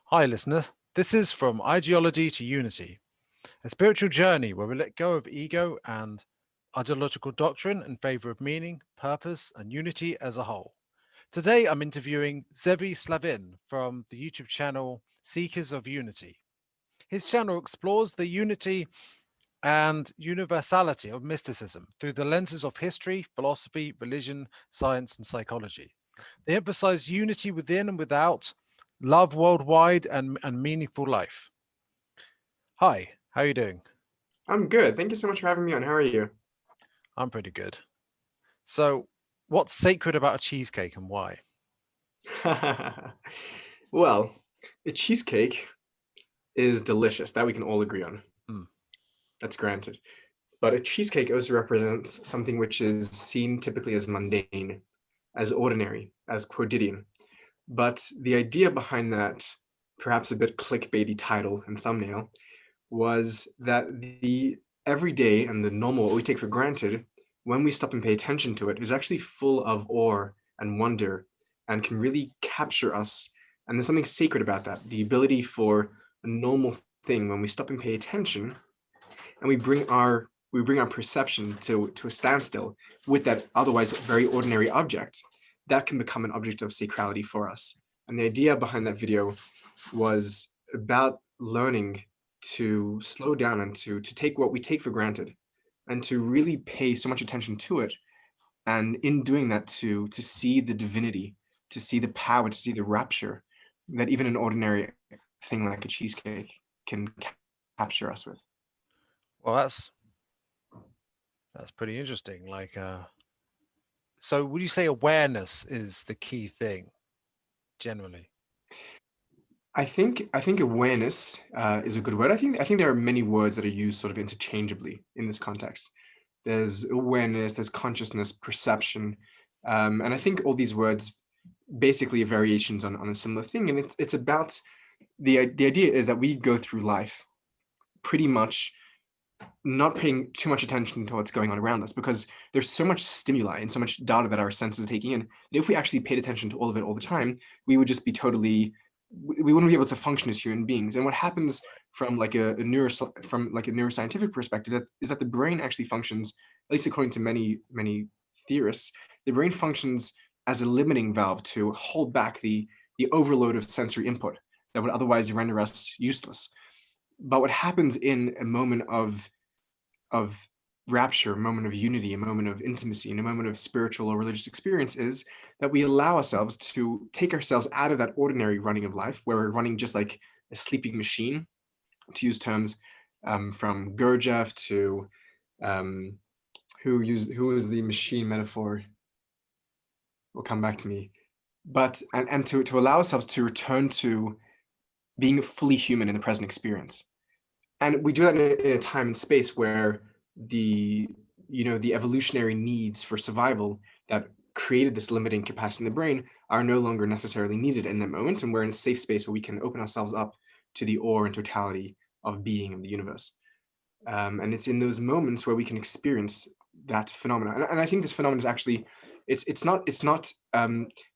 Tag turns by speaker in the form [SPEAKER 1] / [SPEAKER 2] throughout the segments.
[SPEAKER 1] Hi, listener. This is From Ideology to Unity, a spiritual journey where we let go of ego and ideological doctrine in favor of meaning, purpose, and unity as a whole. Today, I'm interviewing Zevi Slavin from the YouTube channel Seekers of Unity. His channel explores the unity and universality of mysticism through the lenses of history, philosophy, religion, science, and psychology. They emphasize unity within and without, love worldwide, and meaningful life. Hi, how are you doing?
[SPEAKER 2] I'm good. Thank you so much for having me on. How are you?
[SPEAKER 1] I'm pretty good. So, what's sacred about a cheesecake and why?
[SPEAKER 2] Well, a cheesecake is delicious. That we can all agree on.
[SPEAKER 1] Hmm.
[SPEAKER 2] That's granted. But a cheesecake also represents something which is seen typically as mundane, as ordinary, as quotidian. But the idea behind that, perhaps a bit clickbaity title and thumbnail, was that the everyday and the normal, what we take for granted, when we stop and pay attention to it, is actually full of awe and wonder and can really capture us. And there's something sacred about that. The ability for a normal thing, when we stop and pay attention and we bring our perception to a standstill with that otherwise very ordinary object, that can become an object of sacrality for us. And the idea behind that video was about learning to slow down and to take what we take for granted and to really pay so much attention to it. And in doing that, to see the divinity, to see the power, to see the rapture that even an ordinary thing like a cheesecake can capture us with.
[SPEAKER 1] Well, that's pretty interesting. So would you say awareness is the key thing generally?
[SPEAKER 2] I think awareness is a good word. I think there are many words that are used sort of interchangeably in this context. There's awareness, there's consciousness, perception, and I think all these words basically are variations on a similar thing. And it's about the idea is that we go through life pretty much not paying too much attention to what's going on around us because there's so much stimuli and so much data that our senses are taking in. And if we actually paid attention to all of it all the time, we would just be totally we wouldn't be able to function as human beings. And what happens from like a neuroscientific perspective is that the brain actually functions, at least according to many theorists, the brain functions as a limiting valve to hold back the overload of sensory input that would otherwise render us useless. But what happens in a moment of rapture, a moment of unity, a moment of intimacy, and a moment of spiritual or religious experience is that we allow ourselves to take ourselves out of that ordinary running of life, where we're running just like a sleeping machine, to use terms from Gurdjieff to um, who was the machine metaphor will come back to me. But and to allow ourselves to return to being fully human in the present experience. And we do that in a time and space where the the evolutionary needs for survival that created this limiting capacity in the brain are no longer necessarily needed in that moment, and we're in a safe space where we can open ourselves up to the awe and totality of being in the universe. And it's in those moments where we can experience that phenomenon. And I think this phenomenon is actually it's not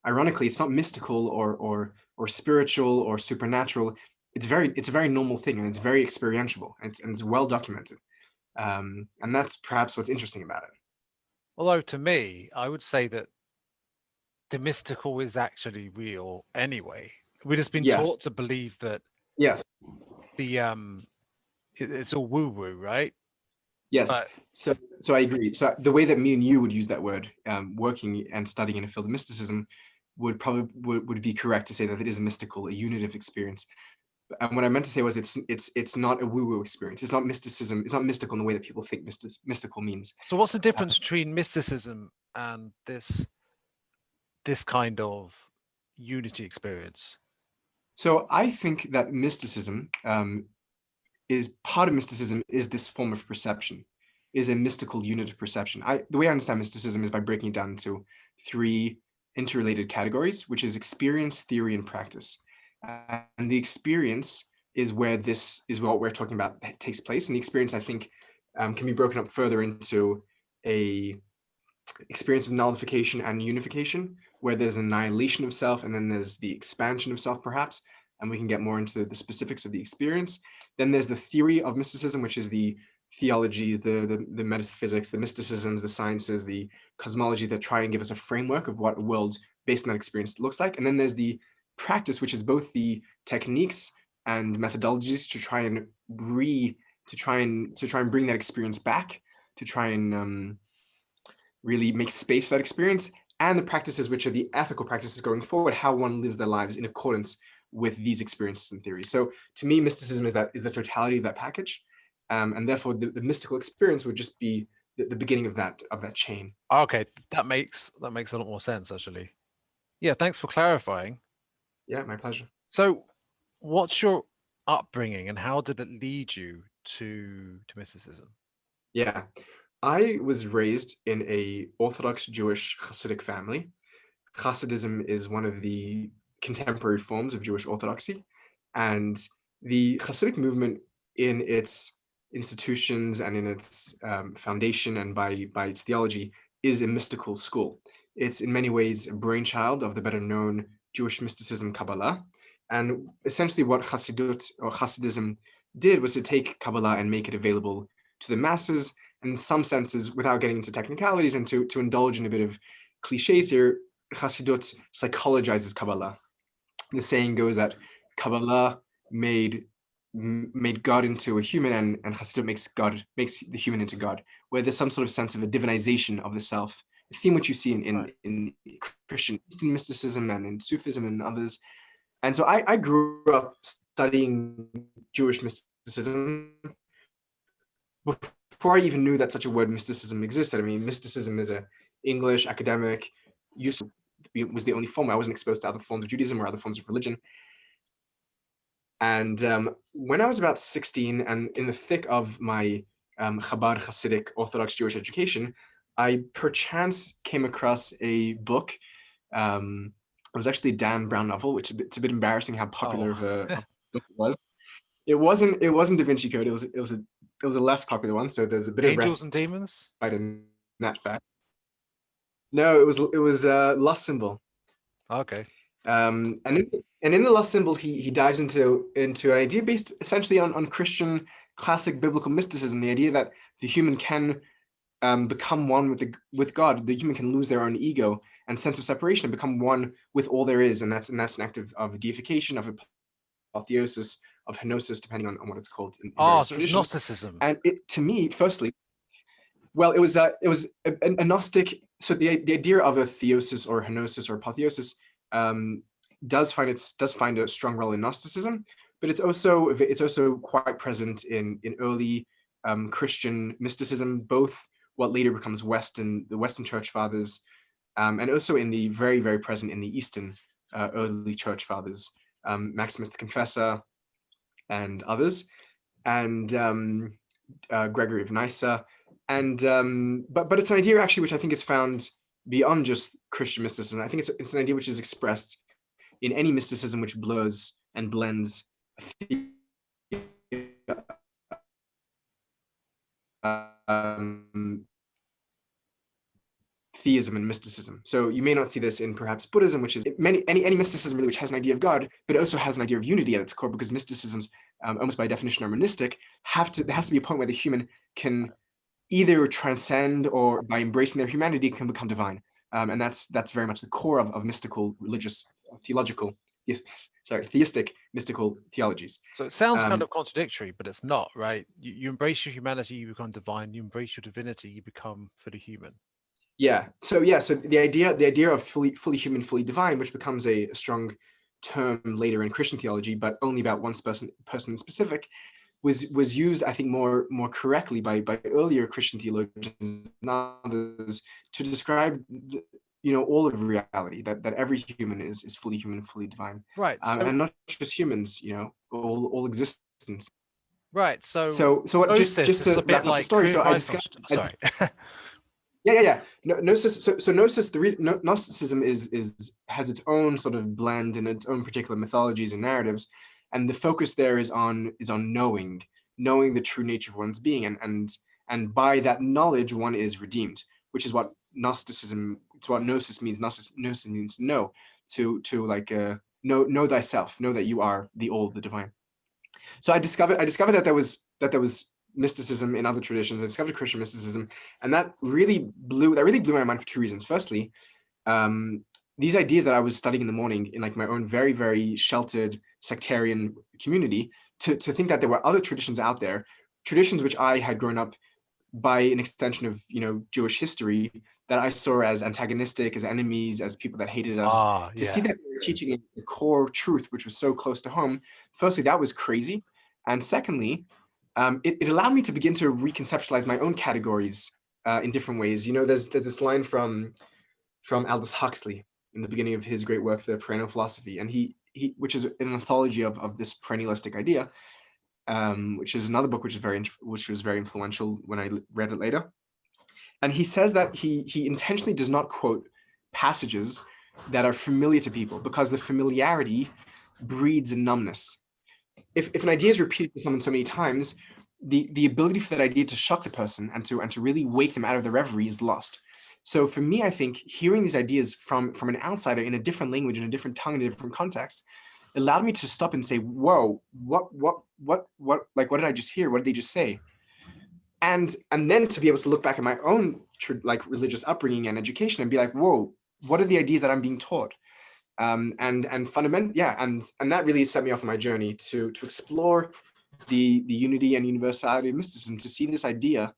[SPEAKER 2] ironically, it's not mystical or spiritual or supernatural. It's a very normal thing, and it's very experiential, and it's well documented. And that's perhaps what's interesting about it.
[SPEAKER 1] Although to me, I would say that the mystical is actually real anyway. We've just been
[SPEAKER 2] Yes,
[SPEAKER 1] taught to believe that
[SPEAKER 2] yes,
[SPEAKER 1] it's all woo woo, right?
[SPEAKER 2] yes.
[SPEAKER 1] But
[SPEAKER 2] So I agree. So the way that me and you would use that word, working and studying in a field of mysticism, would be correct to say that it is a mystical, a unitive experience. And what I meant to say was it's not a woo-woo experience. It's not mysticism. It's not mystical in the way that people think mystical means.
[SPEAKER 1] so what's the difference between mysticism and this kind of unity experience?
[SPEAKER 2] So I think that mysticism is part of mysticism is this form of perception, is a mystical unit of perception. The way I understand mysticism is by breaking it down into three interrelated categories, which is experience, theory, and practice. And the experience is where this is what we're talking about takes place. And the experience, I think, can be broken up further into a experience of nullification and unification, where there's annihilation of self and then there's the expansion of self, perhaps. and we can get more into the specifics of the experience. Then there's the theory of mysticism, which is the theology, the metaphysics, the mysticisms, the sciences, the cosmology that try and give us a framework of what a world based on that experience looks like. And then there's the practice, which is both the techniques and methodologies to try and bring that experience back, to try and really make space for that experience, and the practices, which are the ethical practices going forward, how one lives their lives in accordance with these experiences and theories. So to me, mysticism is the totality of that package, and therefore the mystical experience would just be the beginning of that chain.
[SPEAKER 1] Okay, that makes a lot more sense, actually. Yeah, thanks for clarifying.
[SPEAKER 2] Yeah, my pleasure.
[SPEAKER 1] So, what's your upbringing, and how did it lead you to mysticism?
[SPEAKER 2] Yeah, I was raised in a Orthodox Jewish Hasidic family. Hasidism is one of the contemporary forms of Jewish Orthodoxy, and the Hasidic movement, in its institutions and in its foundation and by its theology, is a mystical school. It's in many ways a brainchild of the better known Jewish mysticism Kabbalah, and essentially what Hasidut or Hasidism did was to take Kabbalah and make it available to the masses. And in some senses, without getting into technicalities and to indulge in a bit of cliches here, Hasidut psychologizes Kabbalah. The saying goes that Kabbalah made God into a human, and Hasidut makes the human into God, where there's some sort of sense of a divinization of the self, a theme which you see in Christian Eastern mysticism and in Sufism and others. And so I grew up studying Jewish mysticism before I even knew that such a word mysticism existed. I mean, mysticism is a English academic use, was the only form. I wasn't exposed to other forms of Judaism or other forms of religion. And when I was about 16 and in the thick of my Chabad Hasidic Orthodox Jewish education, I perchance came across a book. It was actually a Dan Brown novel, which it's a bit embarrassing how popular of a book it was. It wasn't Da Vinci Code. It was a less popular one. So there's a bit of
[SPEAKER 1] Angels and
[SPEAKER 2] respite
[SPEAKER 1] Demons?
[SPEAKER 2] in that fact. No, it was Lust Symbol.
[SPEAKER 1] Okay.
[SPEAKER 2] And in the Lust Symbol, he dives into an idea based essentially on Christian classic biblical mysticism, the idea that the human can become one with God. The human can lose their own ego and sense of separation and become one with all there is, and that's an act of deification, of apotheosis, of henosis, depending on what it's called in various
[SPEAKER 1] So it was
[SPEAKER 2] traditions.
[SPEAKER 1] Gnosticism.
[SPEAKER 2] And it, to me, firstly, well, it was a Gnostic. So the idea of a theosis or henosis or apotheosis does find a strong role in Gnosticism, but it's also quite present in early Christian mysticism, both what later becomes the Western Church Fathers, and also in the very, very present in the Eastern early Church Fathers, Maximus the Confessor, and others, and Gregory of Nyssa. And but it's an idea actually which I think is found beyond just Christian mysticism. I think it's an idea which is expressed in any mysticism which blurs and blends theism and mysticism. So you may not see this in perhaps Buddhism, which is any mysticism really which has an idea of God, but it also has an idea of unity at its core, because mysticisms, almost by definition, are monistic. There has to be a point where the human can either transcend, or by embracing their humanity can become divine. And that's very much the core of mystical, religious, theistic mystical theologies.
[SPEAKER 1] So it sounds kind of contradictory, but it's not, right? You embrace your humanity, you become divine. You embrace your divinity, you become fully human.
[SPEAKER 2] Yeah. So the idea of fully human, fully divine, which becomes a strong term later in Christian theology, but only about one person in specific, was used, I think, more correctly by earlier Christian theologians and others to describe all of reality, that every human is fully human, fully divine,
[SPEAKER 1] right?
[SPEAKER 2] And not just humans, all existence.
[SPEAKER 1] Right.
[SPEAKER 2] So what? Just to wrap up the story. So I discussed.
[SPEAKER 1] Sorry.
[SPEAKER 2] Yeah. Gnosis. So Gnosis, Gnosticism has its own sort of blend and its own particular mythologies and narratives, and the focus there is on knowing the true nature of one's being, and by that knowledge one is redeemed, which is what Gnosticism. It's what Gnosis means. Gnosis means to know, to like know thyself, know that you are the all, the divine. So I discovered that there was mysticism in other traditions. I discovered Christian mysticism, and that really blew my mind for two reasons. Firstly, um, these ideas that I was studying in the morning in like my own very, very sheltered sectarian community, to think that there were other traditions out there, traditions which I had grown up by an extension of, Jewish history, that I saw as antagonistic, as enemies, as people that hated us.
[SPEAKER 1] Ah,
[SPEAKER 2] To see
[SPEAKER 1] yeah.
[SPEAKER 2] that they were teaching the core truth, which was so close to home, firstly, that was crazy. And secondly, it allowed me to begin to reconceptualize my own categories in different ways. There's this line from Aldous Huxley in the beginning of his great work, The Perennial Philosophy, and he which is an anthology of this perennialistic idea, which is another book which was very influential when I read it later. And he says that he intentionally does not quote passages that are familiar to people, because the familiarity breeds numbness. If an idea is repeated to someone so many times, the ability for that idea to shock the person and to really wake them out of their reverie is lost. So for me, I think hearing these ideas from an outsider in a different language, in a different tongue, in a different context, allowed me to stop and say, "Whoa, like, what did I just hear? What did they just say?" And then to be able to look back at my own like religious upbringing and education and be like, "Whoa, what are the ideas that I'm being taught?" And fundamental, yeah, and that really set me off on my journey to explore the unity and universality of mysticism, to see this idea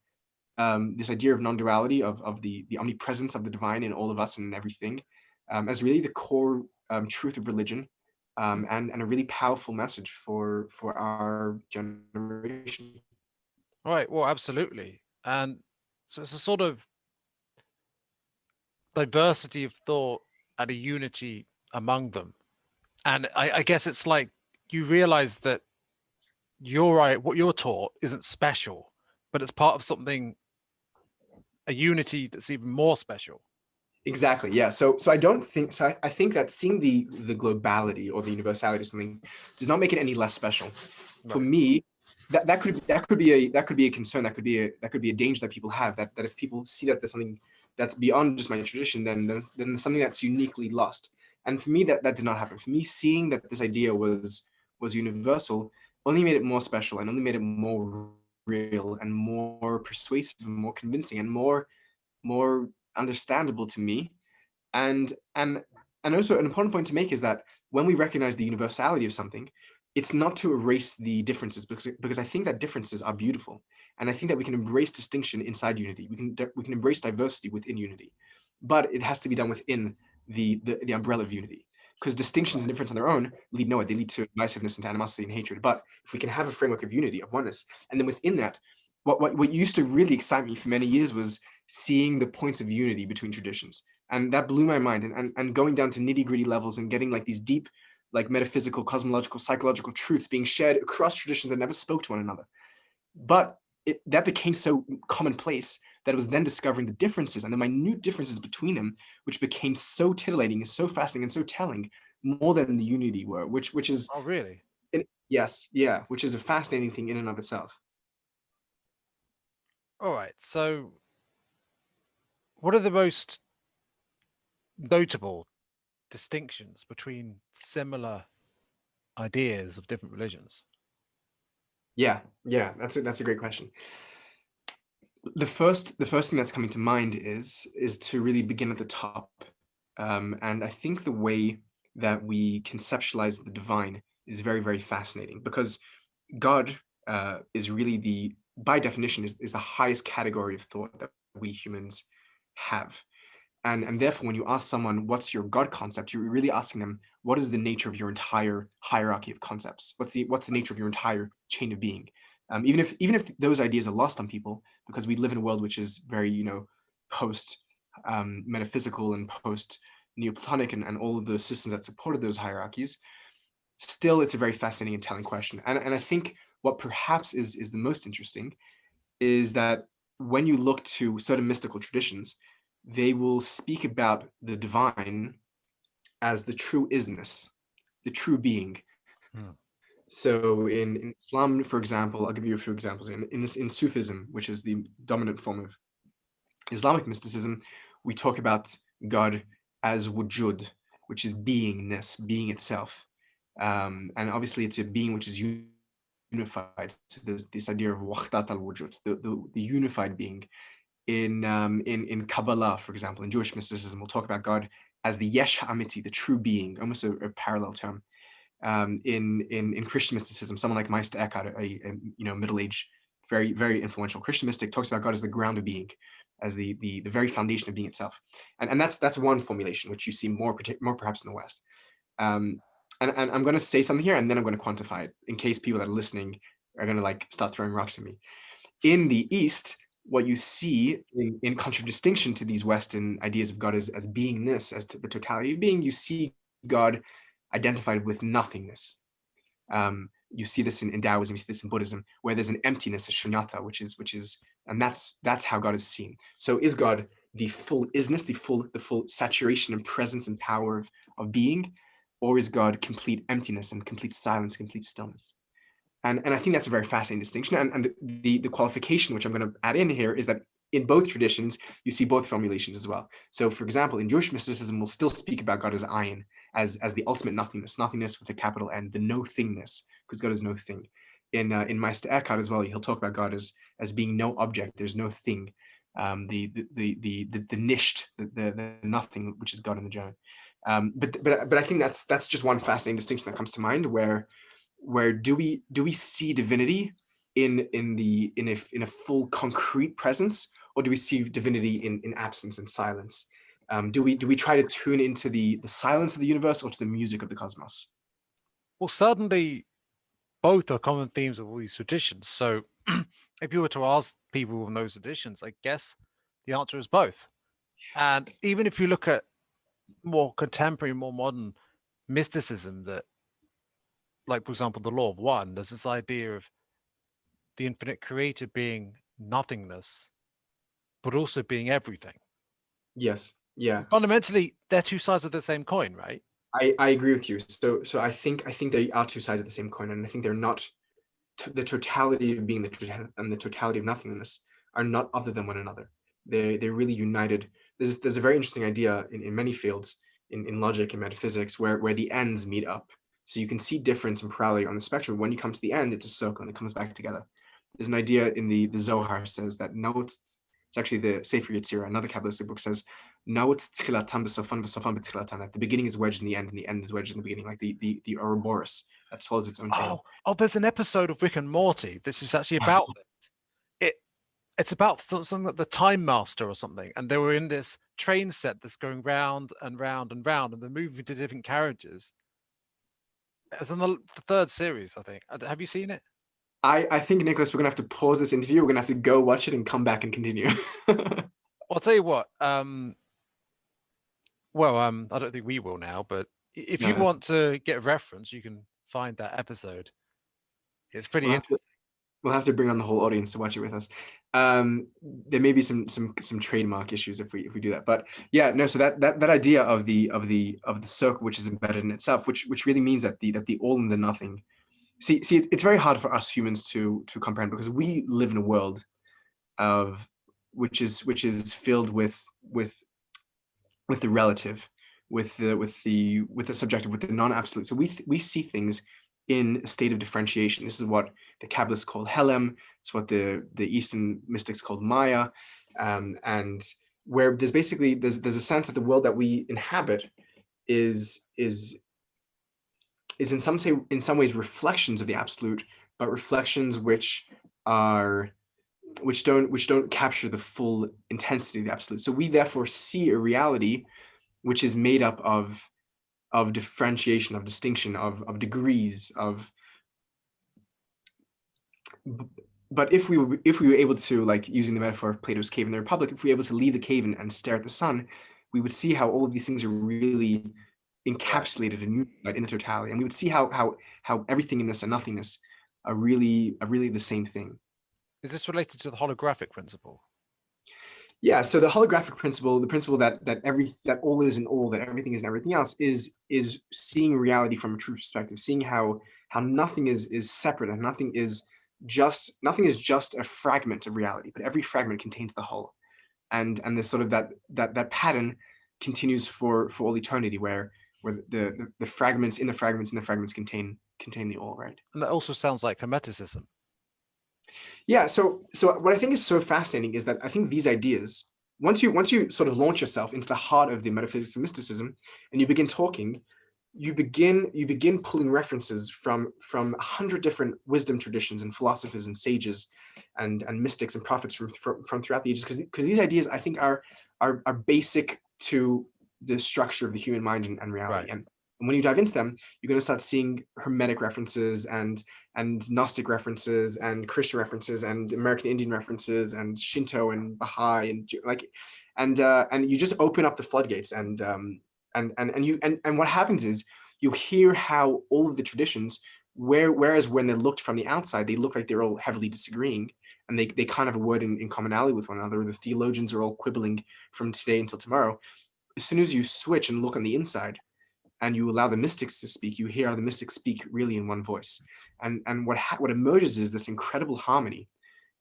[SPEAKER 2] of non-duality, of the omnipresence of the divine in all of us and in everything, as really the core truth of religion, and a really powerful message for our generation.
[SPEAKER 1] Right. Well, absolutely. And so it's a sort of diversity of thought and a unity among them. And I guess it's like you realize that you're right, what you're taught isn't special, but it's part of something, a unity that's even more special.
[SPEAKER 2] Exactly. Yeah. So I don't think so. I think that seeing the globality or the universality of something does not make it any less special. For
[SPEAKER 1] Right.
[SPEAKER 2] me, that could be a concern. That could be a danger that people have. That if people see that there's something that's beyond just my tradition, then there's something that's uniquely lost. And for me, that did not happen. For me, seeing that this idea was universal only made it more special, and only made it more real and more persuasive and more convincing and more understandable to me. And and and also, an important point to make is that when we recognize the universality of something, it's not to erase the differences, because I think that differences are beautiful, and I think that we can embrace distinction inside unity. We can embrace diversity within unity, but it has to be done within the umbrella of unity, because distinctions and
[SPEAKER 1] Right.
[SPEAKER 2] difference on their own lead nowhere. They lead to divisiveness and animosity and hatred. But if we can have a framework of unity, of oneness, and then within that, what used to really excite me for many years was seeing the points of unity between traditions, and that blew my mind. And going down to nitty gritty levels and getting like these deep, like metaphysical, cosmological, psychological truths being shared across traditions that never spoke to one another. But that became so commonplace that it was then discovering the differences and the minute differences between them, which became so titillating and so fascinating and so telling, more than the unity were, which is,
[SPEAKER 1] Oh, really?
[SPEAKER 2] yes, yeah, which is a fascinating thing in and of itself.
[SPEAKER 1] All right. So, what are the most notable distinctions between similar ideas of different religions?
[SPEAKER 2] Yeah, that's a great question. The first thing that's coming to mind is to really begin at the top. And I think the way that we conceptualize the divine is very, very fascinating, because God is really by definition, is the highest category of thought that we humans have. And therefore, when you ask someone, what's your God concept, you're really asking them, what is the nature of your entire hierarchy of concepts? What's the nature of your entire chain of being? Even if those ideas are lost on people, because we live in a world which is very, post metaphysical and post Neoplatonic, and all of those systems that supported those hierarchies, still it's a very fascinating and telling question. And I think what perhaps is the most interesting is that when you look to certain mystical traditions, they will speak about the divine as the true isness, the true being.
[SPEAKER 1] Hmm.
[SPEAKER 2] So in Islam, for example, I'll give you a few examples. In Sufism, which is the dominant form of Islamic mysticism, we talk about God as wujud, which is beingness, being itself. And obviously it's a being which is unified. So there's this idea of wahdat al-wujud, the unified being. In Kabbalah, for example, in Jewish mysticism, we'll talk about God as the Yesh Ha'amiti, the true being, almost a parallel term. In Christian mysticism, someone like Meister Eckhart, a middle-aged, very, very influential Christian mystic, talks about God as the ground of being, as the very foundation of being itself. And that's one formulation which you see more perhaps in the West. And I'm going to say something here, and then I'm going to quantify it in case people that are listening are going to like start throwing rocks at me. In the East, what you see in contradistinction to these Western ideas of God as beingness, as the totality of being, you see God identified with nothingness. You see this in Taoism, you see this in Buddhism, where there's an emptiness, a shunyata, which is, and that's how God is seen. So is God the full isness, the full saturation and presence and power of being, or is God complete emptiness and complete silence, complete stillness? And I think that's a very fascinating distinction. And the qualification which I'm going to add in here is that in both traditions, you see both formulations as well. So for example, in Jewish mysticism, we'll still speak about God as ayin, as the ultimate nothingness with a capital N, the no thingness, because God is no thing. In Meister Eckhart as well, he'll talk about God as being no object, there's no thing. The nisht, the nothing, which is God in the German. But I think that's just one fascinating distinction that comes to mind, where do we see divinity in a full concrete presence, or do we see divinity in absence and silence? Do we try to tune into the silence of the universe or to the music of the cosmos?
[SPEAKER 1] Well, certainly both are common themes of all these traditions. So if you were to ask people in those traditions, I guess the answer is both. And even if you look at more contemporary, more modern mysticism, that, like, for example, the law of one, there's this idea of the infinite creator being nothingness, but also being everything.
[SPEAKER 2] Yes.
[SPEAKER 1] So
[SPEAKER 2] Yeah.
[SPEAKER 1] fundamentally, they're two sides of the same coin, right?
[SPEAKER 2] I agree with you. So I think they are two sides of the same coin, and I think they're not the totality of being and the totality of nothingness are not other than one another. They're really united. There's a very interesting idea in many fields, in logic and metaphysics, where the ends meet up. So you can see difference and plurality on the spectrum. When you come to the end, it's a circle and it comes back together. There's an idea in the Zohar says that no, it's actually the Sefer Yetzirah, another Kabbalistic book, says no, it's tchilatan b'sofan v'sofan b'tchilatan. Like the beginning is wedged in the end, and the end is wedged in the beginning, like the Ouroboros that swallows its own tail.
[SPEAKER 1] Oh, there's an episode of Rick and Morty. This is actually about this. It's about something like the Time Master or something, and they were in this train set that's going round and round and round, and they're moving to different carriages. It's on the third series, I think. Have you seen it?
[SPEAKER 2] I think, Nicholas, we're gonna have to pause this interview. We're gonna have to go watch it and come back and continue.
[SPEAKER 1] I'll tell you what. I don't think we will now, but if you
[SPEAKER 2] No,
[SPEAKER 1] want to get a reference, you can find that episode. It's pretty
[SPEAKER 2] we'll have to,
[SPEAKER 1] interesting.
[SPEAKER 2] we'll have to bring on the whole audience to watch it with us. There may be some trademark issues if we do that, but yeah, no. So that idea of the circle, which is embedded in itself, which really means that the all and the nothing. See, it's very hard for us humans to comprehend, because we live in a world of which is filled with the relative, with the subjective, with the non-absolute. So we see things in a state of differentiation. This is what the Kabbalists call Helem. It's what the Eastern mystics called Maya, and where there's a sense that the world that we inhabit is in some ways reflections of the absolute, but reflections which don't capture the full intensity of the absolute. So we therefore see a reality which is made up of differentiation, of distinction, of degrees, of. But if we were able to, like using the metaphor of Plato's cave in the Republic, if we were able to leave the cave and stare at the sun, we would see how all of these things are really encapsulated and unified in the totality, and we would see how everythingness and nothingness are really the same thing.
[SPEAKER 1] Is this related to the holographic principle?
[SPEAKER 2] Yeah. So the holographic principle, the principle that all is in all, that everything is in everything else, is seeing reality from a true perspective, seeing how nothing is separate, and nothing is just a fragment of reality, but every fragment contains the whole, and this sort of that pattern continues for all eternity, where where the fragments in the fragments in the fragments contain the all, right?
[SPEAKER 1] And that also sounds like Hermeticism.
[SPEAKER 2] Yeah. So what I think is so fascinating is that I think these ideas, once you sort of launch yourself into the heart of the metaphysics of mysticism, and you begin talking, you begin pulling references from 100 different wisdom traditions and philosophers and sages and mystics and prophets from throughout the ages, because these ideas I think are basic to the structure of the human mind and reality.
[SPEAKER 1] Right.
[SPEAKER 2] And when you dive into them, you're going to start seeing Hermetic references and Gnostic references and Christian references and American Indian references and Shinto and Baha'i and like, and you just open up the floodgates and what happens is you hear how all of the traditions, whereas when they're looked from the outside, they look like they're all heavily disagreeing and they kind of have a word in commonality with one another. The theologians are all quibbling from today until tomorrow. As soon as you switch and look on the inside, and you allow the mystics to speak, you hear how the mystics speak really in one voice. And what emerges is this incredible harmony.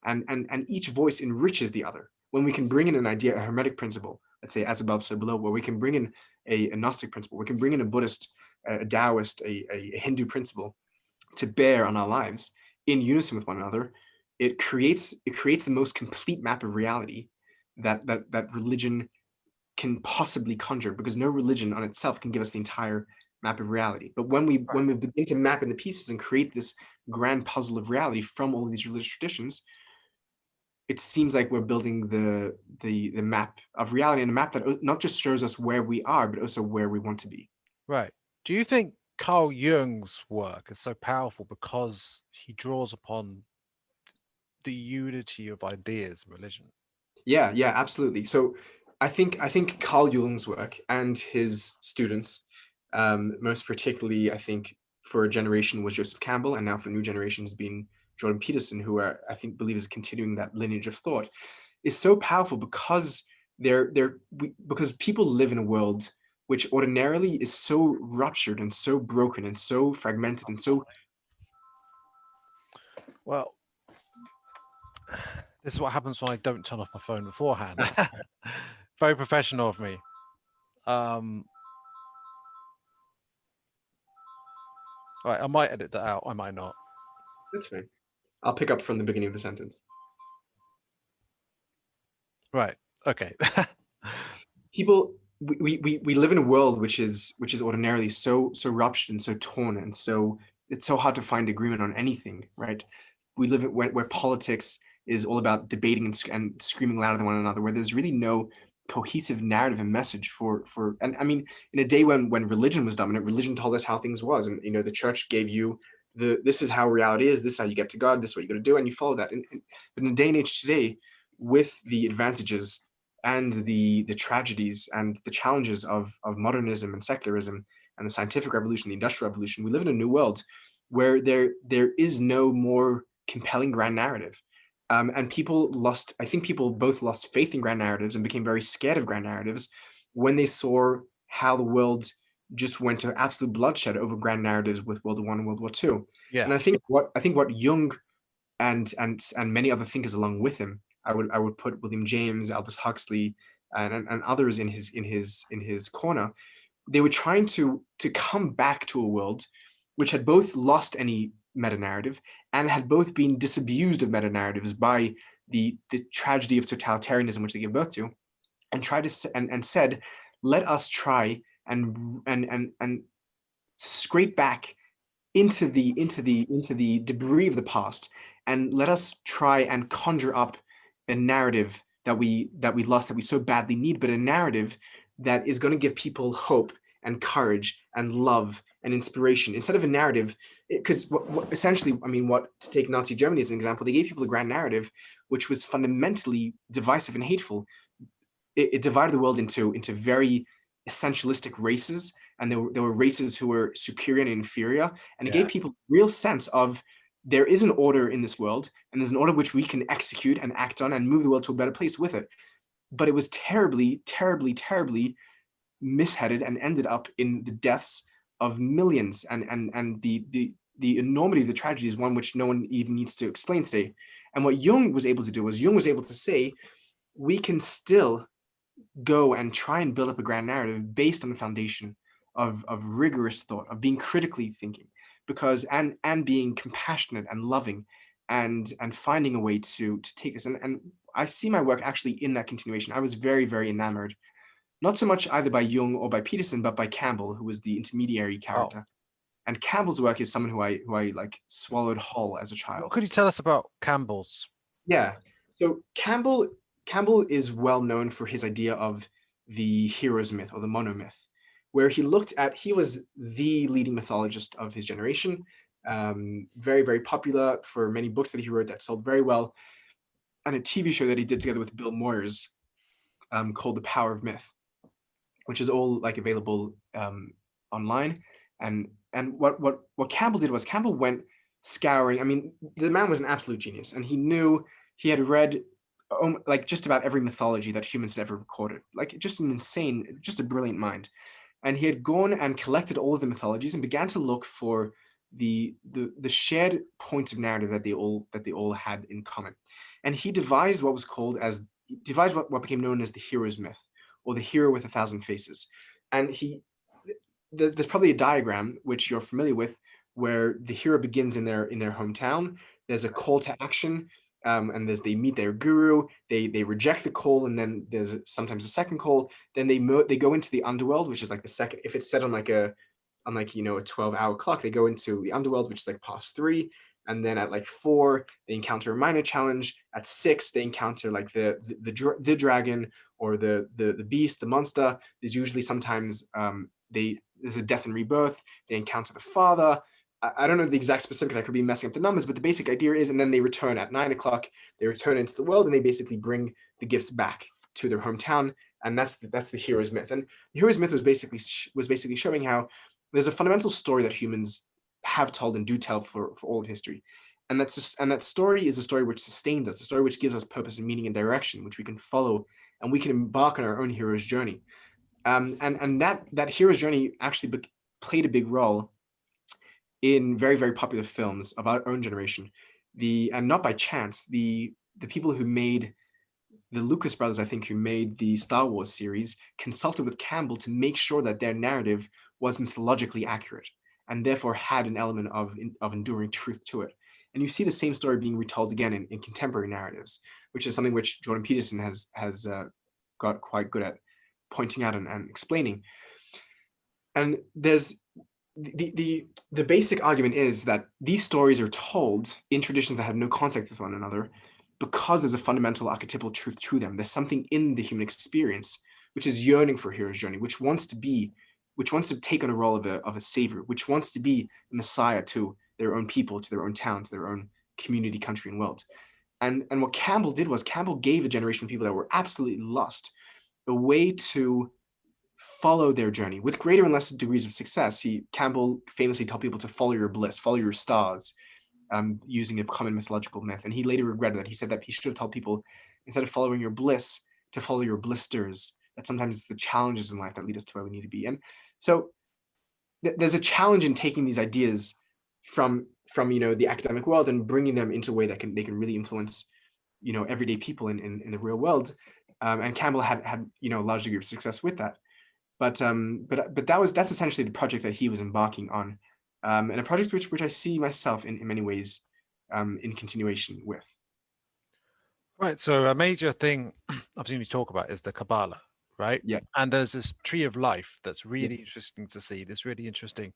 [SPEAKER 2] And each voice enriches the other. When we can bring in an idea, a Hermetic principle, let's say as above, so below, where we can bring in a Gnostic principle, we can bring in a Buddhist, a Taoist, a Hindu principle to bear on our lives in unison with one another, it creates the most complete map of reality that religion can possibly conjure, because no religion on itself can give us the entire map of reality. But when we begin to map in the pieces and create this grand puzzle of reality from all of these religious traditions, it seems like we're building the map of reality, and a map that not just shows us where we are, but also where we want to be.
[SPEAKER 1] Right. Do you think Carl Jung's work is so powerful because he draws upon the unity of ideas in religion?
[SPEAKER 2] Yeah, absolutely. So I think Carl Jung's work and his students, most particularly, I think for a generation was Joseph Campbell, and now for new generations been Jordan Peterson, who I think believe is continuing that lineage of thought, is so powerful because because people live in a world which ordinarily is so ruptured and so broken and so fragmented and so.
[SPEAKER 1] Well, this is what happens when I don't turn off my phone beforehand. Very professional of me. Right, I might edit that out. I might not.
[SPEAKER 2] That's fine. I'll pick up from the beginning of the sentence.
[SPEAKER 1] Right. Okay.
[SPEAKER 2] People, we live in a world which is ordinarily so ruptured and so torn, and so it's so hard to find agreement on anything, right? We live where politics is all about debating and screaming louder than one another, where there's really no cohesive narrative and message for. And I mean, in a day when religion was dominant, religion told us how things was, and the church gave you this is how reality is, this is how you get to God, this is what you got to do, and you follow that. But in a day and age today, with the advantages and the tragedies and the challenges of modernism and secularism and the scientific revolution, the industrial revolution, we live in a new world where there is no more compelling grand narrative. And I think people both lost faith in grand narratives and became very scared of grand narratives when they saw how the world just went to absolute bloodshed over grand narratives with World War I and World War II.
[SPEAKER 1] Yeah.
[SPEAKER 2] And I think what Jung and many other thinkers along with him, I would put William James, Aldous Huxley, and others in his corner. They were trying to come back to a world which had both lost any meta narrative and had both been disabused of meta narratives by the tragedy of totalitarianism which they gave birth to, and tried to and said, let us try and scrape back into the debris of the past, and let us try and conjure up a narrative that we lost, that we so badly need, but a narrative that is going to give people hope and courage and love and inspiration, instead of a narrative. Because essentially, I mean, to take Nazi Germany as an example, they gave people a grand narrative which was fundamentally divisive and hateful. It divided the world into very essentialistic races, and there were races who were superior and inferior, and it gave people real sense of there is an order in this world, and there's an order which we can execute and act on and move the world to a better place with it. But it was terribly, terribly, terribly misheaded and ended up in the deaths of millions, and the enormity of the tragedy is one which no one even needs to explain today. And what Jung was able to do was Jung was able to say, we can still go and try and build up a grand narrative based on the foundation of rigorous thought, of being critically thinking, because and being compassionate and loving, and finding a way to take this. And I see my work actually in that continuation. I was very, very enamored, not so much either by Jung or by Peterson, but by Campbell, who was the intermediary
[SPEAKER 1] Oh,
[SPEAKER 2] character. And Campbell's work is someone who I like swallowed whole as a
[SPEAKER 1] what
[SPEAKER 2] child.
[SPEAKER 1] could you tell us about Campbell's?
[SPEAKER 2] Yeah. So Campbell is well known for his idea of the hero's myth or the monomyth, where he was the leading mythologist of his generation, very, very popular for many books that he wrote that sold very well, and a TV show that he did together with Bill Moyers, called The Power of Myth, which is all like available online. And what Campbell did was Campbell went scouring. I mean, the man was an absolute genius, and he had read like just about every mythology that humans had ever recorded. Like just an insane, just a brilliant mind. And he had gone and collected all of the mythologies and began to look for the shared points of narrative that they all had in common. And he devised what became known as the hero's myth, or the hero with a thousand faces. And there's probably a diagram which you're familiar with, where the hero begins in their hometown. There's a call to action, and they meet their guru. They reject the call, and then there's sometimes a second call. Then they go into the underworld, which is like the second. If it's set on like a 12-hour clock, they go into the underworld, which is like past 3. And then at like 4, they encounter a minor challenge. At 6, they encounter like the dragon, or the beast, the monster. There's usually sometimes there's a death and rebirth. They encounter the father. I don't know the exact specifics. I could be messing up the numbers, but the basic idea is, and then they return at 9 o'clock. They return into the world, and they basically bring the gifts back to their hometown. And that's the hero's myth. And the hero's myth was basically showing how there's a fundamental story that humans have told and do tell for all of history. And that story is a story which sustains us, a story which gives us purpose and meaning and direction, which we can follow, and we can embark on our own hero's journey. And that hero's journey actually played a big role in very, very popular films of our own generation. And not by chance, the people who made the Lucas brothers, I think, who made the Star Wars series, consulted with Campbell to make sure that their narrative was mythologically accurate, and therefore had an element of enduring truth to it. And you see the same story being retold again in contemporary narratives, which is something which Jordan Peterson has got quite good at pointing out and explaining. And there's the basic argument is that these stories are told in traditions that have no contact with one another, because there's a fundamental archetypal truth to them. There's something in the human experience which is yearning for a hero's journey, which wants to take on a role of a savior, which wants to be a messiah to their own people, to their own town, to their own community, country, and world. And what Campbell did was Campbell gave a generation of people that were absolutely lost a way to follow their journey with greater and lesser degrees of success. Campbell famously told people to follow your bliss, follow your stars, using a common mythological myth. And he later regretted that. He said that he should have told people, instead of following your bliss, to follow your blisters. That sometimes it's the challenges in life that lead us to where we need to be. And so there's a challenge in taking these ideas from the academic world and bringing them into a way that they can really influence everyday people in the real world. And Campbell had a large degree of success with that. But that's essentially the project that he was embarking on, and a project which I see myself in many ways in continuation with.
[SPEAKER 1] Right. So a major thing I've seen you talk about is the Kabbalah, right?
[SPEAKER 2] Yeah.
[SPEAKER 1] And there's this tree of life that's really
[SPEAKER 2] Yes.
[SPEAKER 1] interesting to see, this really interesting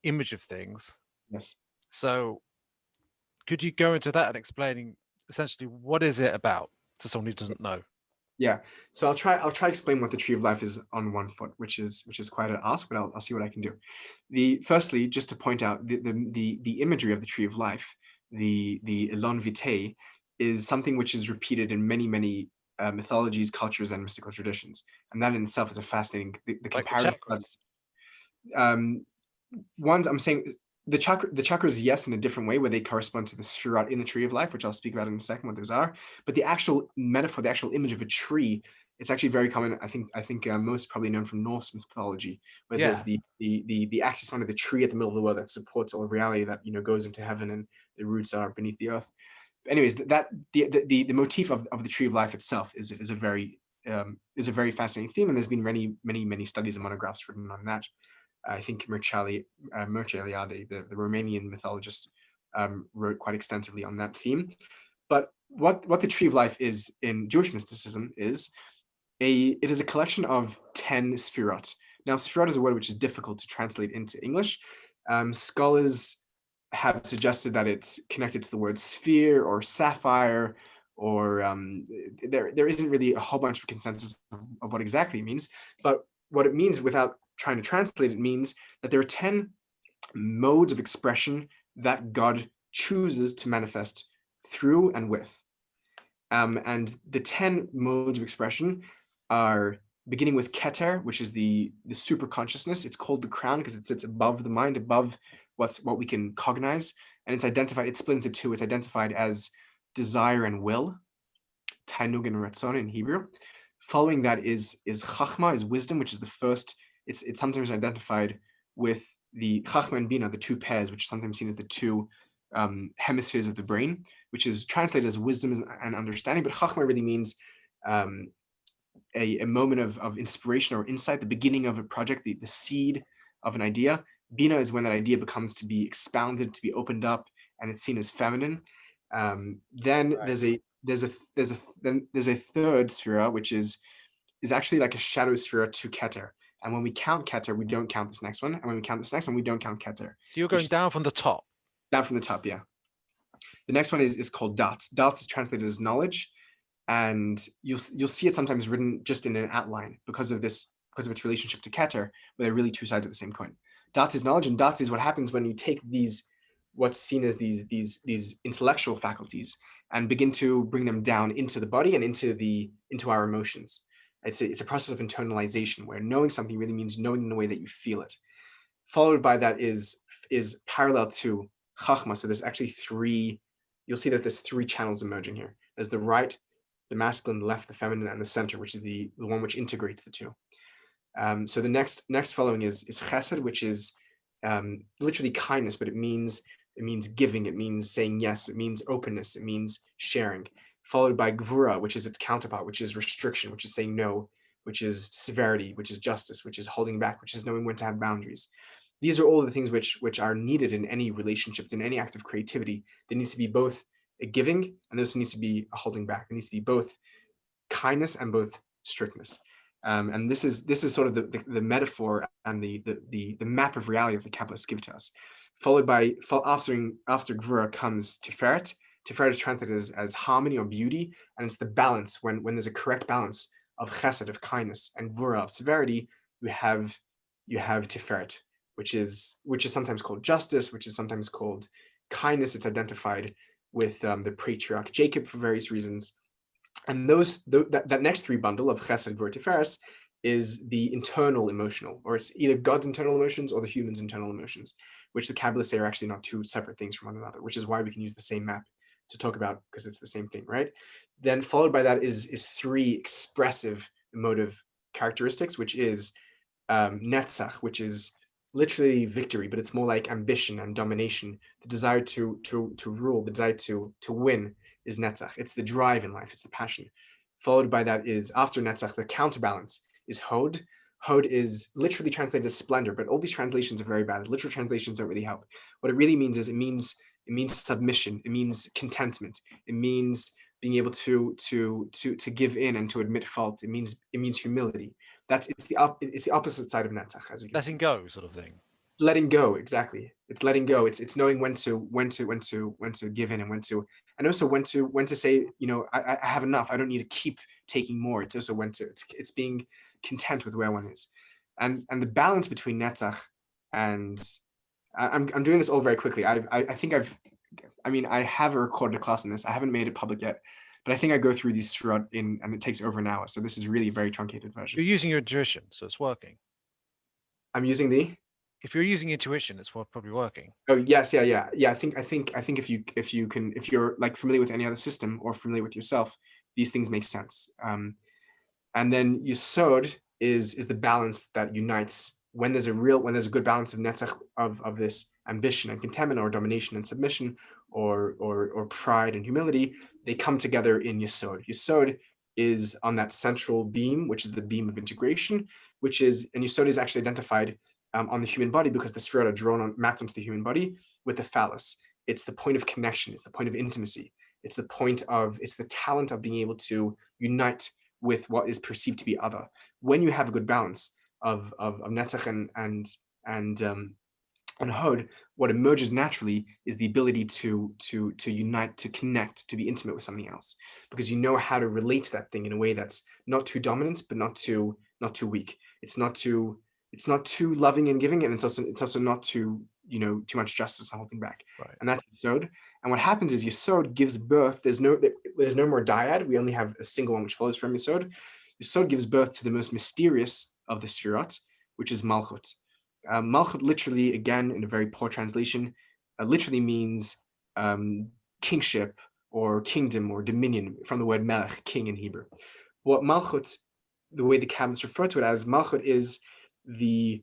[SPEAKER 1] image of things.
[SPEAKER 2] Yes.
[SPEAKER 1] So could you go into that and explaining essentially what is it about to someone who doesn't know?
[SPEAKER 2] Yeah. So I'll try to explain what the tree of life is on one foot, which is quite an ask, but I'll see what I can do. Firstly, just to point out the imagery of the tree of life, the Elon Vitae, is something which is repeated in many mythologies, cultures, and mystical traditions, and that in itself is a fascinating the
[SPEAKER 1] Like the
[SPEAKER 2] comparative.
[SPEAKER 1] chakras?
[SPEAKER 2] Um, Ones I'm saying the chakras, yes, in a different way, where they correspond to the spherot in the tree of life, which I'll speak about in a second what those are. But the actual metaphor, the actual image of a tree, it's actually very common. I think most probably known from Norse mythology, where there's
[SPEAKER 1] Yeah.
[SPEAKER 2] the axis under the tree at the middle of the world that supports all of reality, that goes into heaven, and the roots are beneath the earth. But anyways, the motif of the tree of life itself is a very fascinating theme, and there's been many studies and monographs written on that. I think Mircea Eliade, the Romanian mythologist, wrote quite extensively on that theme. But what the tree of life is in Jewish mysticism is it is a collection of 10 sfirot. Now, sfirot is a word which is difficult to translate into English. Scholars have suggested that it's connected to the word sphere or sapphire, or there isn't really a whole bunch of consensus of what exactly it means. But what it means, without trying to translate it, means that there are 10 modes of expression that God chooses to manifest through and with. And the 10 modes of expression are beginning with Keter, which is the super consciousness. It's called the crown because it sits above the mind, above what we can cognize. And it's split into two. It's identified as desire and will, Tainug and Ratzon in Hebrew. Following that is Chachma, is wisdom, which is the first. It's sometimes identified with the Chachma and Bina, the two pairs, which is sometimes seen as the two hemispheres of the brain, which is translated as wisdom and understanding. But Chachma really means a moment of inspiration or insight, the beginning of a project, the seed of an idea. Bina is when that idea becomes to be expounded, to be opened up, and it's seen as feminine. Then
[SPEAKER 1] Right.
[SPEAKER 2] there's a third sphera, which is actually like a shadow sphera to Keter. And when we count Keter, we don't count this next one. And when we count this next one, we don't count Keter.
[SPEAKER 1] So you're going down from the top.
[SPEAKER 2] Down from the top, yeah. The next one is called Dat. Dat is translated as knowledge, and you'll see it sometimes written just in an outline because of its relationship to Keter, where they're really two sides of the same coin. Dat is knowledge, and Dat is what happens when you take what's seen as these intellectual faculties and begin to bring them down into the body and into our emotions. It's a process of internalization where knowing something really means knowing in the way that you feel it. Followed by that is parallel to Chachma. So there's actually three. You'll see that there's three channels emerging here. There's the right, the masculine, the left, the feminine, and the center, which is the one which integrates the two. So the next following is Chesed, which is literally kindness, but it means giving, it means saying yes, it means openness, it means sharing. Followed by Gvura, which is its counterpart, which is restriction, which is saying no, which is severity, which is justice, which is holding back, which is knowing when to have boundaries. These are all the things which are needed in any relationships, in any act of creativity. There needs to be both a giving, and there also needs to be a holding back. There needs to be both kindness and both strictness. And this is sort of the metaphor and the map of reality that the Kabbalists give to us. Followed by after Gvura comes Tiferet. Tiferet is translated as harmony or beauty, and it's the balance when there's a correct balance of Chesed, of kindness, and Gvura, of severity. You have Tiferet, which is sometimes called justice, which is sometimes called kindness. It's identified with the patriarch Jacob for various reasons. And that next three bundle of Chesed, Gvura, Tiferes is the internal emotional, or it's either God's internal emotions or the human's internal emotions, which the Kabbalists say are actually not two separate things from one another, which is why we can use the same map to talk about, because it's the same thing, right? Then followed by that is three expressive emotive characteristics, which is Netzach, which is literally victory, but it's more like ambition and domination. The desire to rule, the desire to win is Netzach. It's the drive in life, it's the passion. Followed by that is, after Netzach, the counterbalance is Hod. Hod is literally translated as splendor, but all these translations are very bad. Literal translations don't really help. What it really means is it means submission. It means contentment. It means being able to give in and to admit fault. It means humility. It's the opposite side of Netzach, as you can see.
[SPEAKER 1] Letting go, sort of thing.
[SPEAKER 2] Letting go, exactly. It's letting go. It's knowing when to give in, and also when to say, I have enough. I don't need to keep taking more. It's also it's being content with where one is, and the balance between Netzach and I'm doing this all very quickly. I have recorded a class on this. I haven't made it public yet, but I think I go through these throughout and it takes over an hour. So this is really a very truncated version.
[SPEAKER 1] You're using your intuition, so it's working.
[SPEAKER 2] I'm using the.
[SPEAKER 1] If you're using intuition, it's probably working.
[SPEAKER 2] Oh yes, yeah. I think if you're like familiar with any other system or familiar with yourself, these things make sense. And then Yesod is the balance that unites when there's a good balance of Netzach, of this ambition and contentment, or domination and submission, or pride and humility. They come together in Yesod. Yesod is on that central beam, which is the beam of integration, and Yesod is actually identified on the human body, because the Sefirot are drawn on, mapped onto the human body with the phallus. It's the point of connection. It's the point of intimacy. It's the talent of being able to unite with what is perceived to be other. When you have a good balance of Netzach and Hod, what emerges naturally is the ability to unite, to connect, to be intimate with something else, because you know how to relate to that thing in a way that's not too dominant, but not too weak. It's not too loving and giving, and it's also not too too much justice and holding back.
[SPEAKER 1] Right.
[SPEAKER 2] And that's Yesod. And what happens is Yesod gives birth. There's no more dyad. We only have a single one which follows from Yesod. Yesod gives birth to the most mysterious of the Sefirot, which is Malchut. Malchut literally, again, in a very poor translation, literally means kingship or kingdom or dominion, from the word melech, king in Hebrew. What Malchut, the way the Kabbalists refer to it as, Malchut is the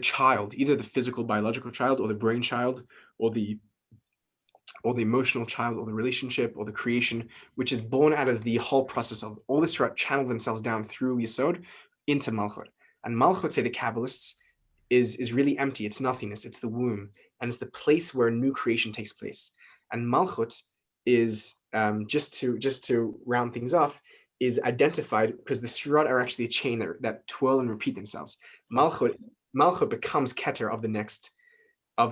[SPEAKER 2] child, either the physical biological child or the brain child or the emotional child or the relationship or the creation, which is born out of the whole process of all the Sefirot channel themselves down through Yesod into Malchut. And Malchut, say the Kabbalists, is really empty. It's nothingness. It's the womb, and it's the place where new creation takes place. And Malchut is just to round things off, is identified because the Sefirot are actually a chain that twirl and repeat themselves. Malchut becomes Keter of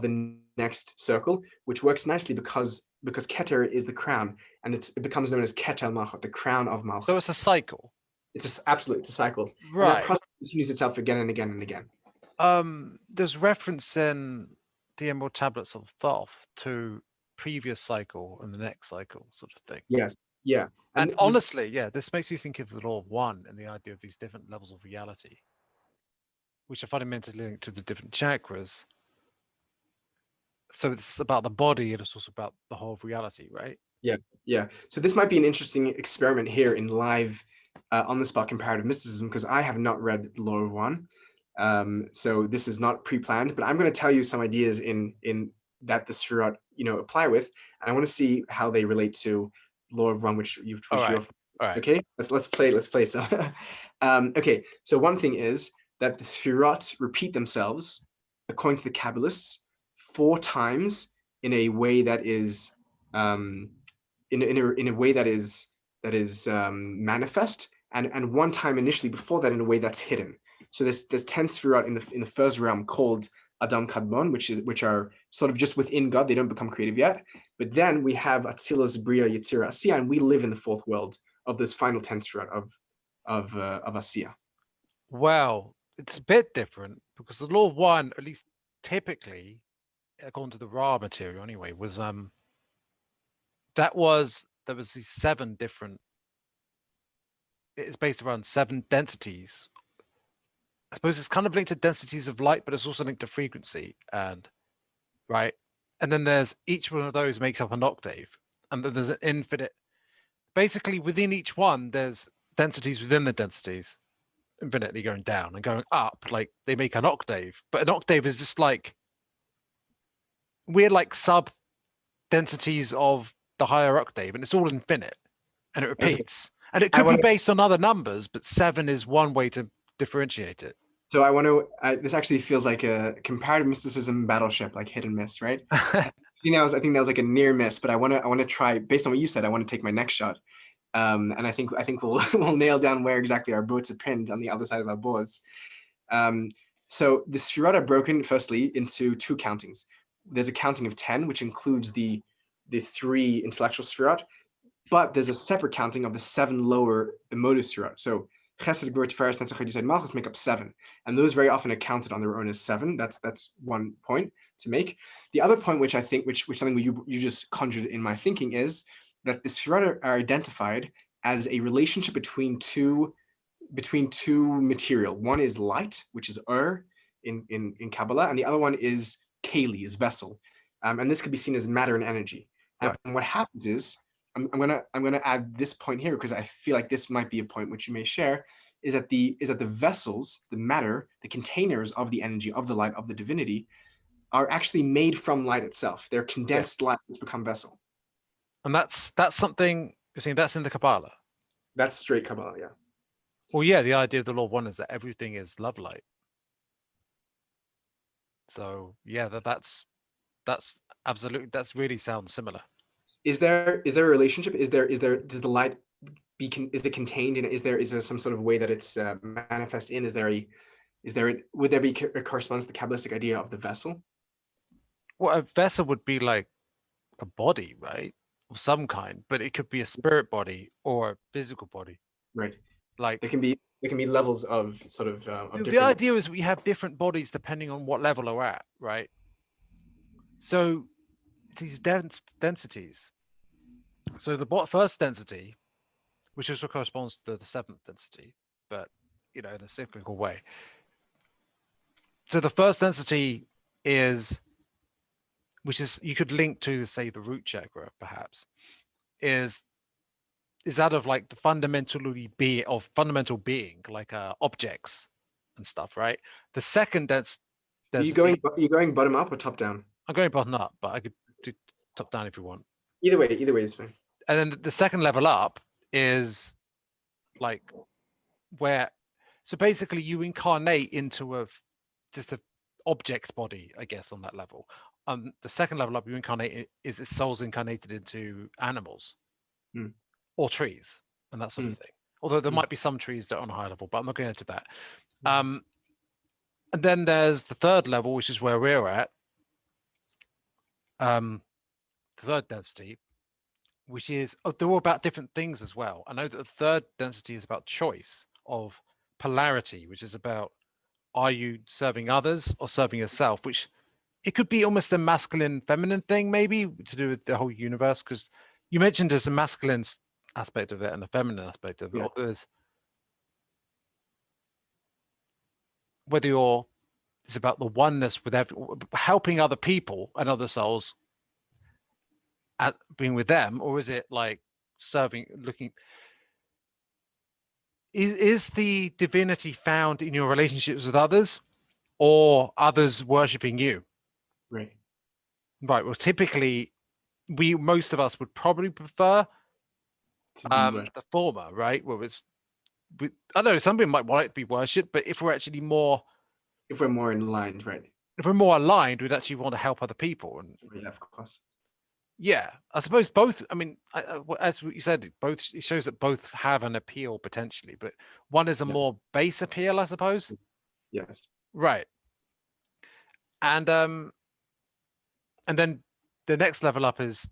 [SPEAKER 2] the next circle, which works nicely because Keter is the crown, and it becomes known as Keter Malchut, the crown of Malchut.
[SPEAKER 1] So it's a cycle.
[SPEAKER 2] It's a cycle,
[SPEAKER 1] right?
[SPEAKER 2] And that process continues itself again and again and again.
[SPEAKER 1] There's reference in the Emerald Tablets of Thoth to previous cycle and the next cycle, sort of thing.
[SPEAKER 2] Yes, yeah.
[SPEAKER 1] And honestly, this makes me think of the law of one and the idea of these different levels of reality, which are fundamentally linked to the different chakras. So it's about the body, and it's also about the whole of reality, right?
[SPEAKER 2] Yeah. So this might be an interesting experiment here in live on the spot comparative mysticism, because I have not read the law of one. So this is not pre-planned, but I'm going to tell you some ideas in that the Sefirot apply with, and I want to see how they relate to law of one, which you've
[SPEAKER 1] all right.
[SPEAKER 2] Okay, let's play. So okay, so one thing is that the Sefirot repeat themselves according to the Kabbalists 4 times in a way that is in a way that is manifest, and 1 time initially before that in a way that's hidden. So there's 10 Sefirot in the first realm called Adam Kadmon, which are sort of just within God. They don't become creative yet. But then we have Atzilus, Bria, Yetzirah, Asiya, and we live in the 4th world of this final 10 Sefirot of Asiya.
[SPEAKER 1] Well, it's a bit different because the law of one, at least typically, according to the Ra material anyway, was there was these 7 different. It's based around 7 densities. I suppose it's kind of linked to densities of light, but it's also linked to frequency, and right. And then there's each one of those makes up an octave, and then there's an infinite. Basically, within each one, there's densities within the densities, infinitely going down and going up. Like they make an octave, but an octave is just like weird, like sub densities of the higher octave, and it's all infinite, and it repeats. Okay. And it could be based on other numbers, but 7 is one way to differentiate it.
[SPEAKER 2] So I want to. This actually feels like a comparative mysticism battleship, like hit and miss, right? I think that was like a near miss, but I want to try, based on what you said. I want to take my next shot, and I think we'll nail down where exactly our boats are pinned on the other side of our boards. So the Sefirot are broken firstly into 2 countings. There's a counting of 10, which includes the 3 intellectual Sefirot, but there's a separate counting of the 7 lower emotive Sefirot. So Chesed, Gvur, Tiferes, Netzach, Yesod, Malchus make up 7, and those very often are counted on their own as 7. That's one point to make. The other point, which I think, which something you just conjured in my thinking, is that the Sefirot are identified as a relationship between two material. One is light, which is in Kabbalah, and the other one is keli, is vessel, and this could be seen as matter and energy. Right. And what happens is, I'm gonna add this point here because I feel like this might be a point which you may share, is that the vessels, the matter, the containers of the energy, of the light, of the divinity, are actually made from light itself. They're condensed light which become vessel.
[SPEAKER 1] And that's something you're saying that's in the Kabbalah.
[SPEAKER 2] That's straight Kabbalah, yeah. Well, yeah,
[SPEAKER 1] the idea of the law of one is that everything is love light. So yeah, that's absolutely, that's really sounds similar.
[SPEAKER 2] Is there a relationship? Does the light is it contained in, is there some sort of way that it's manifest in? Would there be a correspondence to the Kabbalistic idea of the vessel?
[SPEAKER 1] Well, a vessel would be like a body, right? Of some kind, but it could be a spirit body or a physical body.
[SPEAKER 2] Right.
[SPEAKER 1] Like
[SPEAKER 2] There can be levels of sort of
[SPEAKER 1] the
[SPEAKER 2] different.
[SPEAKER 1] idea is we have different bodies depending on what level we're at, right? So these densities. So the first density, which also corresponds to the seventh density, but in a cyclical way. So the first density is, which is you could link to, say, the root chakra, perhaps, is that of like the fundamental being, like objects and stuff, right? The second density,
[SPEAKER 2] Are you going bottom up or top down?
[SPEAKER 1] I'm going bottom up, but I could do top down if you want.
[SPEAKER 2] Either way is fine.
[SPEAKER 1] And then the second level up is like where, so basically you incarnate into just a object body, I guess, on that level. The second level up, you incarnate is the soul's incarnated into animals
[SPEAKER 2] Mm.
[SPEAKER 1] or trees and that sort of
[SPEAKER 2] Mm.
[SPEAKER 1] thing. Although there
[SPEAKER 2] Mm.
[SPEAKER 1] might be some trees that are on a higher level, but I'm not going into that.
[SPEAKER 2] Mm.
[SPEAKER 1] And then there's the third level, which is where we're at, the third density, which is, they're all about different things as well. I know that the third density is about choice of polarity, which is about, are you serving others or serving yourself, which it could be almost a masculine feminine thing, maybe to do with the whole universe, because you mentioned there's a masculine aspect of it and a feminine aspect of it,
[SPEAKER 2] Yeah.
[SPEAKER 1] or there's whether you're, it's about the oneness with helping other people and other souls at being with them, or is it like serving, looking, is the divinity found in your relationships with others or others worshiping you?
[SPEAKER 2] Right.
[SPEAKER 1] Right. Well, typically, most of us would probably prefer
[SPEAKER 2] To be what?
[SPEAKER 1] the former, right? Well, I don't know, some people might want it to be worshipped, but if we're actually more,
[SPEAKER 2] If we're more in line, right?
[SPEAKER 1] if we're more aligned, we'd actually want to help other people. And
[SPEAKER 2] Yeah, of course.
[SPEAKER 1] yeah, I suppose both. I mean, as you said, both, it shows that both have an appeal potentially, but one is a
[SPEAKER 2] Yeah.
[SPEAKER 1] more base appeal, I suppose.
[SPEAKER 2] Yes.
[SPEAKER 1] Right. And and then the next level up is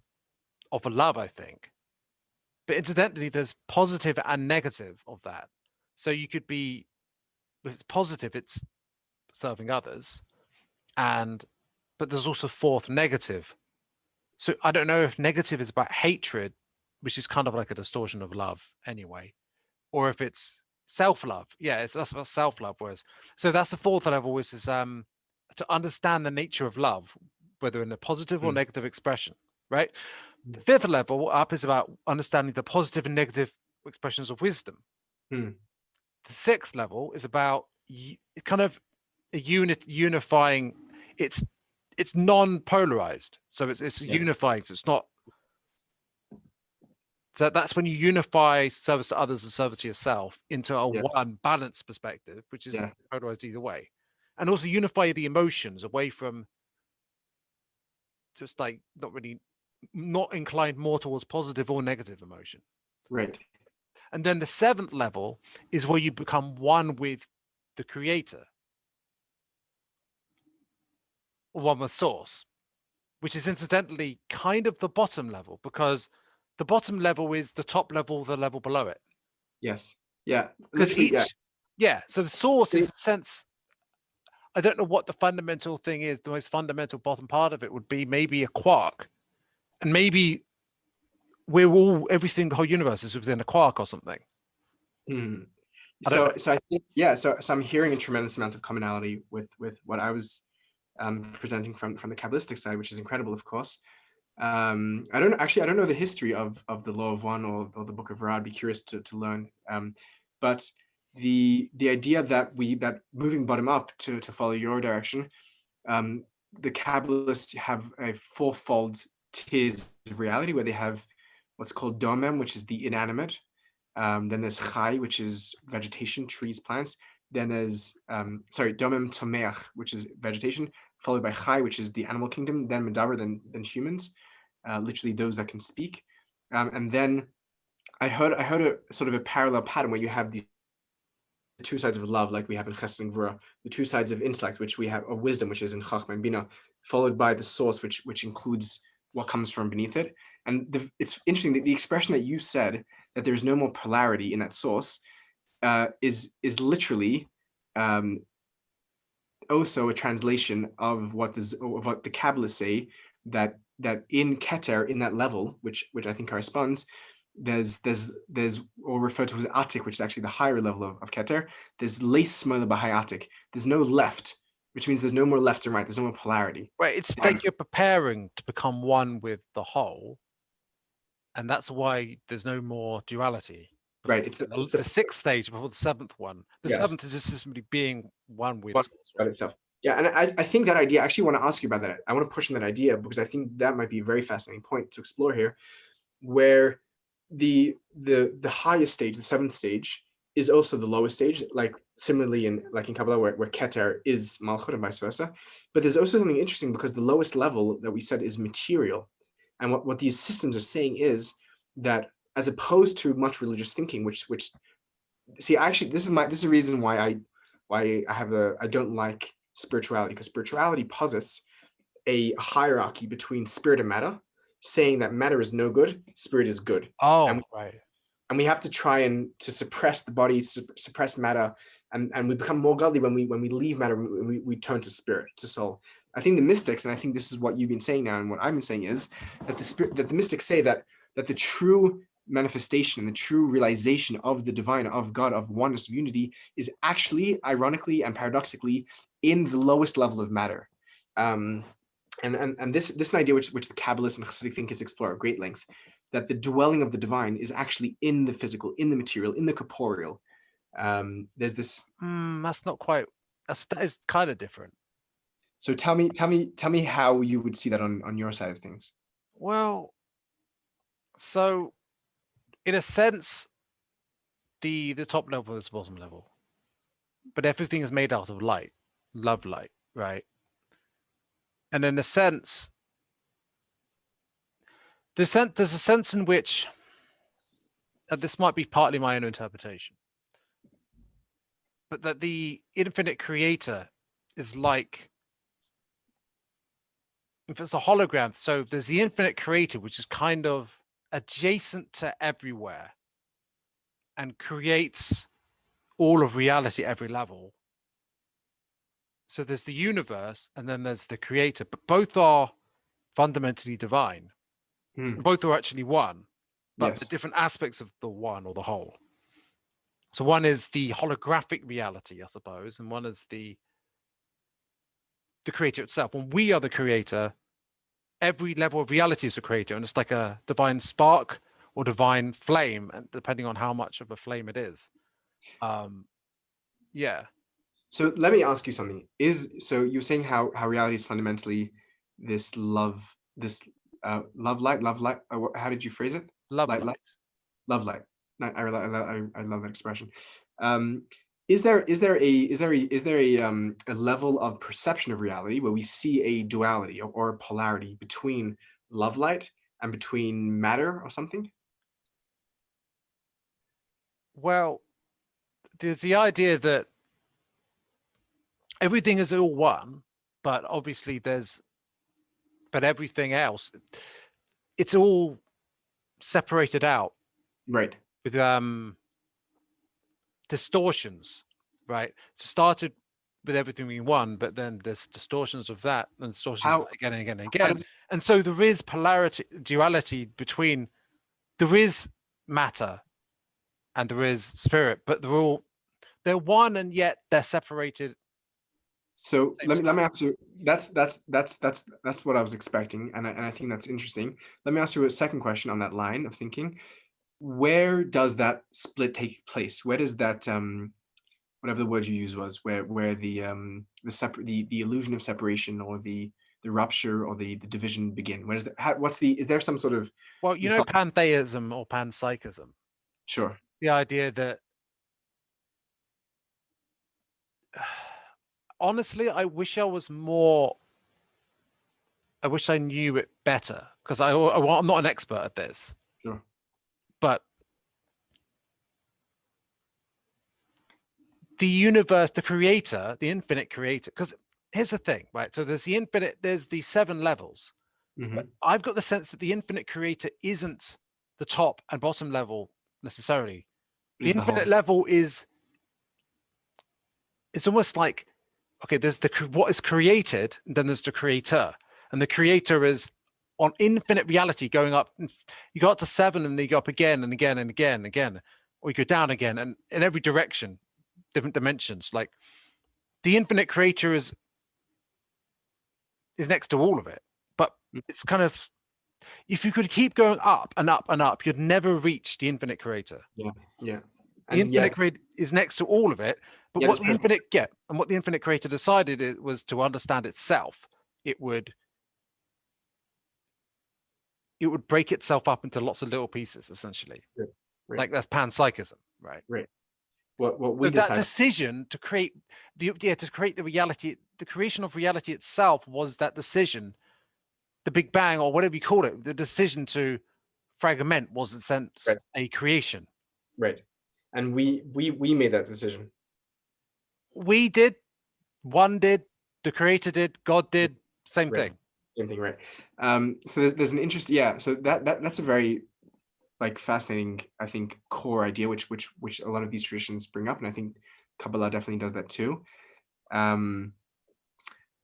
[SPEAKER 1] of a love, I think. But incidentally, there's positive and negative of that. So you could be, if it's positive, it's serving others, and but there's also fourth negative. So I don't know if negative is about hatred, which is kind of like a distortion of love anyway, or if it's self-love. Yeah, that's about self-love. Whereas, so that's the fourth level, which is to understand the nature of love, whether in a positive or
[SPEAKER 2] Mm.
[SPEAKER 1] negative expression, right? The
[SPEAKER 2] Mm.
[SPEAKER 1] fifth level up is about understanding the positive and negative expressions of wisdom.
[SPEAKER 2] Mm.
[SPEAKER 1] The sixth level is about kind of a unifying. It's it's non-polarized, so it's
[SPEAKER 2] Yeah.
[SPEAKER 1] unifying. So it's not. So that's when you unify service to others and service to yourself into a
[SPEAKER 2] Yeah.
[SPEAKER 1] one balanced perspective, which isn't
[SPEAKER 2] Yeah.
[SPEAKER 1] polarized either way, and also unify the emotions away from just like not inclined more towards positive or negative emotion.
[SPEAKER 2] Right.
[SPEAKER 1] And then the seventh level is where you become one with the creator, or one with source, which is incidentally kind of the bottom level, because the bottom level is the top level, the level below it.
[SPEAKER 2] Yes. Yeah.
[SPEAKER 1] Because
[SPEAKER 2] Literally. Yeah.
[SPEAKER 1] yeah, so the source is a sense, I don't know what the fundamental thing is. The most fundamental bottom part of it would be maybe a quark. And maybe everything, the whole universe is within a quark or something.
[SPEAKER 2] Mm.
[SPEAKER 1] I don't know.
[SPEAKER 2] So I think, yeah. So I'm hearing a tremendous amount of commonality with what I was presenting from the Kabbalistic side, which is incredible, of course. I don't know the history of the Law of One or the Book of Ra. I'd be curious to learn. But the idea that moving bottom up to follow your direction, the Kabbalists have a fourfold tiers of reality where they have what's called domem, which is the inanimate. Then there's chai, which is vegetation, trees, plants. Then there's domem tomeach, which is vegetation. followed by Chai, which is the animal kingdom, then Medaber, then humans, literally those that can speak. And then I heard a sort of a parallel pattern where you have these two sides of love, like we have in Chesed and Gvura, the two sides of intellect, which we have, of wisdom, which is in Chachma and Bina, followed by the source, which includes what comes from beneath it. And it's interesting that the expression that you said, that there's no more polarity in that source, is literally also a translation of what the Kabbalists say, that in Keter, in that level, which I think corresponds, there's or referred to as Atik, which is actually the higher level of Keter. There's leis smola b'hai Atik. There's no left, which means there's no more left and right. There's no more polarity.
[SPEAKER 1] Right. It's like you're preparing to become one with the whole, and that's why there's no more duality.
[SPEAKER 2] Right. It's
[SPEAKER 1] the sixth stage before the seventh one. The seventh is just simply being one with source, right?
[SPEAKER 2] itself. Yeah, and I think that idea, I actually want to ask you about that. I want to push on that idea because I think that might be a very fascinating point to explore here, where the highest stage, the seventh stage, is also the lowest stage, like similarly in Kabbalah, where Keter is Malchut and vice versa. But there's also something interesting because the lowest level that we said is material. And what these systems are saying is that, as opposed to much religious thinking, which see, actually, this is a reason why I don't like spirituality, because spirituality posits a hierarchy between spirit and matter, saying that matter is no good, spirit is good.
[SPEAKER 1] Oh, right.
[SPEAKER 2] And we have to try to suppress the body, suppress matter, and we become more godly when we leave matter, we turn to spirit, to soul. I think the mystics, and I think this is what you've been saying now, and what I've been saying, is that the mystics say that the true manifestation, the true realization of the divine, of God, of oneness, of unity, is actually, ironically and paradoxically, in the lowest level of matter. And this is an idea which the Kabbalists and Hasidic thinkers explore at great length, that the dwelling of the divine is actually in the physical, in the material, in the corporeal. There's this.
[SPEAKER 1] That's not quite. That is kind of different.
[SPEAKER 2] So tell me how you would see that on your side of things.
[SPEAKER 1] Well, so in a sense, the top level is the bottom level, but everything is made out of light, love light, right? And in a sense, there's a sense in which, this might be partly my own interpretation, but that the infinite creator is like, if it's a hologram, so there's the infinite creator, which is kind of adjacent to everywhere and creates all of reality at every level. So there's the universe and then there's the creator, but both are fundamentally divine. Both are actually one, but the different aspects of the one or the whole. So one is the holographic reality, I suppose, and one is the creator itself. When we are the creator, every level of reality is a creator, and it's like a divine spark or divine flame, and depending on how much of a flame it is. Yeah.
[SPEAKER 2] So let me ask you something. So you're saying how reality is fundamentally this love, love light. How did you phrase it?
[SPEAKER 1] Love light.
[SPEAKER 2] Love light. I love that expression. Is there a level of perception of reality where we see a duality or a polarity between love light and between matter or something?
[SPEAKER 1] Well, there's the idea that everything is all one, but obviously but everything else, it's all separated out,
[SPEAKER 2] right,
[SPEAKER 1] with distortions, right? So started with everything being one, but then there's distortions of that and distortions again and again and again. And so there is polarity, duality between, there is matter and there is spirit, but they're one and yet they're separated.
[SPEAKER 2] So let me ask you. That's what I was expecting, and I think that's interesting. Let me ask you a second question on that line of thinking. Where does that split take place? Where does that whatever the word you use was, where the illusion of separation or the rupture or the division begin? Where does that? Is there some sort of?
[SPEAKER 1] Well, you know, pantheism or panpsychism.
[SPEAKER 2] Sure.
[SPEAKER 1] The idea that, honestly, I wish I was more I wish I knew it better, because I'm not an expert at this,
[SPEAKER 2] Sure.
[SPEAKER 1] but the universe, the creator, the infinite creator, because here's the thing, right? So there's the infinite, there's the 7 levels, but I've got the sense that the infinite creator isn't the top and bottom level necessarily. The
[SPEAKER 2] Is the
[SPEAKER 1] infinite
[SPEAKER 2] whole.
[SPEAKER 1] level is, it's almost like, okay, there's what is created, and then there's the creator, and the creator is on infinite reality going up. You go up to 7 and then you go up again and again and again and again, or you go down again, and in every direction, different dimensions. Like the infinite creator is next to all of it, but it's kind of, if you could keep going up and up and up, you'd never reach the infinite creator.
[SPEAKER 2] Yeah. Yeah.
[SPEAKER 1] The
[SPEAKER 2] And
[SPEAKER 1] infinite
[SPEAKER 2] yet,
[SPEAKER 1] creator is next to all of it, but
[SPEAKER 2] yet it's present.
[SPEAKER 1] what the infinite creator decided it was to understand itself. It would break itself up into lots of little pieces, essentially.
[SPEAKER 2] Right. Right.
[SPEAKER 1] Like that's panpsychism, right?
[SPEAKER 2] Right. What
[SPEAKER 1] So
[SPEAKER 2] we
[SPEAKER 1] that
[SPEAKER 2] decide.
[SPEAKER 1] decision to create the reality, the creation of reality itself, was that decision, the Big Bang, or whatever you call it, the decision to fragment was in a sense
[SPEAKER 2] Right.
[SPEAKER 1] a creation.
[SPEAKER 2] Right. And we made that decision.
[SPEAKER 1] We did, one did, the creator did, God did, same
[SPEAKER 2] Right.
[SPEAKER 1] thing.
[SPEAKER 2] Same thing, right? So there's an interest. Yeah. So that's a very like fascinating, I think, core idea, which a lot of these traditions bring up, and I think Kabbalah definitely does that too. Um,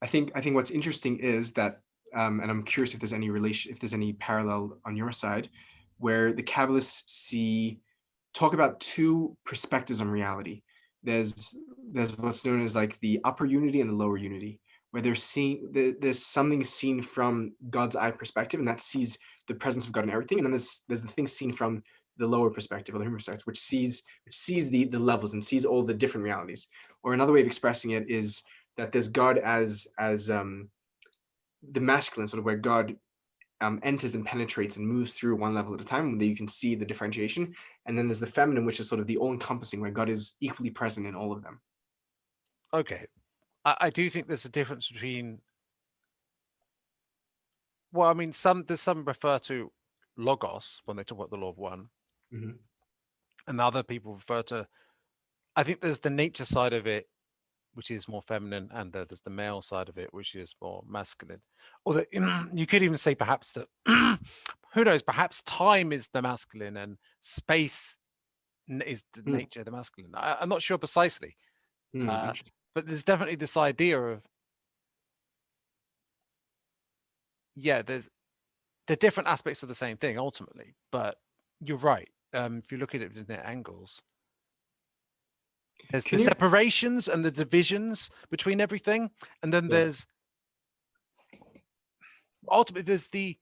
[SPEAKER 2] I think what's interesting is that, and I'm curious if there's any relation, if there's any parallel on your side, where the Kabbalists talk about 2 perspectives on reality. There's what's known as like the upper unity and the lower unity, where there's something seen from God's eye perspective, and that sees the presence of God in everything, and then there's the thing seen from the lower perspective, or the human perspective, which sees the levels and sees all the different realities. Or another way of expressing it is that there's God as the masculine, sort of where God enters and penetrates and moves through one level at a time, that you can see the differentiation. And then there's the feminine, which is sort of the all-encompassing, where God is equally present in all of them.
[SPEAKER 1] Okay. I do think there's a difference between, well, I mean, some refer to logos when they talk about the law of one, and other people refer to, I think there's the nature side of it, which is more feminine, and there's the male side of it, which is more masculine. Or you could even say perhaps that, who knows, perhaps time is the masculine and space is the nature of the masculine. I'm not sure precisely, but there's definitely this idea of, yeah, there's the different aspects of the same thing ultimately, but you're right. If you look at it from different angles, there's the separations and the divisions between everything, and then there's ultimately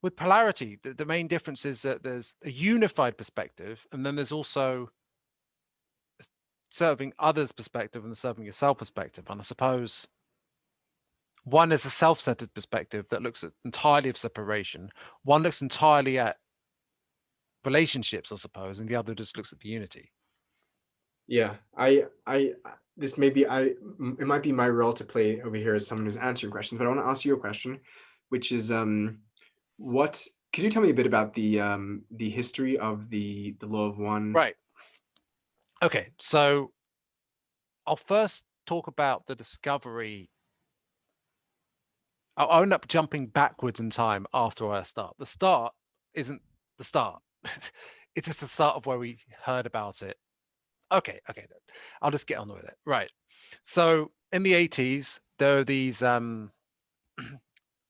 [SPEAKER 1] with polarity, the main difference is that there's a unified perspective, and then there's also serving others' perspective and serving yourself perspective. And I suppose one is a self-centered perspective that looks at entirely of separation. One looks entirely at relationships, I suppose, and the other just looks at the unity.
[SPEAKER 2] Yeah, this may be, it might be my role to play over here as someone who's answering questions, but I want to ask you a question, which is, could you tell me a bit about the history of the law of one?
[SPEAKER 1] Right. Okay, so I'll first talk about the discovery. I'll end up jumping backwards in time after I start. The start isn't the start. It's just the start of where we heard about it. Okay, I'll just get on with it. Right. So in the 80s, there are these there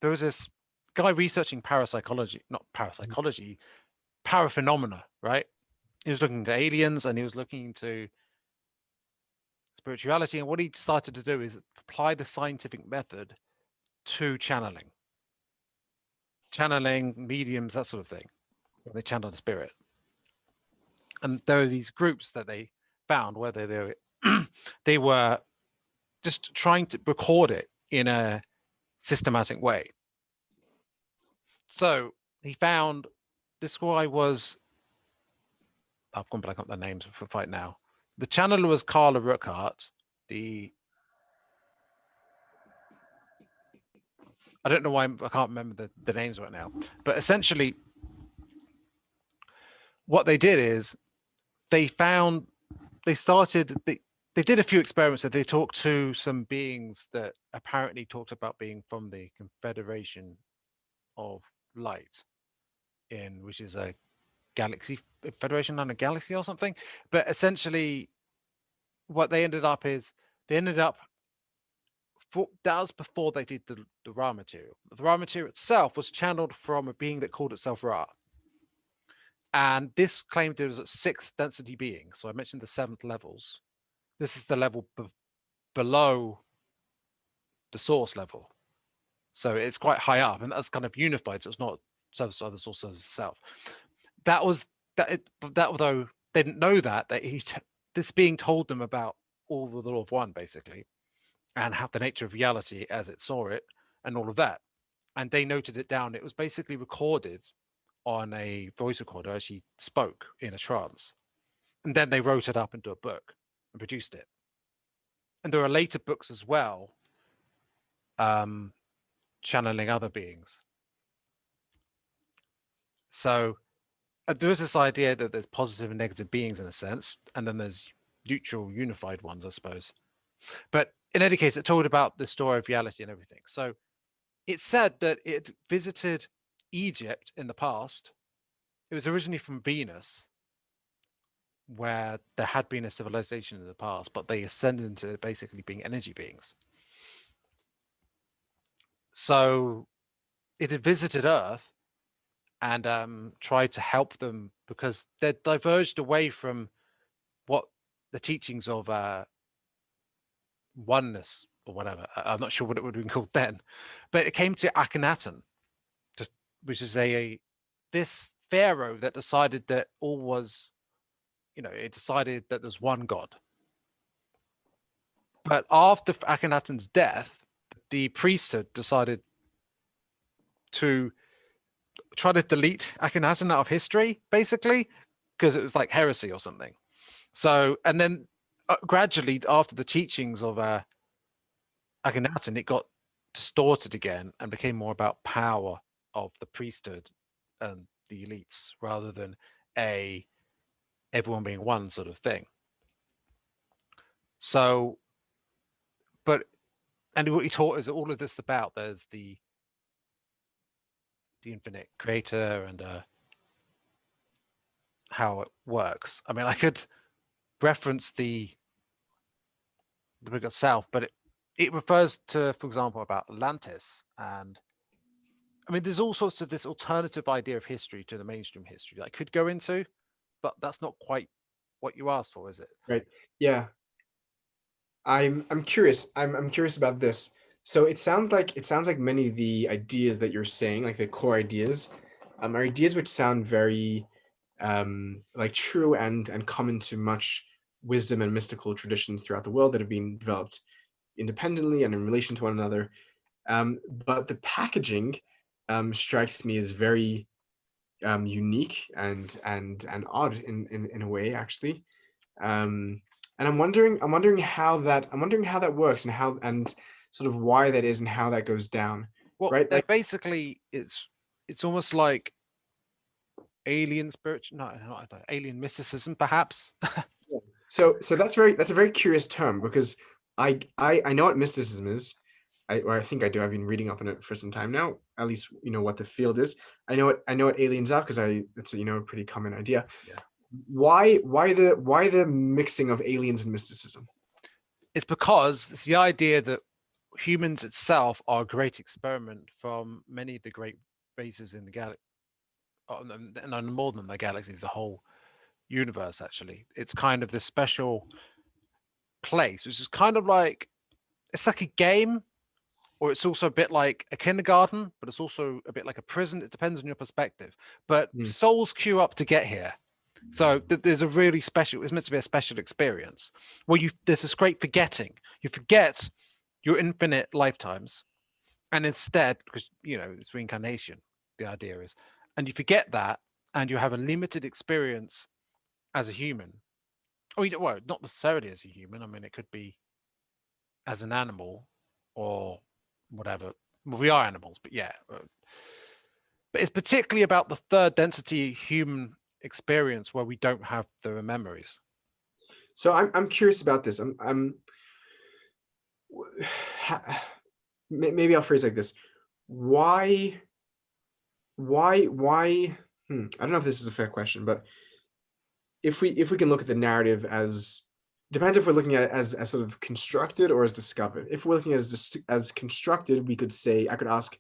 [SPEAKER 1] was this guy researching parapsychology, not parapsychology, paraphenomena, right? He was looking into aliens and he was looking into spirituality. And what he started to do is apply the scientific method to channeling, mediums, that sort of thing. They channel the spirit. And there are these groups that they found where they were just trying to record it in a systematic way. So he found this guy was, I've gone blank up the names for fight now. The channeler was Carla Rueckert. I don't know why I can't remember the names right now, but essentially what they did is they found they started they did a few experiments that they talked to some beings that apparently talked about being from the Confederation of Light, in which is a galaxy federation on a galaxy or something. But essentially what they ended up is they ended up that was before they did the Ra material. The Ra material itself was channeled from a being that called itself Ra. And this claimed it was a sixth density being. So I mentioned the seventh levels. This is the level below the source level. So it's quite high up, and that's kind of unified. So it's not service to other source service itself. That was that although they didn't know that this being told them about all the law of one, basically, and how the nature of reality as it saw it, and all of that. And they noted it down. It was basically recorded on a voice recorder as she spoke in a trance. And then they wrote it up into a book and produced it. And there are later books as well, channeling other beings. So there is this idea that there's positive and negative beings in a sense, and then there's neutral, unified ones, I suppose. But in any case, it told about the story of reality and everything. So it said that it visited Egypt in the past. It was originally from Venus, where there had been a civilization in the past, but they ascended into basically being energy beings. So it had visited Earth and tried to help them because they'd diverged away from what the teachings of oneness or whatever. I'm not sure what it would have been called then, but it came to Akhenaten, just, which is this pharaoh that decided that all was, it decided that there's one God. But after Akhenaten's death, the priesthood decided to try to delete Akhenaten out of history, basically, because it was like heresy or something. So, and then gradually after the teachings of Akhenaten, it got distorted again and became more about power of the priesthood and the elites rather than everyone being one sort of thing. So, but and what he taught is all of this about there's the infinite creator and how it works. I mean, I could reference the book itself, but it refers to, for example, about Atlantis. And I mean, there's all sorts of this alternative idea of history to the mainstream history that I could go into, but that's not quite what you asked for, is it?
[SPEAKER 2] Right. Yeah. I'm curious. I'm curious about this. So it sounds like many of the ideas that you're saying, like the core ideas, are ideas which sound very like true and common to much wisdom and mystical traditions throughout the world that have been developed independently and in relation to one another. But the packaging strikes me as very unique and odd in a way, actually. And I'm wondering how that works and how and sort of why that is and how that goes down,
[SPEAKER 1] Well,
[SPEAKER 2] right?
[SPEAKER 1] they're
[SPEAKER 2] Like,
[SPEAKER 1] basically it's almost like alien spirit, no, alien mysticism, perhaps.
[SPEAKER 2] so that's a very curious term because I know what mysticism is. I think I do. I've been reading up on it for some time now. At least you know what the field is. I know what aliens are because it's a pretty common idea.
[SPEAKER 1] Yeah.
[SPEAKER 2] Why the mixing of aliens and mysticism?
[SPEAKER 1] It's because it's the idea that humans itself are a great experiment from many of the great races in the galaxy, and more than the galaxy, the whole universe. Actually, it's kind of this special place, which is kind of like it's like a game, or it's also a bit like a kindergarten, but it's also a bit like a prison. It depends on your perspective. But
[SPEAKER 2] Hmm.
[SPEAKER 1] souls queue up to get here. So there's a really special, it's meant to be a special experience where there's this great forgetting. You forget your infinite lifetimes. And instead, because, it's reincarnation, the idea is, and you forget that and you have a limited experience as a human. Or, well, not necessarily as a human. I mean, it could be as an animal or whatever. Well, we are animals, but yeah. But it's particularly about the third density human experience where we don't have the memories.
[SPEAKER 2] So I'm curious about this. Maybe I'll phrase it like this. Why why I don't know if this is a fair question, but if we can look at the narrative as, depends if we're looking at it as sort of constructed or as discovered. If we're looking at it as constructed, we could say, I could ask,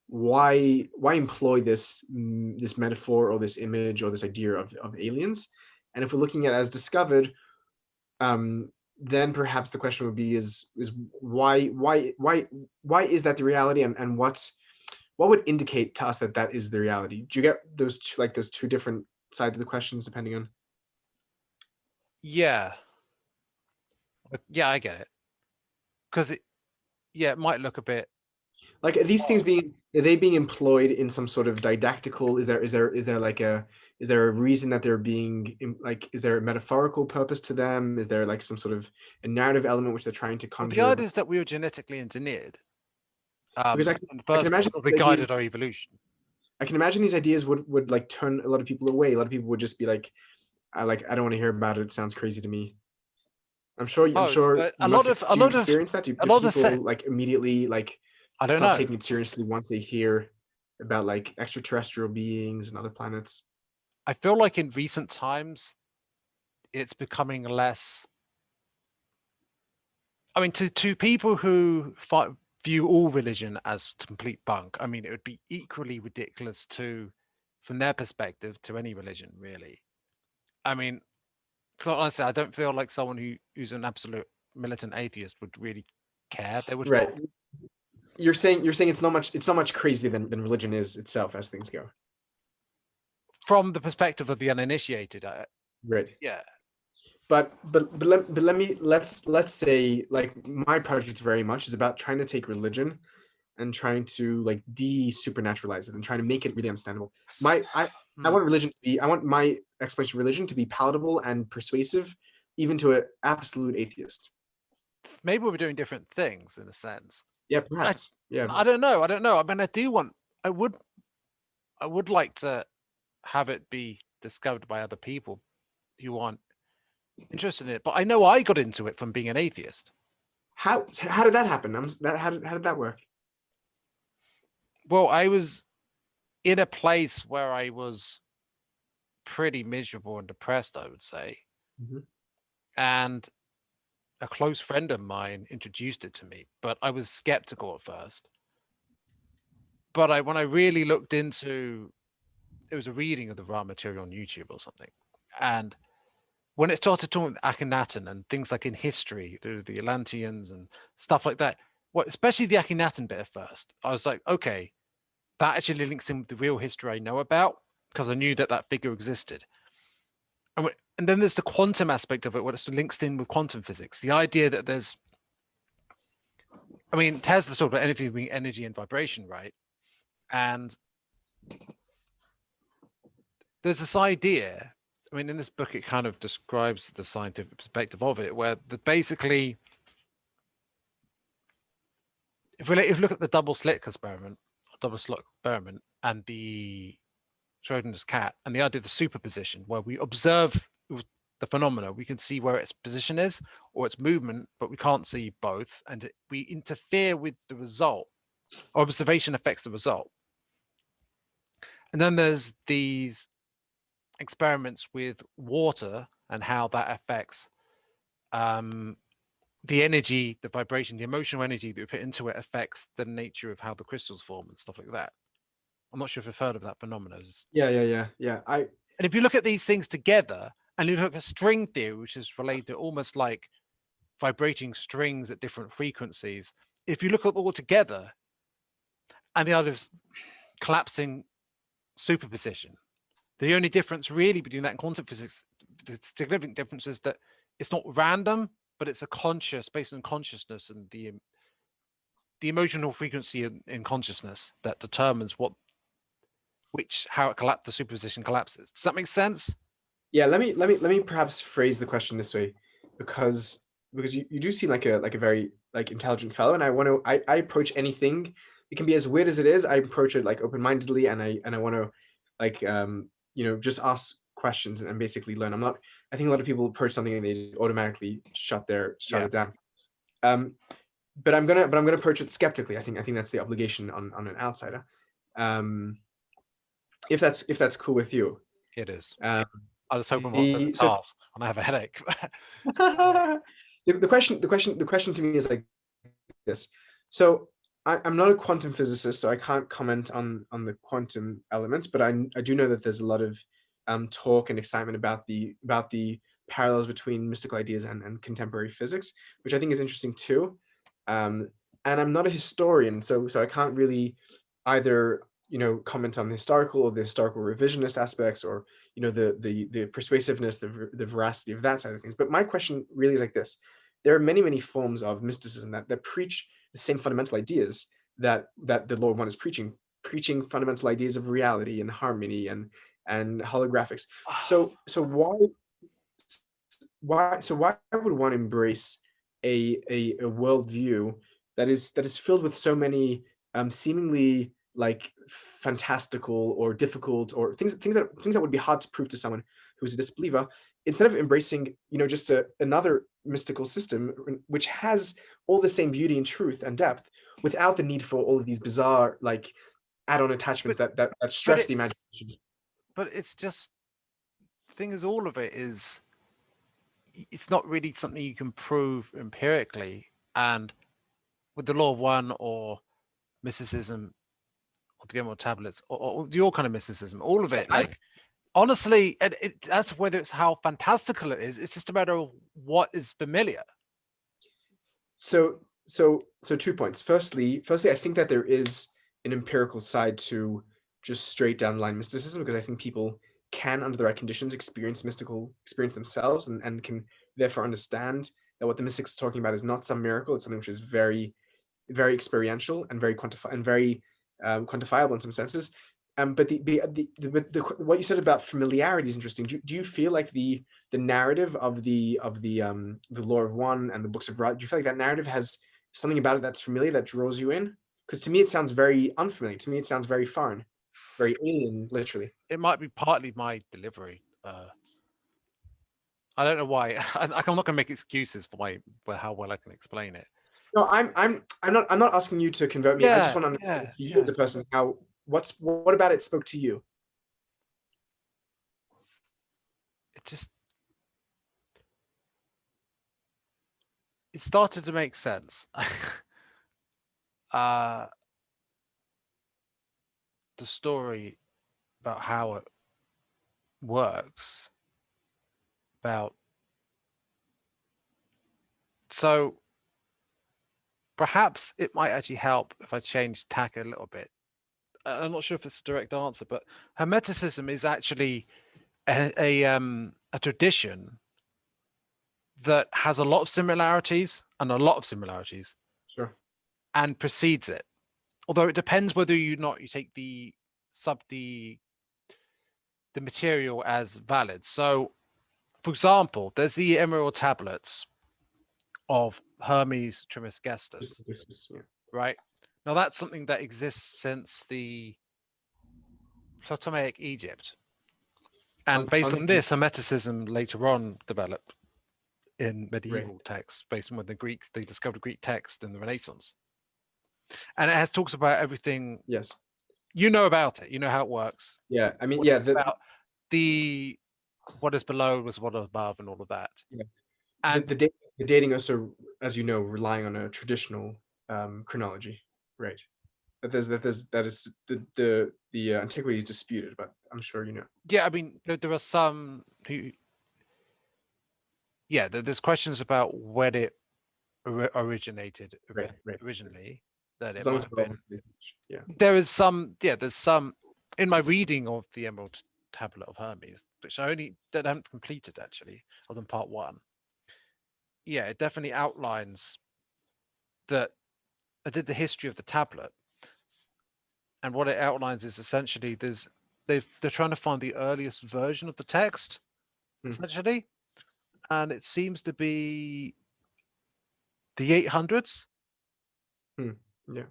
[SPEAKER 2] why employ this this metaphor or this image or this idea of aliens? And if we're looking at it as discovered, then perhaps the question would be is why is that the reality, and what would indicate to us that that is the reality? Do you get those two, like those two different sides of the questions depending on?
[SPEAKER 1] Yeah. Yeah, I get it. Because it might look a bit.
[SPEAKER 2] Like, are these things are they being employed in some sort of didactical? Is there like is there a reason that they're being like, is there a metaphorical purpose to them? Is there like some sort of a narrative element which they're trying to
[SPEAKER 1] Well, the
[SPEAKER 2] conjure?
[SPEAKER 1] idea is that we were genetically engineered.
[SPEAKER 2] Because
[SPEAKER 1] In the
[SPEAKER 2] I can
[SPEAKER 1] first place,
[SPEAKER 2] imagine
[SPEAKER 1] or they
[SPEAKER 2] these ideas,
[SPEAKER 1] guided our evolution.
[SPEAKER 2] I can imagine these ideas would like turn a lot of people away. A lot of people would just be like, I don't want to hear about it. It sounds crazy to me.
[SPEAKER 1] I suppose,
[SPEAKER 2] Sure
[SPEAKER 1] but
[SPEAKER 2] you must
[SPEAKER 1] a
[SPEAKER 2] do you
[SPEAKER 1] lot of
[SPEAKER 2] experience that?
[SPEAKER 1] a
[SPEAKER 2] Do
[SPEAKER 1] lot of
[SPEAKER 2] people like immediately like
[SPEAKER 1] I don't
[SPEAKER 2] stop
[SPEAKER 1] know.
[SPEAKER 2] taking it seriously once they hear about like extraterrestrial beings and other planets?
[SPEAKER 1] I feel like in recent times it's becoming less. I mean, to people who view all religion as complete bunk, I mean, it would be equally ridiculous from their perspective, to any religion, really. I mean, so honestly, I don't feel like someone who's an absolute militant atheist would really care. They would
[SPEAKER 2] Right.
[SPEAKER 1] feel
[SPEAKER 2] You're saying it's not much crazier than religion is itself as things go.
[SPEAKER 1] from the perspective of the uninitiated.
[SPEAKER 2] Right.
[SPEAKER 1] Yeah,
[SPEAKER 2] Let me let's say like my project very much is about trying to take religion and trying to like de-supernaturalize it and trying to make it really understandable. I
[SPEAKER 1] Hmm.
[SPEAKER 2] want religion to be, I want my explanation of religion to be palatable and persuasive, even to an absolute atheist.
[SPEAKER 1] Maybe we're doing different things in a sense.
[SPEAKER 2] Yeah,
[SPEAKER 1] I
[SPEAKER 2] perhaps. Yeah.
[SPEAKER 1] I don't know. I don't know. I mean, I would I would like to have it be discovered by other people who aren't interested in it. But I know I got into it from being an atheist.
[SPEAKER 2] How did that happen? How did that work?
[SPEAKER 1] Well, I was in a place where I was pretty miserable and depressed, I would say.
[SPEAKER 2] Mhm.
[SPEAKER 1] And a close friend of mine introduced it to me, but I was skeptical at first. But when I really looked into it, was a reading of the raw material on YouTube or something. And when it started talking Akhenaten and things like in history, the Atlanteans and stuff like that, well, especially the Akhenaten bit at first, I was like, okay, that actually links in with the real history I know about, because I knew that that figure existed. And then there's the quantum aspect of it, where it links in with quantum physics. The idea that I mean, Tesla talked about anything being energy and vibration, right? And there's this idea. I mean, in this book, it kind of describes the scientific perspective of it, where basically, if we look at the double slit experiment, and the Schrodinger's cat, and the idea of the superposition, where we observe the phenomena, we can see where its position is or its movement, but we can't see both, and we interfere with the result. Observation affects the result. And then there's these experiments with water and how that affects the energy, the vibration, the emotional energy that we put into it affects the nature of how the crystals form and stuff like that. I'm not sure if you've heard of that phenomenon.
[SPEAKER 2] Yeah.
[SPEAKER 1] And if you look at these things together, and you look at string theory, which is related to almost like vibrating strings at different frequencies, if you look at all together, and the other collapsing superposition, the only difference really between that and quantum physics, the significant difference is that it's not random, but it's based on consciousness and the emotional frequency in consciousness that determines how the superposition collapses. Does that make sense?
[SPEAKER 2] Yeah, let me perhaps phrase the question this way, because you do seem like a very like intelligent fellow, and I approach anything it can be as weird as it is. I approach it like open-mindedly, and I want to like just ask questions and basically learn. I think a lot of people approach something and they automatically shut
[SPEAKER 1] Yeah.
[SPEAKER 2] it down. But I'm gonna approach it skeptically. I think that's the obligation on an outsider. Um, if that's cool with you.
[SPEAKER 1] It is.
[SPEAKER 2] Um,
[SPEAKER 1] I was hoping not to
[SPEAKER 2] so
[SPEAKER 1] task when I have a headache.
[SPEAKER 2] the question to me is like this. So I'm not a quantum physicist, so I can't comment on the quantum elements, but I do know that there's a lot of talk and excitement about the parallels between mystical ideas and contemporary physics, which I think is interesting too. Um, and I'm not a historian, so I can't really either comment on the historical revisionist aspects, or the persuasiveness, the veracity of that side of things. But my question really is like this: there are many forms of mysticism that preach the same fundamental ideas that the Lord One is preaching fundamental ideas of reality and harmony and holographics. So why would one embrace a worldview that is filled with so many seemingly like fantastical or difficult, or things that would be hard to prove to someone who's a disbeliever, instead of embracing just another mystical system which has all the same beauty and truth and depth, without the need for all of these bizarre like add-on attachments
[SPEAKER 1] but
[SPEAKER 2] that
[SPEAKER 1] but
[SPEAKER 2] stretch the
[SPEAKER 1] it's
[SPEAKER 2] imagination.
[SPEAKER 1] but it's just the thing is, all of it is, it's not really something you can prove empirically. And with the law of one, or mysticism, or the Emerald Tablets, or your kind of mysticism, all of it,
[SPEAKER 2] I,
[SPEAKER 1] like, honestly, that's whether it's how fantastical it is. It's just a matter of what is familiar.
[SPEAKER 2] So 2 points. Firstly, I think that there is an empirical side to just straight down the line mysticism, because I think people can, under the right conditions, experience themselves, and can therefore understand that what the mystics are talking about is not some miracle. It's something which is very, very experiential and very quantifiable in some senses. But what you said about familiarity is interesting. Do you feel like the narrative of the lore of one and the books of Ra, do you feel like that narrative has something about it that's familiar, that draws you in? Because to me it sounds very unfamiliar. To me it sounds very foreign, very alien, literally.
[SPEAKER 1] It might be partly my delivery. I don't know why. I'm not going to make excuses for how well I can explain it.
[SPEAKER 2] No, I'm not asking you to convert me. I just
[SPEAKER 1] Yeah,
[SPEAKER 2] want to understand,
[SPEAKER 1] yeah,
[SPEAKER 2] you as
[SPEAKER 1] yeah.
[SPEAKER 2] a person, what about it spoke to you?
[SPEAKER 1] It just, it started to make sense. uh the story about how it works, about, so perhaps it might actually help if I change tack a little bit. I'm not sure if it's a direct answer, but Hermeticism is actually a tradition that has a lot of similarities,
[SPEAKER 2] Sure.
[SPEAKER 1] and precedes it. Although it depends whether you not you take the material as valid. So, for example, there's the Emerald Tablets of Hermes Trismegistus,
[SPEAKER 2] Yeah.
[SPEAKER 1] right? Now that's something that exists since the Ptolemaic Egypt. And based on this, Hermeticism later on developed in
[SPEAKER 2] Right.
[SPEAKER 1] medieval texts, based on when they discovered Greek text in the Renaissance. And it has talks about everything.
[SPEAKER 2] Yes.
[SPEAKER 1] You know about it. You know how it works.
[SPEAKER 2] Yeah. I mean,
[SPEAKER 1] What
[SPEAKER 2] yeah.
[SPEAKER 1] it's about, the what is below was what is above, and all of that.
[SPEAKER 2] Yeah. the
[SPEAKER 1] And
[SPEAKER 2] the, da- the dating also, as you know, relying on a traditional chronology, right? That is the antiquity is disputed, but I'm sure you know.
[SPEAKER 1] yeah, I mean, there are some who, yeah, there's questions about when it originated
[SPEAKER 2] Right.
[SPEAKER 1] originally, that
[SPEAKER 2] As
[SPEAKER 1] it
[SPEAKER 2] long
[SPEAKER 1] might
[SPEAKER 2] as
[SPEAKER 1] have
[SPEAKER 2] we're all
[SPEAKER 1] been.
[SPEAKER 2] yeah.
[SPEAKER 1] There is some, yeah, there's some in my reading of the Emerald Tablet of Hermes, which that I haven't completed actually, other than part one. Yeah, it definitely outlines that. I did the history of the tablet, and what it outlines is essentially they're trying to find the earliest version of the text,
[SPEAKER 2] Hmm.
[SPEAKER 1] essentially, and it seems to be the 800s.
[SPEAKER 2] Hmm. Yeah.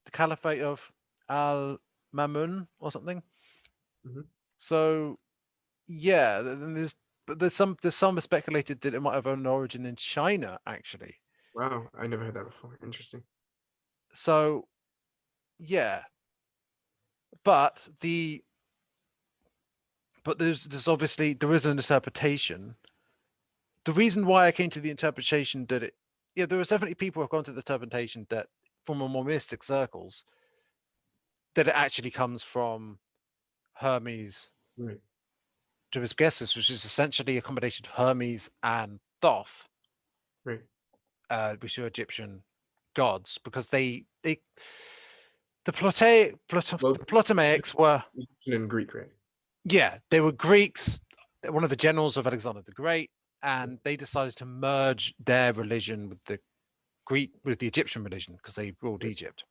[SPEAKER 1] the Caliphate of Al-Mamun or something.
[SPEAKER 2] Mhm.
[SPEAKER 1] So yeah, then there's some speculated that it might have an origin in China actually.
[SPEAKER 2] Wow, I never heard that before. Interesting.
[SPEAKER 1] So yeah, but there's obviously there is an interpretation. The reason why I came to the interpretation that there was definitely people who have gone to the interpretation that from a more mystic circles that it actually comes from Hermes
[SPEAKER 2] Right.
[SPEAKER 1] Trismegistus, which is essentially a combination of Hermes and Thoth,
[SPEAKER 2] Right.
[SPEAKER 1] which are Egyptian gods, because the
[SPEAKER 2] Well,
[SPEAKER 1] Ptolemaics were,
[SPEAKER 2] Egyptian and Greek, right?
[SPEAKER 1] yeah, they were Greeks, one of the generals of Alexander the Great, and they decided to merge their religion with the Egyptian religion because they ruled
[SPEAKER 2] Right.
[SPEAKER 1] Egypt.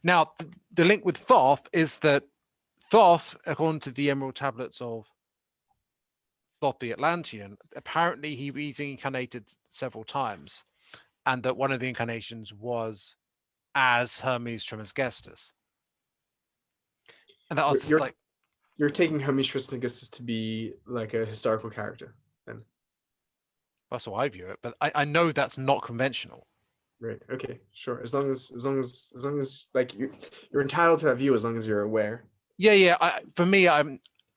[SPEAKER 1] Now, the link with Thoth is that Thoth, according to the Emerald Tablets of Thoth the Atlantean, apparently he reincarnated several times, and that one of the incarnations was as Hermes Trismegistus. And that was
[SPEAKER 2] You're
[SPEAKER 1] just
[SPEAKER 2] you're,
[SPEAKER 1] like,
[SPEAKER 2] you're taking Hermes Trismegistus to be like a historical character, then.
[SPEAKER 1] that's how I view it. But I know that's not conventional.
[SPEAKER 2] Right. Okay. Sure. As long as like you're entitled to that view as long as you're aware.
[SPEAKER 1] Yeah. For me,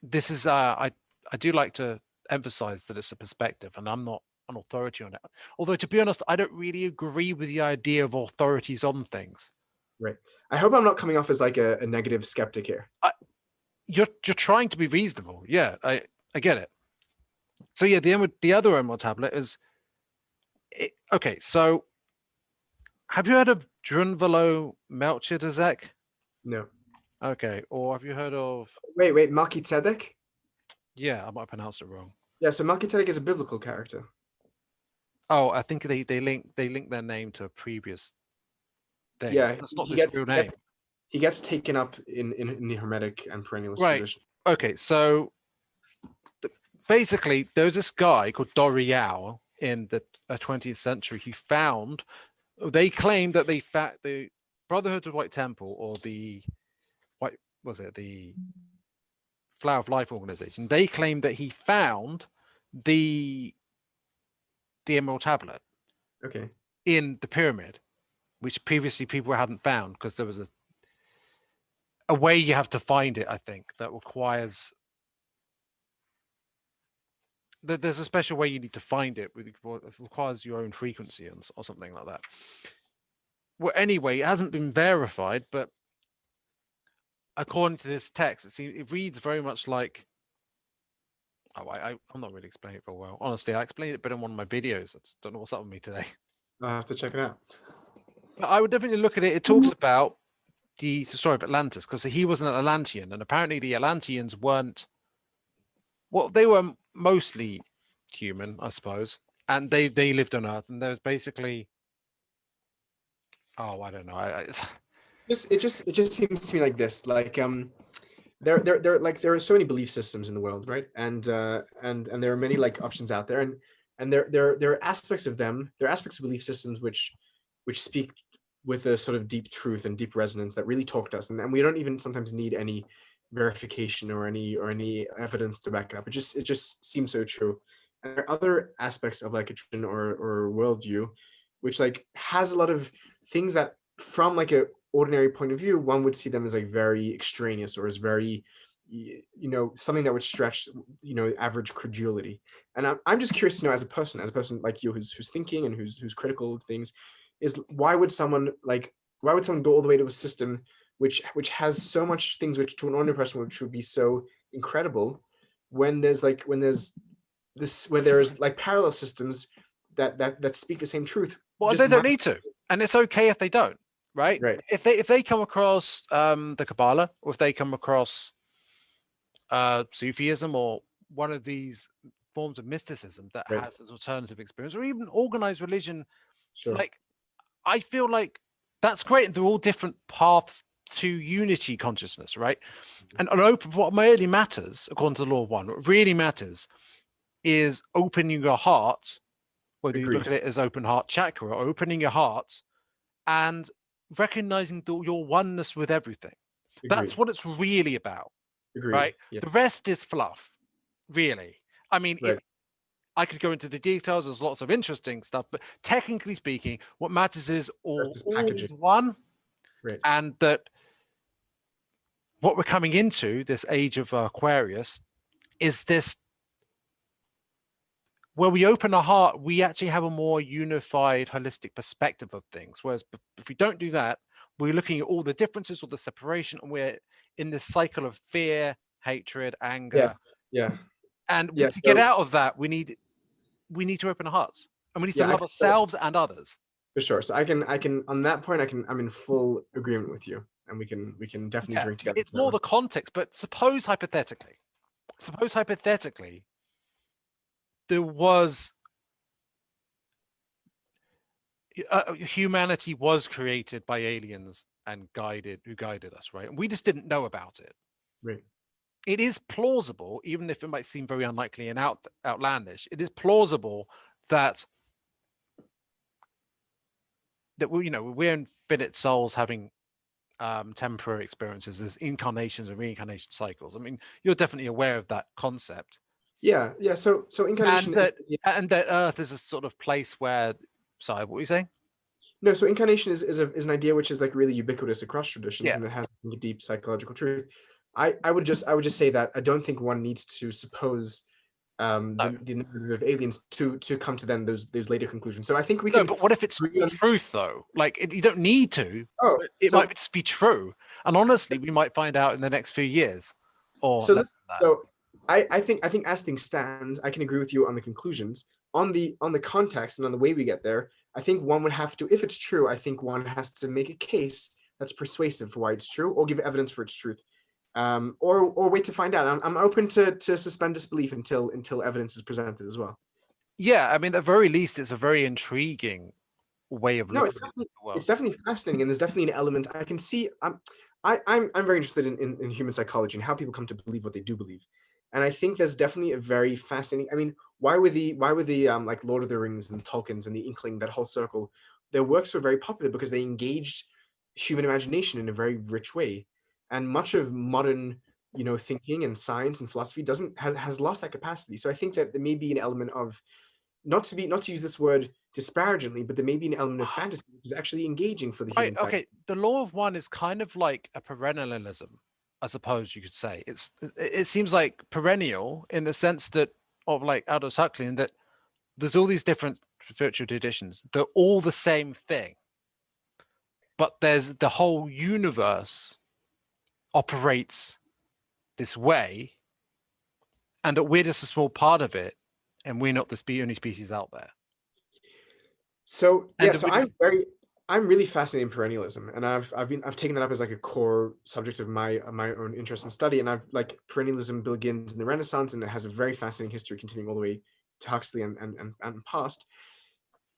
[SPEAKER 1] this is I do like to emphasize that it's a perspective, and I'm not an authority on it. Although to be honest, I don't really agree with the idea of authorities on things.
[SPEAKER 2] Right. I hope I'm not coming off as like a negative skeptic here.
[SPEAKER 1] You're trying to be reasonable. Yeah, I get it. So yeah, the other Emerald Tablet is okay. So have you heard of Drunvalo Melchizedek?
[SPEAKER 2] No.
[SPEAKER 1] Okay, or have you heard of?
[SPEAKER 2] Wait. Melchizedek?
[SPEAKER 1] Yeah, I might have pronounced it wrong.
[SPEAKER 2] Yeah. So Melchizedek is a biblical character.
[SPEAKER 1] Oh, I think they link their name to a previous thing.
[SPEAKER 2] Yeah.
[SPEAKER 1] That's not this real name.
[SPEAKER 2] He gets taken up in the Hermetic and Perennialist
[SPEAKER 1] Right.
[SPEAKER 2] tradition.
[SPEAKER 1] Okay, so basically, there was this guy called Doriao in the 20th century. They claimed that the Brotherhood of White Temple, or the the Flower of Life organization. They claimed that he found the Emerald Tablet
[SPEAKER 2] Okay.
[SPEAKER 1] in the pyramid, which previously people hadn't found because there was a way you have to find it. I think that requires there's a special way you need to find it. It requires your own frequency or something like that. Well, anyway, it hasn't been verified, but according to this text, it reads very much like. Oh, I'm not really explaining it very well. Honestly, I explained it better in one of my videos. I don't know what's up with me today.
[SPEAKER 2] I'll have to check it out.
[SPEAKER 1] But I would definitely look at it. It talks about the story of Atlantis because he was an Atlantean, and apparently the Atlanteans weren't. Well, they were mostly human, I suppose, and they lived on Earth, and there was basically. Oh, I don't know.
[SPEAKER 2] It just seems to me like this. Like there are so many belief systems in the world, right? And there are many like options out there, and there are aspects of them. There are aspects of belief systems which speak with a sort of deep truth and deep resonance that really talk to us, and we don't even sometimes need any verification or any evidence to back it up. It just seems so true. And there are other aspects of like a tradition or worldview, which like has a lot of things that from like a ordinary point of view, one would see them as like very extraneous or as very, something that would stretch, average credulity. And I'm just curious to know, as a person like you, who's thinking and who's critical of things, is why would someone go all the way to a system which has so much things which to an ordinary person which would be so incredible, when there's like parallel systems that speak the same truth.
[SPEAKER 1] Well,
[SPEAKER 2] Just
[SPEAKER 1] they don't need to, and it's okay if they don't, right?
[SPEAKER 2] Right.
[SPEAKER 1] If they come across the Kabbalah, or if they come across Sufism, or one of these forms of mysticism that
[SPEAKER 2] Right.
[SPEAKER 1] has an alternative experience, or even organized religion,
[SPEAKER 2] Sure.
[SPEAKER 1] like I feel like that's great. They're all different paths to unity consciousness, right? And what really matters, according to the law of one, what really matters is opening your heart, whether you
[SPEAKER 2] Agreed.
[SPEAKER 1] look at it as open heart chakra or opening your heart and recognizing your oneness with everything. That's
[SPEAKER 2] Agreed.
[SPEAKER 1] what it's really about,
[SPEAKER 2] Agreed.
[SPEAKER 1] right?
[SPEAKER 2] Yeah.
[SPEAKER 1] The rest is fluff, really. I mean,
[SPEAKER 2] Right.
[SPEAKER 1] I could go into the details. There's lots of interesting stuff, but technically speaking, what matters is
[SPEAKER 2] That's this
[SPEAKER 1] all
[SPEAKER 2] packaging.
[SPEAKER 1] is one,
[SPEAKER 2] Right.
[SPEAKER 1] and that what we're coming into, this age of Aquarius, is this where we open our heart, we actually have a more unified, holistic perspective of things. Whereas if we don't do that, we're looking at all the differences, all the separation, and we're in this cycle of fear, hatred,
[SPEAKER 2] Yeah.
[SPEAKER 1] anger.
[SPEAKER 2] Yeah.
[SPEAKER 1] And
[SPEAKER 2] Yeah.
[SPEAKER 1] to get
[SPEAKER 2] So
[SPEAKER 1] out of that, we need to open our hearts, and we need to
[SPEAKER 2] yeah,
[SPEAKER 1] love ourselves and others.
[SPEAKER 2] for sure. So I can on that point, I'm in full agreement with you, and we can definitely
[SPEAKER 1] Yeah,
[SPEAKER 2] drink together
[SPEAKER 1] it's
[SPEAKER 2] for that
[SPEAKER 1] more
[SPEAKER 2] one.
[SPEAKER 1] the context. But suppose hypothetically, there was humanity was created by aliens and who guided us, right? And we just didn't know about it.
[SPEAKER 2] Right.
[SPEAKER 1] It is plausible, even if it might seem very unlikely and outlandish. It is plausible that we're infinite souls having temporary experiences. There's incarnations and reincarnation cycles. I mean, you're definitely aware of that concept,
[SPEAKER 2] Yeah. Yeah. So
[SPEAKER 1] and
[SPEAKER 2] incarnation is,
[SPEAKER 1] that Earth is a sort of place where. Sorry, what were you saying?
[SPEAKER 2] no. So incarnation is an idea which is like really ubiquitous across traditions,
[SPEAKER 1] Yeah.
[SPEAKER 2] and it has a deep psychological truth. I would just say that I don't think one needs to suppose
[SPEAKER 1] No.
[SPEAKER 2] the narrative of aliens to come to then those later conclusions. So I think we
[SPEAKER 1] No,
[SPEAKER 2] can
[SPEAKER 1] but what if it's
[SPEAKER 2] agree on.
[SPEAKER 1] truth though? Like you don't need to,
[SPEAKER 2] Oh,
[SPEAKER 1] but it might just be true. And honestly, we might find out in the next few years, or
[SPEAKER 2] so
[SPEAKER 1] less
[SPEAKER 2] this
[SPEAKER 1] than that.
[SPEAKER 2] so I think as things stand, I can agree with you on the conclusions. On the context and on the way we get there, I think one would have to, if it's true, I think one has to make a case that's persuasive for why it's true, or give evidence for its truth, or wait to find out. I'm open to suspend disbelief until evidence is presented as well.
[SPEAKER 1] Yeah, I mean, at the very least, it's a very intriguing way of
[SPEAKER 2] No,
[SPEAKER 1] looking
[SPEAKER 2] it's
[SPEAKER 1] at
[SPEAKER 2] definitely
[SPEAKER 1] the world.
[SPEAKER 2] it's definitely fascinating, and there's definitely an element I can see. I'm very interested in human psychology and how people come to believe what they do believe, and I think there's definitely a very fascinating. I mean, why were the like Lord of the Rings and Tolkien's and the Inkling, that whole circle, their works were very popular because they engaged human imagination in a very rich way, and much of modern thinking and science and philosophy doesn't has lost that capacity. So I think that there may be an element of, not to use this word disparagingly, but there may be an element of fantasy which is actually engaging for the
[SPEAKER 1] Right.
[SPEAKER 2] human psyche.
[SPEAKER 1] Okay. The law of one is kind of like a perennialism, I suppose you could say. It seems like perennial in the sense that of like Aldous Huxley, and that there's all these different spiritual traditions. They're all the same thing, but there's the whole universe operates this way, and that we're just a small part of it, and we're not the only species out there.
[SPEAKER 2] So
[SPEAKER 1] And
[SPEAKER 2] yeah,
[SPEAKER 1] that
[SPEAKER 2] so
[SPEAKER 1] we just
[SPEAKER 2] I'm really fascinated in perennialism, and I've taken that up as like a core subject of my own interest and study. And I've like perennialism begins in the Renaissance, and it has a very fascinating history continuing all the way to Huxley and past.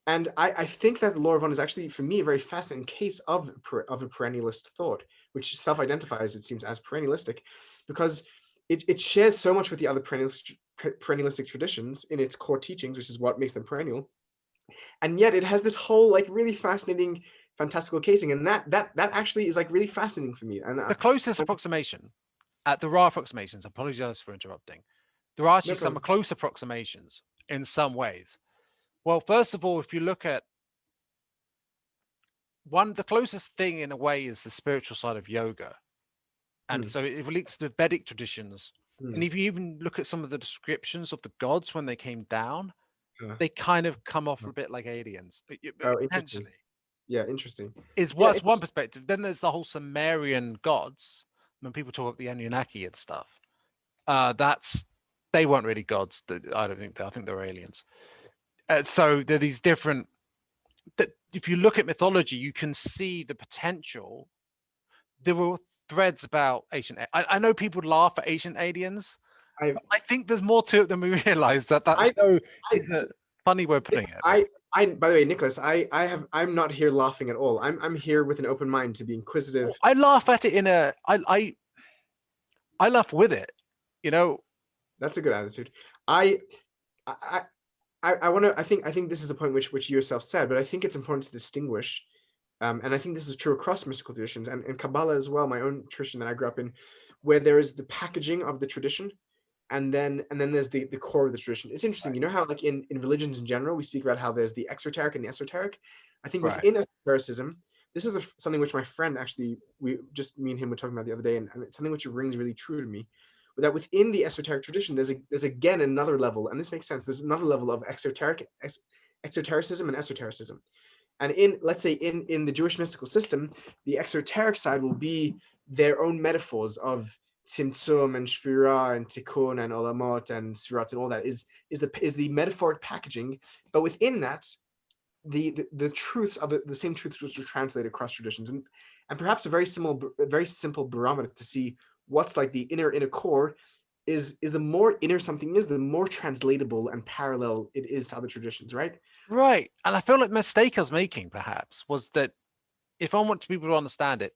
[SPEAKER 2] And I think that the law of one is actually, for me, a very fascinating case of a perennialist thought, which self-identifies, it seems, as perennialistic, because it shares so much with the other perennialistic traditions in its core teachings, which is what makes them perennial. And yet it has this whole like really fascinating fantastical casing, and that actually is like really fascinating for me. And
[SPEAKER 1] the closest approximation, there are approximations. I apologize for interrupting. There are
[SPEAKER 2] no
[SPEAKER 1] actually some
[SPEAKER 2] problem.
[SPEAKER 1] close approximations in some ways. Well, first of all, if you look at the closest thing in a way is the spiritual side of yoga. And
[SPEAKER 2] Hmm,
[SPEAKER 1] so it relates to Vedic traditions.
[SPEAKER 2] hmm,
[SPEAKER 1] And if you even look at some of the descriptions of the gods when they came down,
[SPEAKER 2] uh,
[SPEAKER 1] they kind of come off
[SPEAKER 2] uh,
[SPEAKER 1] a bit like aliens,
[SPEAKER 2] oh, interesting.
[SPEAKER 1] potentially.
[SPEAKER 2] Yeah, interesting.
[SPEAKER 1] Is
[SPEAKER 2] Yeah,
[SPEAKER 1] what's one perspective. Then there's the whole Sumerian gods. When people talk about the Anunnaki and stuff, that's they weren't really gods. I don't think. I think they're aliens. So there are these different. That if you look at mythology, you can see the potential. There were threads about ancient. I know people laugh at ancient aliens,
[SPEAKER 2] I
[SPEAKER 1] but I think there's more to it than we realize. That
[SPEAKER 2] I
[SPEAKER 1] show
[SPEAKER 2] I
[SPEAKER 1] is a funny way of putting it.
[SPEAKER 2] I by the way, Nicholas, I'm not here laughing at all. I'm here with an open mind to be inquisitive.
[SPEAKER 1] I laugh at it in a. I laugh with it. You know,
[SPEAKER 2] That's a good attitude. I I want to. I think this is a point which you yourself said, but I think it's important to distinguish And I think this is true across mystical traditions and Kabbalah as well, my own tradition that I grew up in, where there is the packaging of the tradition, and then there's the core of the tradition. It's interesting, you know how like in religions in general, we speak about how there's the exoteric and the esoteric. I think
[SPEAKER 1] Right.
[SPEAKER 2] within esotericism, this is something which my friend actually, me and him were talking about the other day, and it's something which rings really true to me. That within the esoteric tradition, there's again another level, and this makes sense. There's another level of exotericism and esotericism. And let's say in the Jewish mystical system, the exoteric side will be their own metaphors of Tzimtzum and Shvira and Tikkun and Olamot and Sfirat and all that is the metaphoric packaging. But within that, the truths of it, the same truths which are translated across traditions, and perhaps a very simple barometer to see what's like the inner core is the more inner something is, the more translatable and parallel it is to other traditions, right?
[SPEAKER 1] Right. And I feel like the mistake I was making perhaps was that if I want people to understand it,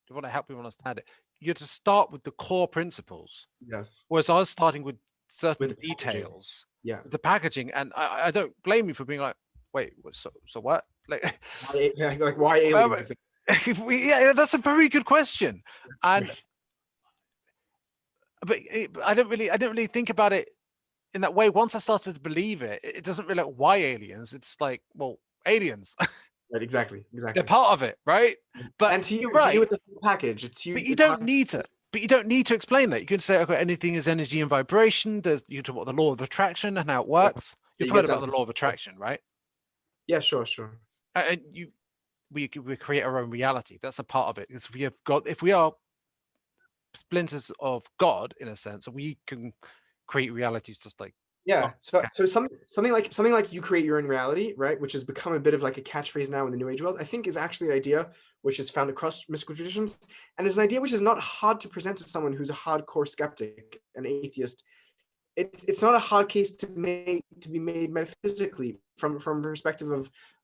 [SPEAKER 1] if I want to help people understand it, you have to start with the core principles.
[SPEAKER 2] Yes.
[SPEAKER 1] Whereas I was starting with certain
[SPEAKER 2] With packaging.
[SPEAKER 1] details,
[SPEAKER 2] Yeah.
[SPEAKER 1] the packaging, and I don't blame you for being like, wait, so what? Like,
[SPEAKER 2] Why aliens?
[SPEAKER 1] yeah, that's a very good question. And but I don't really think about it in that way. Once I started to believe it, it doesn't really like why aliens. It's like, well, aliens.
[SPEAKER 2] Right, exactly.
[SPEAKER 1] They're part of it, right? But
[SPEAKER 2] And
[SPEAKER 1] you're right.
[SPEAKER 2] it's a package.
[SPEAKER 1] But you
[SPEAKER 2] it's hard.
[SPEAKER 1] don't need to. But you don't need to explain that. You can say, okay, anything is energy and vibration. You can talk about the law of attraction and how it works.
[SPEAKER 2] Yeah,
[SPEAKER 1] You've
[SPEAKER 2] you
[SPEAKER 1] heard
[SPEAKER 2] get
[SPEAKER 1] about
[SPEAKER 2] that.
[SPEAKER 1] the law of attraction, right?
[SPEAKER 2] Yeah, sure.
[SPEAKER 1] And we create our own reality. That's a part of it. If we are splinters of God in a sense, we can create realities just like
[SPEAKER 2] Yeah. So something like you create your own reality, right? Which has become a bit of like a catchphrase now in the New Age world. I think is actually an idea which is found across mystical traditions, and is an idea which is not hard to present to someone who's a hardcore skeptic, an atheist. It's not a hard case to be made metaphysically from a perspective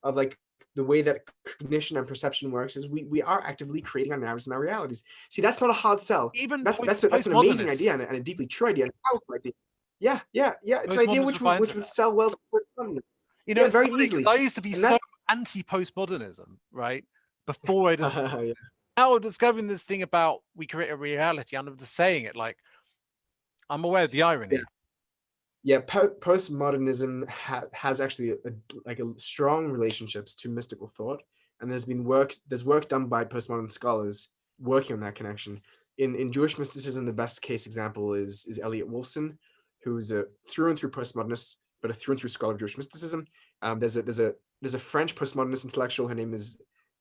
[SPEAKER 2] of like the way that cognition and perception works is we are actively creating our narratives and our realities. See, that's not a hard sell.
[SPEAKER 1] even
[SPEAKER 2] That's an amazing idea
[SPEAKER 1] postmodernists.
[SPEAKER 2] and a deeply true idea and a powerful idea. Yeah. It's an idea
[SPEAKER 1] Postmodernists
[SPEAKER 2] which
[SPEAKER 1] will buy into
[SPEAKER 2] would
[SPEAKER 1] that.
[SPEAKER 2] sell well to postmodernism. Yeah,
[SPEAKER 1] It's
[SPEAKER 2] very
[SPEAKER 1] funny because
[SPEAKER 2] easily.
[SPEAKER 1] I used to be
[SPEAKER 2] And
[SPEAKER 1] so
[SPEAKER 2] that's
[SPEAKER 1] anti-postmodernism, right? Before I just
[SPEAKER 2] yeah.
[SPEAKER 1] now discovering this thing about we create a reality, and I'm just saying it like I'm aware of the irony.
[SPEAKER 2] Yeah, postmodernism has actually a strong relationships to mystical thought, and there's work done by postmodern scholars working on that connection. In Jewish mysticism, the best case example is Elliot Wolfson, who's a through and through postmodernist, but a through and through scholar of Jewish mysticism. There's a French postmodernist intellectual. Her name is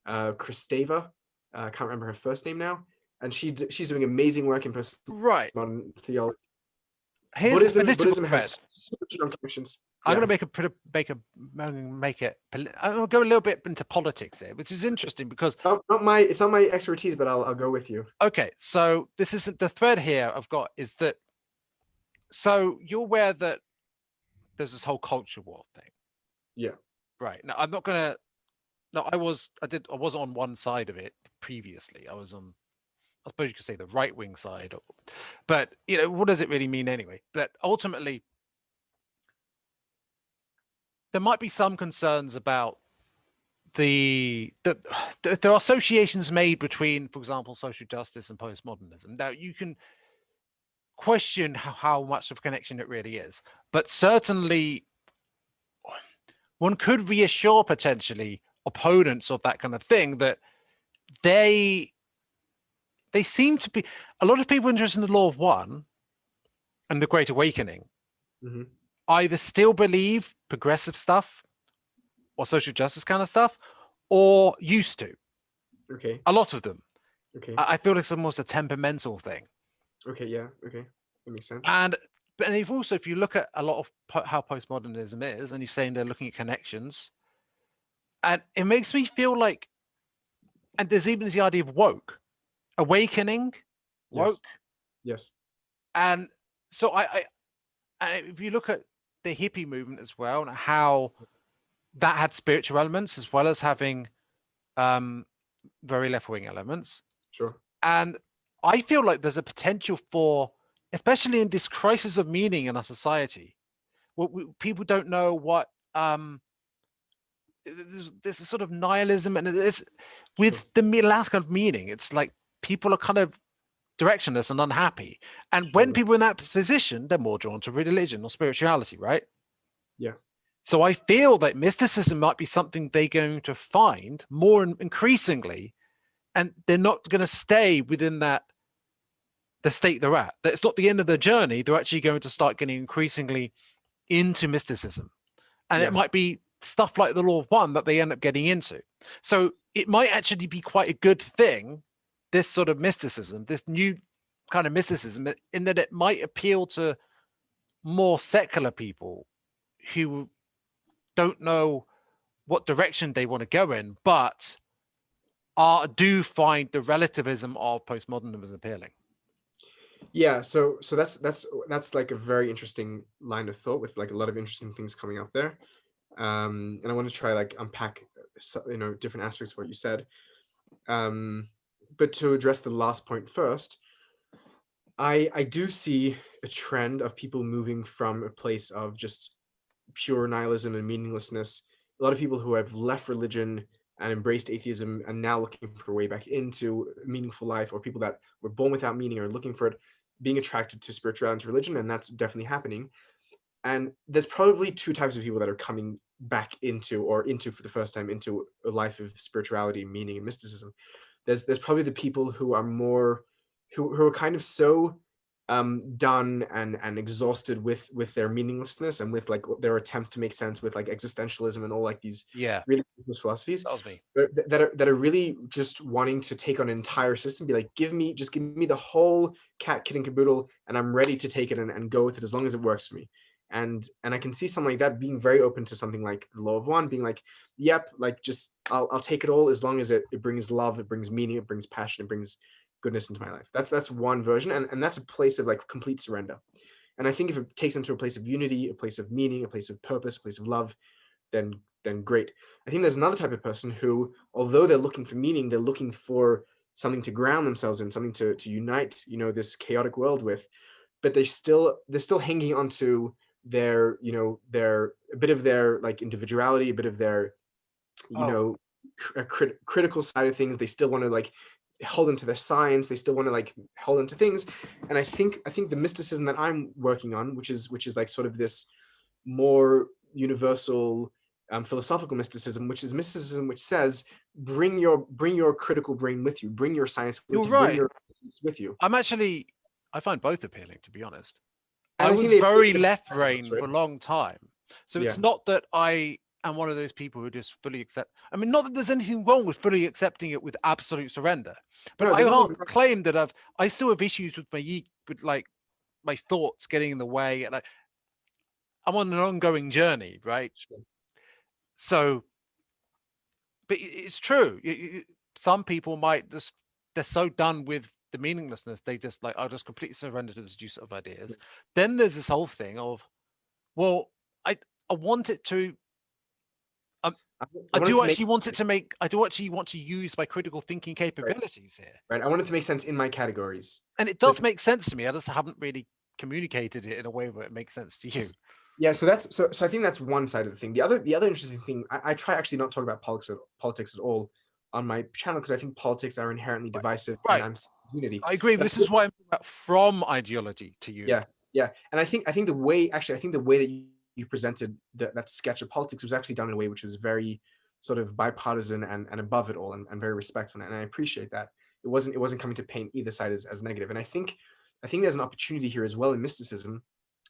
[SPEAKER 2] Kristeva. I can't remember her first name now, and she's doing amazing work in
[SPEAKER 1] Right.
[SPEAKER 2] postmodern theology.
[SPEAKER 1] Here's a political
[SPEAKER 2] Buddhism
[SPEAKER 1] thread.
[SPEAKER 2] has super strong connections.
[SPEAKER 1] I'm
[SPEAKER 2] Yeah.
[SPEAKER 1] going to make it. I'm going to go a little bit into politics here, which is interesting because
[SPEAKER 2] It's not my expertise, but I'll go with you.
[SPEAKER 1] okay, so this isn't the thread here I've got is that. So you're aware that there's this whole culture war thing.
[SPEAKER 2] Yeah.
[SPEAKER 1] Right. Now I'm not going to. No, I was on one side of it previously. I suppose you could say the right wing side, but what does it really mean anyway? But ultimately, there might be some concerns about there are associations made between, for example, social justice and postmodernism. Now you can question how much of a connection it really is, but certainly one could reassure potentially opponents of that kind of thing that they seem to be a lot of people interested in the law of one and the Great Awakening either still believe progressive stuff or social justice kind of stuff or used to.
[SPEAKER 2] Okay.
[SPEAKER 1] A lot of them.
[SPEAKER 2] Okay.
[SPEAKER 1] I feel like it's almost a temperamental thing.
[SPEAKER 2] Okay. Yeah. Okay. That makes sense.
[SPEAKER 1] And if you look at a lot of how postmodernism is, and you're saying they're looking at connections, and it makes me feel like, and there's even the idea of woke, awakening, woke,
[SPEAKER 2] Yes.
[SPEAKER 1] and so if you look at the hippie movement as well and how that had spiritual elements as well as having very left-wing elements.
[SPEAKER 2] Sure.
[SPEAKER 1] And I feel like there's a potential for, especially in this crisis of meaning in our society, people don't know what there's a sort of nihilism, and it's
[SPEAKER 2] Sure.
[SPEAKER 1] with the last kind of meaning. It's like people are kind of directionless and unhappy. And when
[SPEAKER 2] Sure.
[SPEAKER 1] people in that position, they're more drawn to religion or spirituality, right?
[SPEAKER 2] Yeah.
[SPEAKER 1] So I feel that mysticism might be something they're going to find more increasingly, and they're not going to stay within that the state they're at. That it's not the end of their journey. They're actually going to start getting increasingly into mysticism. And it
[SPEAKER 2] Yeah.
[SPEAKER 1] might be stuff like the law of one that they end up getting into. So it might actually be quite a good thing, this sort of mysticism, this new kind of mysticism, in that it might appeal to more secular people who don't know what direction they want to go in, but do find the relativism of postmodernism appealing.
[SPEAKER 2] Yeah, so that's like a very interesting line of thought with like a lot of interesting things coming up there. And I want to try like unpack different aspects of what you said. But to address the last point first, I do see a trend of people moving from a place of just pure nihilism and meaninglessness. A lot of people who have left religion and embraced atheism and now looking for a way back into a meaningful life, or people that were born without meaning are looking for it, being attracted to spirituality and religion, and that's definitely happening. And there's probably two types of people that are coming back into for the first time into a life of spirituality, meaning, and mysticism. There's probably the people who are more who are kind of so done and exhausted with their meaninglessness and with like their attempts to make sense with like existentialism and all like these
[SPEAKER 1] Yeah,
[SPEAKER 2] really ridiculous philosophies
[SPEAKER 1] that was me.
[SPEAKER 2] that are really just wanting to take on an entire system, be like, give me the whole cat, kid, and caboodle, and I'm ready to take it and go with it as long as it works for me. And I can see something like that being very open to something like the law of one, being like, yep, like just I'll take it all as long as it brings love, it brings meaning, it brings passion, it brings goodness into my life. That's one version, and that's a place of like complete surrender. And I think if it takes into a place of unity, a place of meaning, a place of purpose, a place of love, then great. I think there's another type of person who, although they're looking for meaning, they're looking for something to ground themselves in, something to unite, this chaotic world with, but they're still hanging on to their a bit of their like individuality, a bit of their you
[SPEAKER 1] Oh,
[SPEAKER 2] know critical side of things. They still want to like hold into their science, they still want to like hold into things. And I think the mysticism that I'm working on, which is like sort of this more universal philosophical mysticism, which is mysticism which says bring your critical brain with you, bring your science
[SPEAKER 1] you're
[SPEAKER 2] with you, bring
[SPEAKER 1] right.
[SPEAKER 2] your with you.
[SPEAKER 1] I find both appealing, to be honest.
[SPEAKER 2] And
[SPEAKER 1] I
[SPEAKER 2] I think
[SPEAKER 1] was
[SPEAKER 2] they appeal
[SPEAKER 1] very
[SPEAKER 2] to
[SPEAKER 1] left
[SPEAKER 2] both of us,
[SPEAKER 1] brain
[SPEAKER 2] right?
[SPEAKER 1] for a long time. So it's
[SPEAKER 2] Yeah.
[SPEAKER 1] not that I am one of those people who just fully accept. I mean, not that there's anything wrong with fully accepting it with absolute surrender, but
[SPEAKER 2] No,
[SPEAKER 1] I
[SPEAKER 2] there's nothing
[SPEAKER 1] can't
[SPEAKER 2] wrong.
[SPEAKER 1] claim that I still have issues with with like my thoughts getting in the way, and I'm on an ongoing journey, right?
[SPEAKER 2] Sure.
[SPEAKER 1] So, but it's true. Some people might just, they're so done with the meaninglessness, they just like, I'll just completely surrender to this juice of ideas. Then there's this whole thing of, well, I I want it to. Um,
[SPEAKER 2] I, I
[SPEAKER 1] I
[SPEAKER 2] wanted
[SPEAKER 1] do
[SPEAKER 2] to make
[SPEAKER 1] actually want it to make. I do actually want to use my critical thinking
[SPEAKER 2] right,
[SPEAKER 1] capabilities here,
[SPEAKER 2] right. I wanted to make sense in my categories.
[SPEAKER 1] and it
[SPEAKER 2] So
[SPEAKER 1] does make sense to me. I just haven't really communicated it in a way where it makes sense to you.
[SPEAKER 2] yeah, so I think that's one side of the thing. The other interesting thing, I try actually not talk about politics at all on my channel because I think politics are inherently
[SPEAKER 1] Right.
[SPEAKER 2] divisive, and
[SPEAKER 1] Right.
[SPEAKER 2] I'm seeking unity.
[SPEAKER 1] I agree.
[SPEAKER 2] But
[SPEAKER 1] This is why I'm talking about from ideology to
[SPEAKER 2] yeah,
[SPEAKER 1] unity.
[SPEAKER 2] yeah, and I think the way that you presented that sketch of politics was actually done in a way which was very sort of bipartisan and above it all, and very respectful, and I appreciate that. It wasn't coming to paint either side as negative, and I think there's an opportunity here as well in mysticism.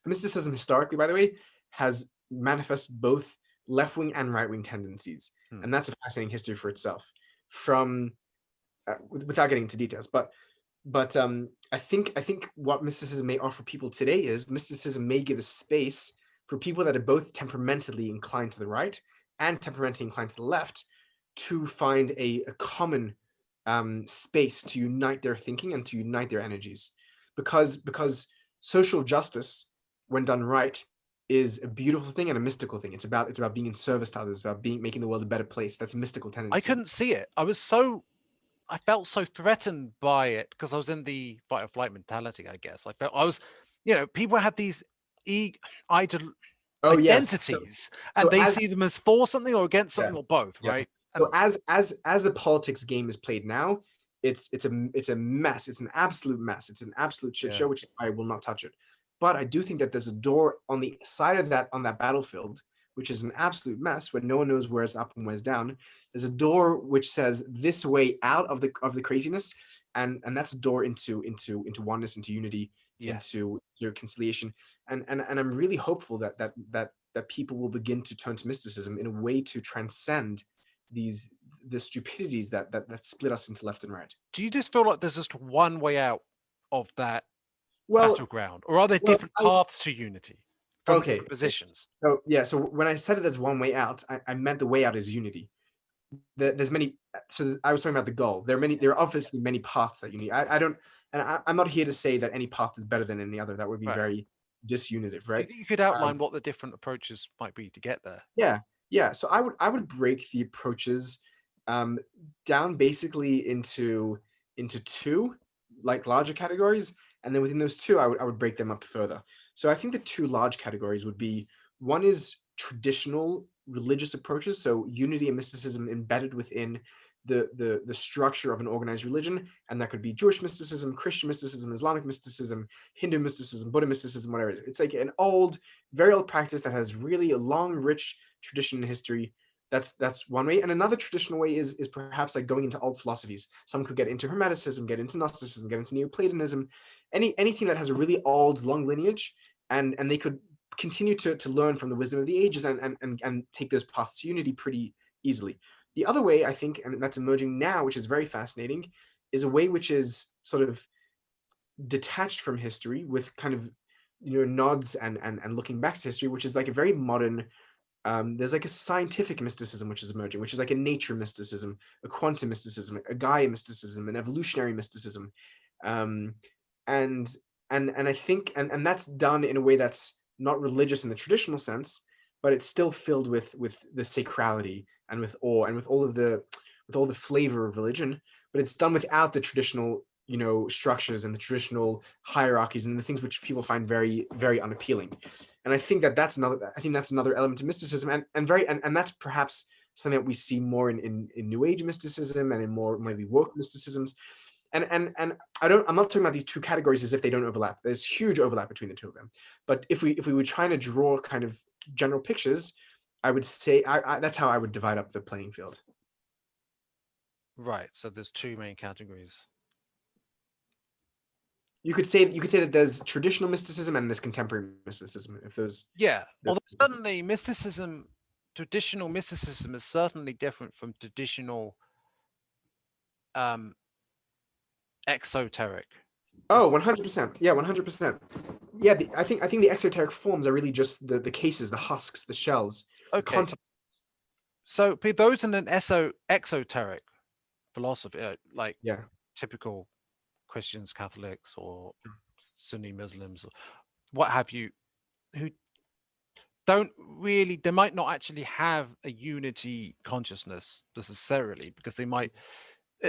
[SPEAKER 2] Mysticism historically, by the way, has manifested both left-wing and right-wing tendencies,
[SPEAKER 1] Hmm.
[SPEAKER 2] and that's a fascinating history for itself. From without getting into details, but I think what mysticism may offer people today is mysticism may give a space for people that are both temperamentally inclined to the right and temperamentally inclined to the left to find a common space to unite their thinking and to unite their energies, because social justice, when done right, is a beautiful thing and a mystical thing. It's about being in service to others, it's about making the world a better place. That's a mystical
[SPEAKER 1] I
[SPEAKER 2] tendency.
[SPEAKER 1] couldn't see it. I felt so threatened by it because I was in the fight or flight mentality, I guess. I felt I was, people have these e idol.
[SPEAKER 2] Oh yes.
[SPEAKER 1] identities, and
[SPEAKER 2] So
[SPEAKER 1] they
[SPEAKER 2] as
[SPEAKER 1] see them as for something or against
[SPEAKER 2] yeah,
[SPEAKER 1] something or both,
[SPEAKER 2] yeah.
[SPEAKER 1] right?
[SPEAKER 2] So
[SPEAKER 1] And
[SPEAKER 2] as the politics game is played now, it's a mess. It's an absolute mess. It's an absolute shit
[SPEAKER 1] yeah,
[SPEAKER 2] show, which I will not touch it. But I do think that there's a door on the side of that, on that battlefield, which is an absolute mess where no one knows where it's up and where's down. There's a door which says this way out of the craziness, and that's a door into oneness, into unity,
[SPEAKER 1] yes.
[SPEAKER 2] into your conciliation. And I'm really hopeful that people will begin to turn to mysticism in a way to transcend these the stupidities that split us into left and right.
[SPEAKER 1] Do you just feel like there's just one way out of that
[SPEAKER 2] Well,
[SPEAKER 1] battleground, or are there
[SPEAKER 2] well,
[SPEAKER 1] different paths to unity from
[SPEAKER 2] okay.
[SPEAKER 1] different positions?
[SPEAKER 2] So yeah, so when I said it as one way out, I meant the way out is unity. There's many. So I was talking about the goal. There are many. There are obviously many paths that you need. I don't, and I'm not here to say that any path is better than any other. That would be
[SPEAKER 1] Right.
[SPEAKER 2] very disunitive,
[SPEAKER 1] Do you
[SPEAKER 2] right?
[SPEAKER 1] think you could outline what the different approaches might be to get there?
[SPEAKER 2] Yeah, yeah. So I would break the approaches um, down basically into two like larger categories, and then within those two, I would break them up further. So I think the two large categories would be, one is traditional religious approaches, so unity and mysticism embedded within the structure of an organized religion, and that could be Jewish mysticism, Christian mysticism, Islamic mysticism, Hindu mysticism, Buddha mysticism, whatever it is. It's like an old, very old practice that has really a long, rich tradition and history. That's one way. And another traditional way is perhaps like going into old philosophies. Some could get into Hermeticism, get into Gnosticism, get into Neoplatonism, anything that has a really old, long lineage, and they could continue to learn from the wisdom of the ages and take those paths to unity pretty easily. The other way, I think, and that's emerging now, which is very fascinating, is a way which is sort of detached from history with kind of nods and looking back to history, which is like a very modern, there's like a scientific mysticism which is emerging, which is like a nature mysticism, a quantum mysticism, a Gaia mysticism, an evolutionary mysticism, um, and and I think and that's done in a way that's not religious in the traditional sense, but it's still filled with the sacrality and with awe and with all the flavor of religion, but it's done without the traditional structures and the traditional hierarchies and the things which people find very, very unappealing. And I think that's another element of mysticism, and that's perhaps something that we see more in New Age mysticism and in more maybe woke mysticisms. And I'm not talking about these two categories as if they don't overlap. There's huge overlap between the two of them. But if we were trying to draw kind of general pictures, I would say that's how I would divide up the playing field.
[SPEAKER 1] Right. So there's two main categories.
[SPEAKER 2] You could say that there's traditional mysticism and there's contemporary mysticism. If those,
[SPEAKER 1] Yeah.
[SPEAKER 2] those
[SPEAKER 1] Although certainly mysticism, traditional mysticism is certainly different from traditional um exoteric.
[SPEAKER 2] Oh, 100%. Yeah, 100%. Yeah, I think the exoteric forms are really just the cases, the husks, the shells, the
[SPEAKER 1] Okay.
[SPEAKER 2] content.
[SPEAKER 1] So those in an exoteric philosophy, like
[SPEAKER 2] Yeah.
[SPEAKER 1] typical Christians, Catholics, or Sunni Muslims, or what have you, who don't really, they might not actually have a unity consciousness necessarily, because they might,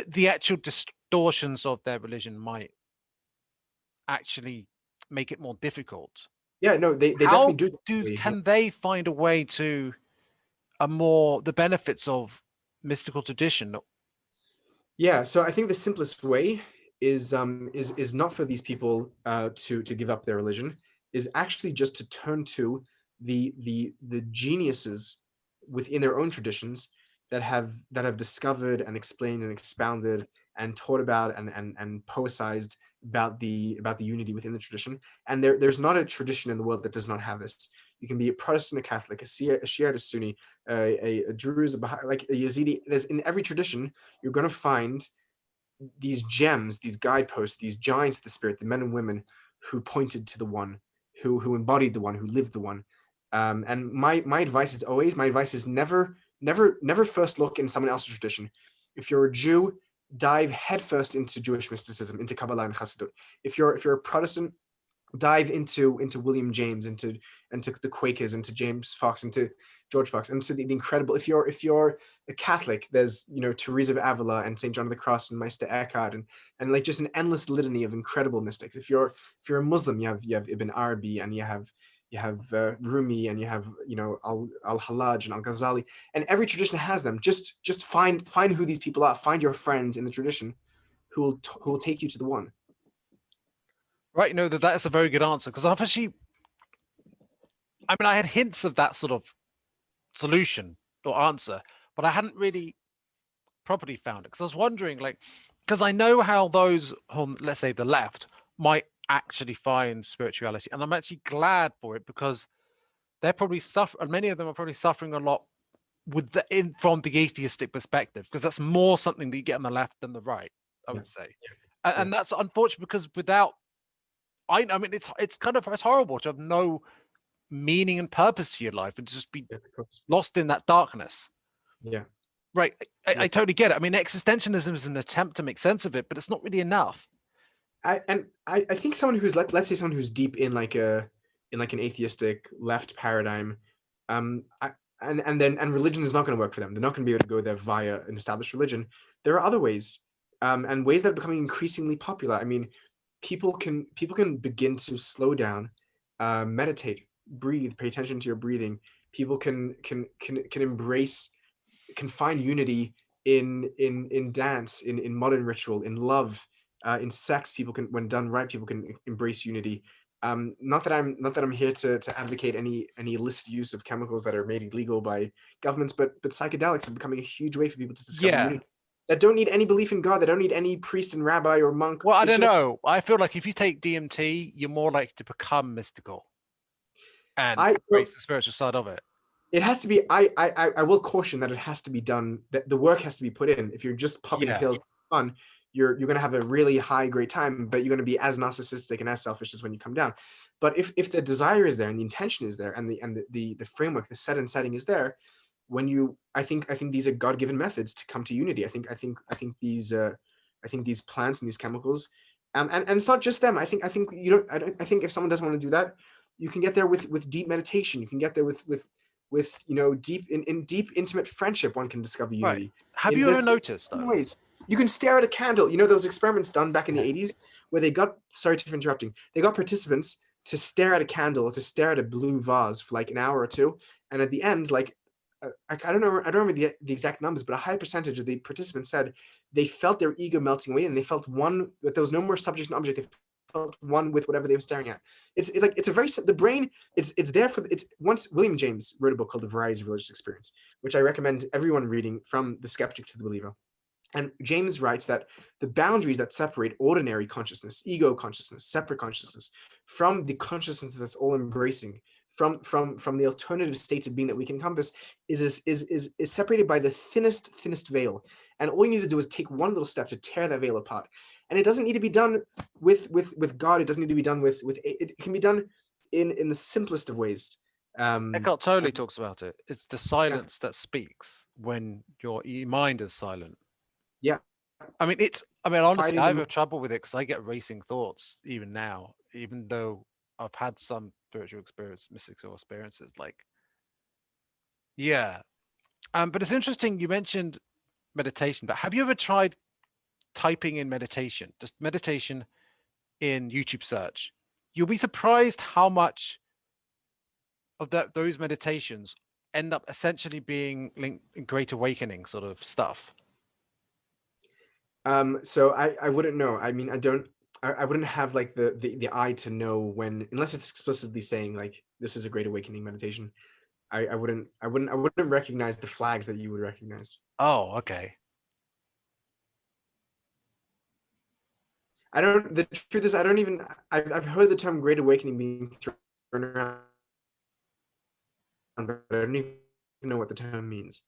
[SPEAKER 1] the actual distortions of their religion might actually make it more difficult.
[SPEAKER 2] Yeah, no, they
[SPEAKER 1] How
[SPEAKER 2] definitely do. Yeah.
[SPEAKER 1] can they find a way to a more the benefits of mystical tradition?
[SPEAKER 2] Yeah, so I think the simplest way is not for these people to give up their religion, is actually just to turn to the geniuses within their own traditions that have discovered and explained and expounded and taught about and poetized about the unity within the tradition. And there's not a tradition in the world that does not have this. You can be a Protestant, a Catholic, a Shiite, a Sunni, a Druze, a Baha'i, like a Yazidi. There's in every tradition you're going to find these gems, these guideposts, these giants of the spirit, the men and women who pointed to the one, who embodied the one, who lived the one. And my advice is always, my advice is never first look in someone else's tradition. If you're a Jew, dive headfirst into Jewish mysticism, into Kabbalah and Chassidut. If you're a Protestant, dive into William James, into the Quakers, into James Fox, into George Fox, and so the incredible. If you're a Catholic, there's Teresa of Avila and Saint John of the Cross and Meister Eckhart, and like just an endless litany of incredible mystics. If you're a Muslim, you have Ibn Arabi, and you have you have Rumi, and you have Al-Hallaj and Al-Ghazali, and every tradition has them. Just find who these people are. Find your friends in the tradition who will take you to the one.
[SPEAKER 1] Right, that's a very good answer, because I had hints of that sort of solution or answer, but I hadn't really properly found it, because I was wondering, like, because I know how those on, let's say, the left might actually find spirituality, and I'm actually glad for it, because they're probably and many of them are probably suffering a lot from the atheistic perspective, because that's more something that you get on the left than the right, I
[SPEAKER 2] Yeah.
[SPEAKER 1] would say.
[SPEAKER 2] Yeah.
[SPEAKER 1] And that's unfortunate, because without, I mean, it's horrible to have no meaning and purpose to your life and just be
[SPEAKER 2] Yeah, of course.
[SPEAKER 1] lost in that darkness.
[SPEAKER 2] Yeah.
[SPEAKER 1] Right.
[SPEAKER 2] Yeah.
[SPEAKER 1] I totally get it. I mean, existentialism is an attempt to make sense of it, but it's not really enough.
[SPEAKER 2] I think someone who's let's say someone who's deep in like an atheistic left paradigm, and religion is not going to work for them. They're not going to be able to go there via an established religion. There are other ways, and ways that are becoming increasingly popular. I mean, people can begin to slow down, meditate, breathe, pay attention to your breathing. People can embrace, can find unity in dance, in modern ritual, in love, in sex. People can, when done right, people can embrace unity. Not that I'm here to advocate any illicit use of chemicals that are made illegal by governments, but psychedelics are becoming a huge way for people to discover
[SPEAKER 1] Yeah.
[SPEAKER 2] unity. That don't need any belief in God. They don't need any priest and rabbi or monk.
[SPEAKER 1] Well, I
[SPEAKER 2] It's
[SPEAKER 1] don't
[SPEAKER 2] just,
[SPEAKER 1] know. I feel like if you take DMT, you're more likely to become mystical and
[SPEAKER 2] so
[SPEAKER 1] embrace the spiritual side of it.
[SPEAKER 2] it has to be. I will caution that it has to be done. That the work has to be put in. If you're just popping
[SPEAKER 1] Yeah.
[SPEAKER 2] pills for fun, you're going to have a really great time, but you're going to be as narcissistic and as selfish as when you come down. But if the desire is there and the intention is there and the framework, the set and setting is there, when you, I think these are God-given methods to come to unity. I think these plants and these chemicals, and it's not just them. I think you don't. I think if someone doesn't want to do that, you can get there with deep meditation. You can get there with deep in deep intimate friendship. One can discover
[SPEAKER 1] Right.
[SPEAKER 2] unity.
[SPEAKER 1] Have you ever noticed, though?
[SPEAKER 2] Ways you can stare at a candle. Those experiments done back in the 80s where they got, sorry for interrupting, they got participants to stare at a candle, to stare at a blue vase for like an hour or two, and at the end, like, I don't know, I don't remember the exact numbers, but a high percentage of the participants said they felt their ego melting away, and they felt one, that there was no more subject and object. They felt one with whatever they were staring at. It's like, it's a very, the brain, it's there for, it's, once William James wrote a book called The Varieties of Religious Experience, which I recommend everyone reading, From the Skeptic to the Believer. And James writes that the boundaries that separate ordinary consciousness, ego consciousness, separate consciousness, from the consciousness that's all embracing, from the alternative states of being that we can encompass, is separated by the thinnest veil. And all you need to do is take one little step to tear that veil apart. And it doesn't need to be done with God. It doesn't need to be done with it can be done in the simplest of ways.
[SPEAKER 1] Eckhart Tolle talks about it. It's the
[SPEAKER 2] Yeah,
[SPEAKER 1] silence that speaks when your mind is silent.
[SPEAKER 2] yeah.
[SPEAKER 1] I mean, honestly,
[SPEAKER 2] Fighting
[SPEAKER 1] I
[SPEAKER 2] the
[SPEAKER 1] have trouble with it, because I get racing thoughts even now, even though I've had some spiritual experience, mystical experiences. Like, yeah. But it's interesting you mentioned meditation, but have you ever tried typing in meditation, just meditation in YouTube search? You'll be surprised how much of those meditations end up essentially being linked in great awakening sort of stuff.
[SPEAKER 2] So I wouldn't know. I mean, I wouldn't have like the eye to know when, unless it's explicitly saying like this is a great awakening meditation. I wouldn't recognize the flags that you would recognize.
[SPEAKER 1] Oh, okay.
[SPEAKER 2] The truth is, I don't even, I've heard the term great awakening being thrown around, but I don't even know what the term means.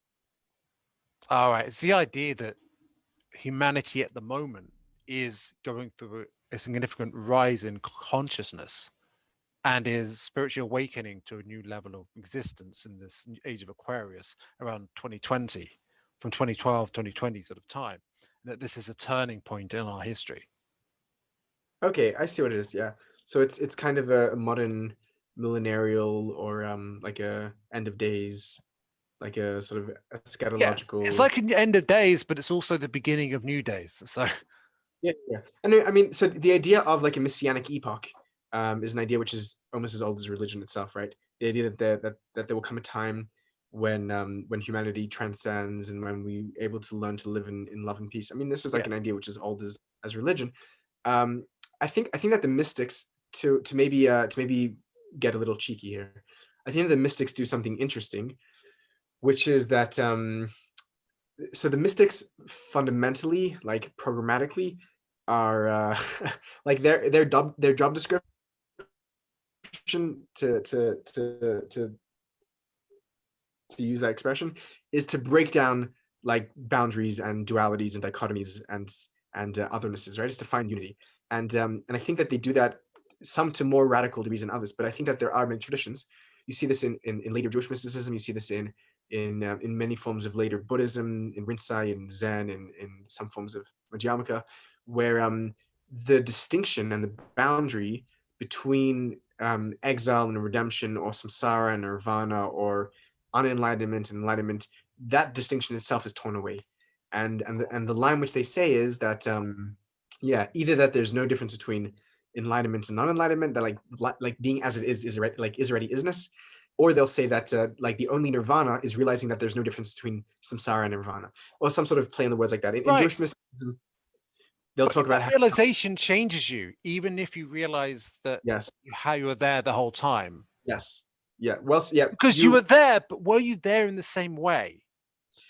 [SPEAKER 1] All right. It's the idea that humanity at the moment is going through a significant rise in consciousness and is spiritually awakening to a new level of existence in this age of Aquarius around 2020, from 2012, 2020 sort of time, that this is a turning point in our history.
[SPEAKER 2] Okay, I see what it is. Yeah. So it's kind of a modern millenarial, or like a end of days, like a sort of
[SPEAKER 1] Yeah, it's
[SPEAKER 2] eschatological.
[SPEAKER 1] like an end of days, but it's also the beginning of new days. So
[SPEAKER 2] Yeah, yeah. And I mean, so the idea of like a messianic epoch is an idea which is almost as old as religion itself, right? The idea that there will come a time when humanity transcends and when we able to learn to live in love and peace. I mean, this is
[SPEAKER 1] Yeah.
[SPEAKER 2] like an idea which is old as religion. Um, I think that the mystics, to maybe get a little cheeky here, I think that the mystics do something interesting, which is that so the mystics fundamentally, like programmatically, are like their job description to use that expression is to break down like boundaries and dualities and dichotomies and othernesses, right? It's to find unity, and I think that they do that, some to more radical degrees than others. But I think that there are many traditions. You see this in later Jewish mysticism. You see this in many forms of later Buddhism, in Rinzai, in Zen, in some forms of Madhyamaka, where the distinction and the boundary between exile and redemption, or samsara and nirvana, or unenlightenment and enlightenment, that distinction itself is torn away. And the line which they say is that yeah, either that there's no difference between enlightenment and non-enlightenment, that like being as it is already, like is already isness, or they'll say that like the only nirvana is realizing that there's no difference between samsara and nirvana, or some sort of play on the words like that. In
[SPEAKER 1] Right.
[SPEAKER 2] Jewish mysticism, they'll
[SPEAKER 1] But
[SPEAKER 2] talk about
[SPEAKER 1] that
[SPEAKER 2] how,
[SPEAKER 1] realization changes you, even if you realize that
[SPEAKER 2] yes,
[SPEAKER 1] how you were there the whole time.
[SPEAKER 2] yes, yeah, well, yeah,
[SPEAKER 1] Because you were there, but were you there in the same way?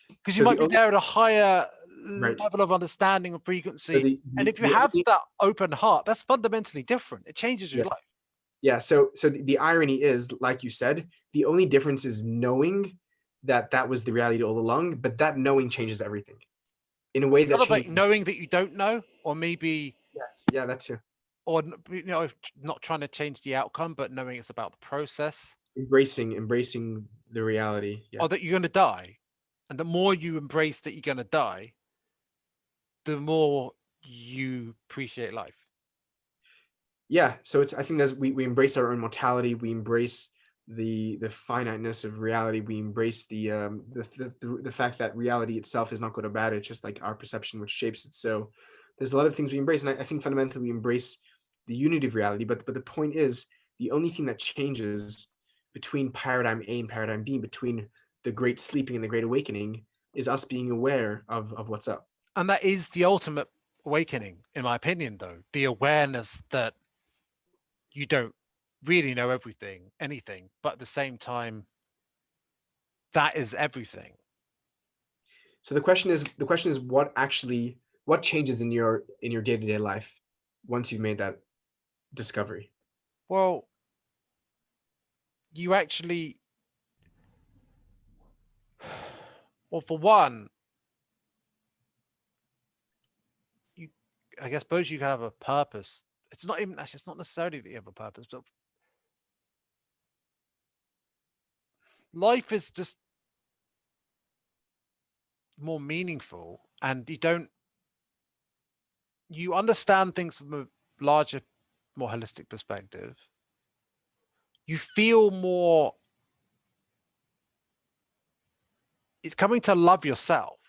[SPEAKER 1] Because you
[SPEAKER 2] so the
[SPEAKER 1] might be
[SPEAKER 2] only,
[SPEAKER 1] there at a higher
[SPEAKER 2] right,
[SPEAKER 1] level of understanding and
[SPEAKER 2] so
[SPEAKER 1] frequency.
[SPEAKER 2] the
[SPEAKER 1] And
[SPEAKER 2] the,
[SPEAKER 1] if you
[SPEAKER 2] the
[SPEAKER 1] have
[SPEAKER 2] only,
[SPEAKER 1] that open heart, that's fundamentally different. It changes your
[SPEAKER 2] yeah.
[SPEAKER 1] life.
[SPEAKER 2] Yeah, so the irony is, like you said, the only difference is knowing that that was the reality all along, but that knowing changes everything in a way that
[SPEAKER 1] Kind of like
[SPEAKER 2] changes.
[SPEAKER 1] knowing that you don't know, or maybe,
[SPEAKER 2] Yes, yeah, that too.
[SPEAKER 1] or not trying to change the outcome, but knowing it's about the process,
[SPEAKER 2] Embracing the reality. Yeah,
[SPEAKER 1] or that you're going to die. And the more you embrace that you're going to die, the more you appreciate life.
[SPEAKER 2] yeah. So it's, I think that's, we embrace our own mortality. We embrace the finiteness of reality. We embrace the fact that reality itself is not good or bad. It's just like our perception which shapes it. So there's a lot of things we embrace, and I think fundamentally we embrace the unity of reality. But the point is, the only thing that changes between paradigm A and paradigm B, between the great sleeping and the great awakening, is us being aware of what's up.
[SPEAKER 1] And that is the ultimate awakening, in my opinion, though, the awareness that you don't really know anything, but at the same time, that is everything.
[SPEAKER 2] So the question is what changes in your day-to-day life once you've made that discovery?
[SPEAKER 1] Well, you actually, well, for one, you, I guess, suppose you can have a purpose. It's not even actually, it's not necessarily that you have a purpose, but life is just more meaningful, and you understand things from a larger, more holistic perspective. You feel more, it's coming to love yourself.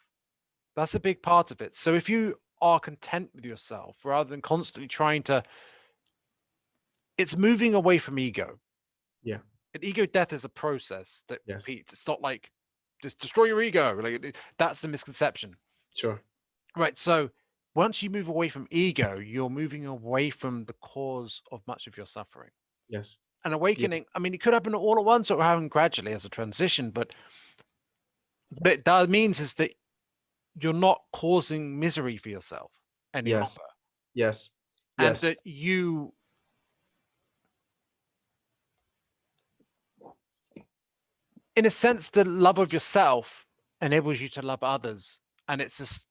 [SPEAKER 1] That's a big part of it. So if you are content with yourself rather than constantly trying to, it's moving away from ego.
[SPEAKER 2] Yeah.
[SPEAKER 1] And ego death is a process that
[SPEAKER 2] Yeah.
[SPEAKER 1] repeats. It's not like just destroy your ego. Like that's the misconception.
[SPEAKER 2] Sure.
[SPEAKER 1] Right. So once you move away from ego, you're moving away from the cause of much of your suffering.
[SPEAKER 2] Yes.
[SPEAKER 1] An
[SPEAKER 2] Yeah.
[SPEAKER 1] awakening, I mean, it could happen all at once or happen gradually as a transition, but what it does means is that you're not causing misery for yourself any
[SPEAKER 2] Yes.
[SPEAKER 1] longer.
[SPEAKER 2] Yes.
[SPEAKER 1] And
[SPEAKER 2] Yes.
[SPEAKER 1] that you, in a sense, the love of yourself enables you to love others. And it's just,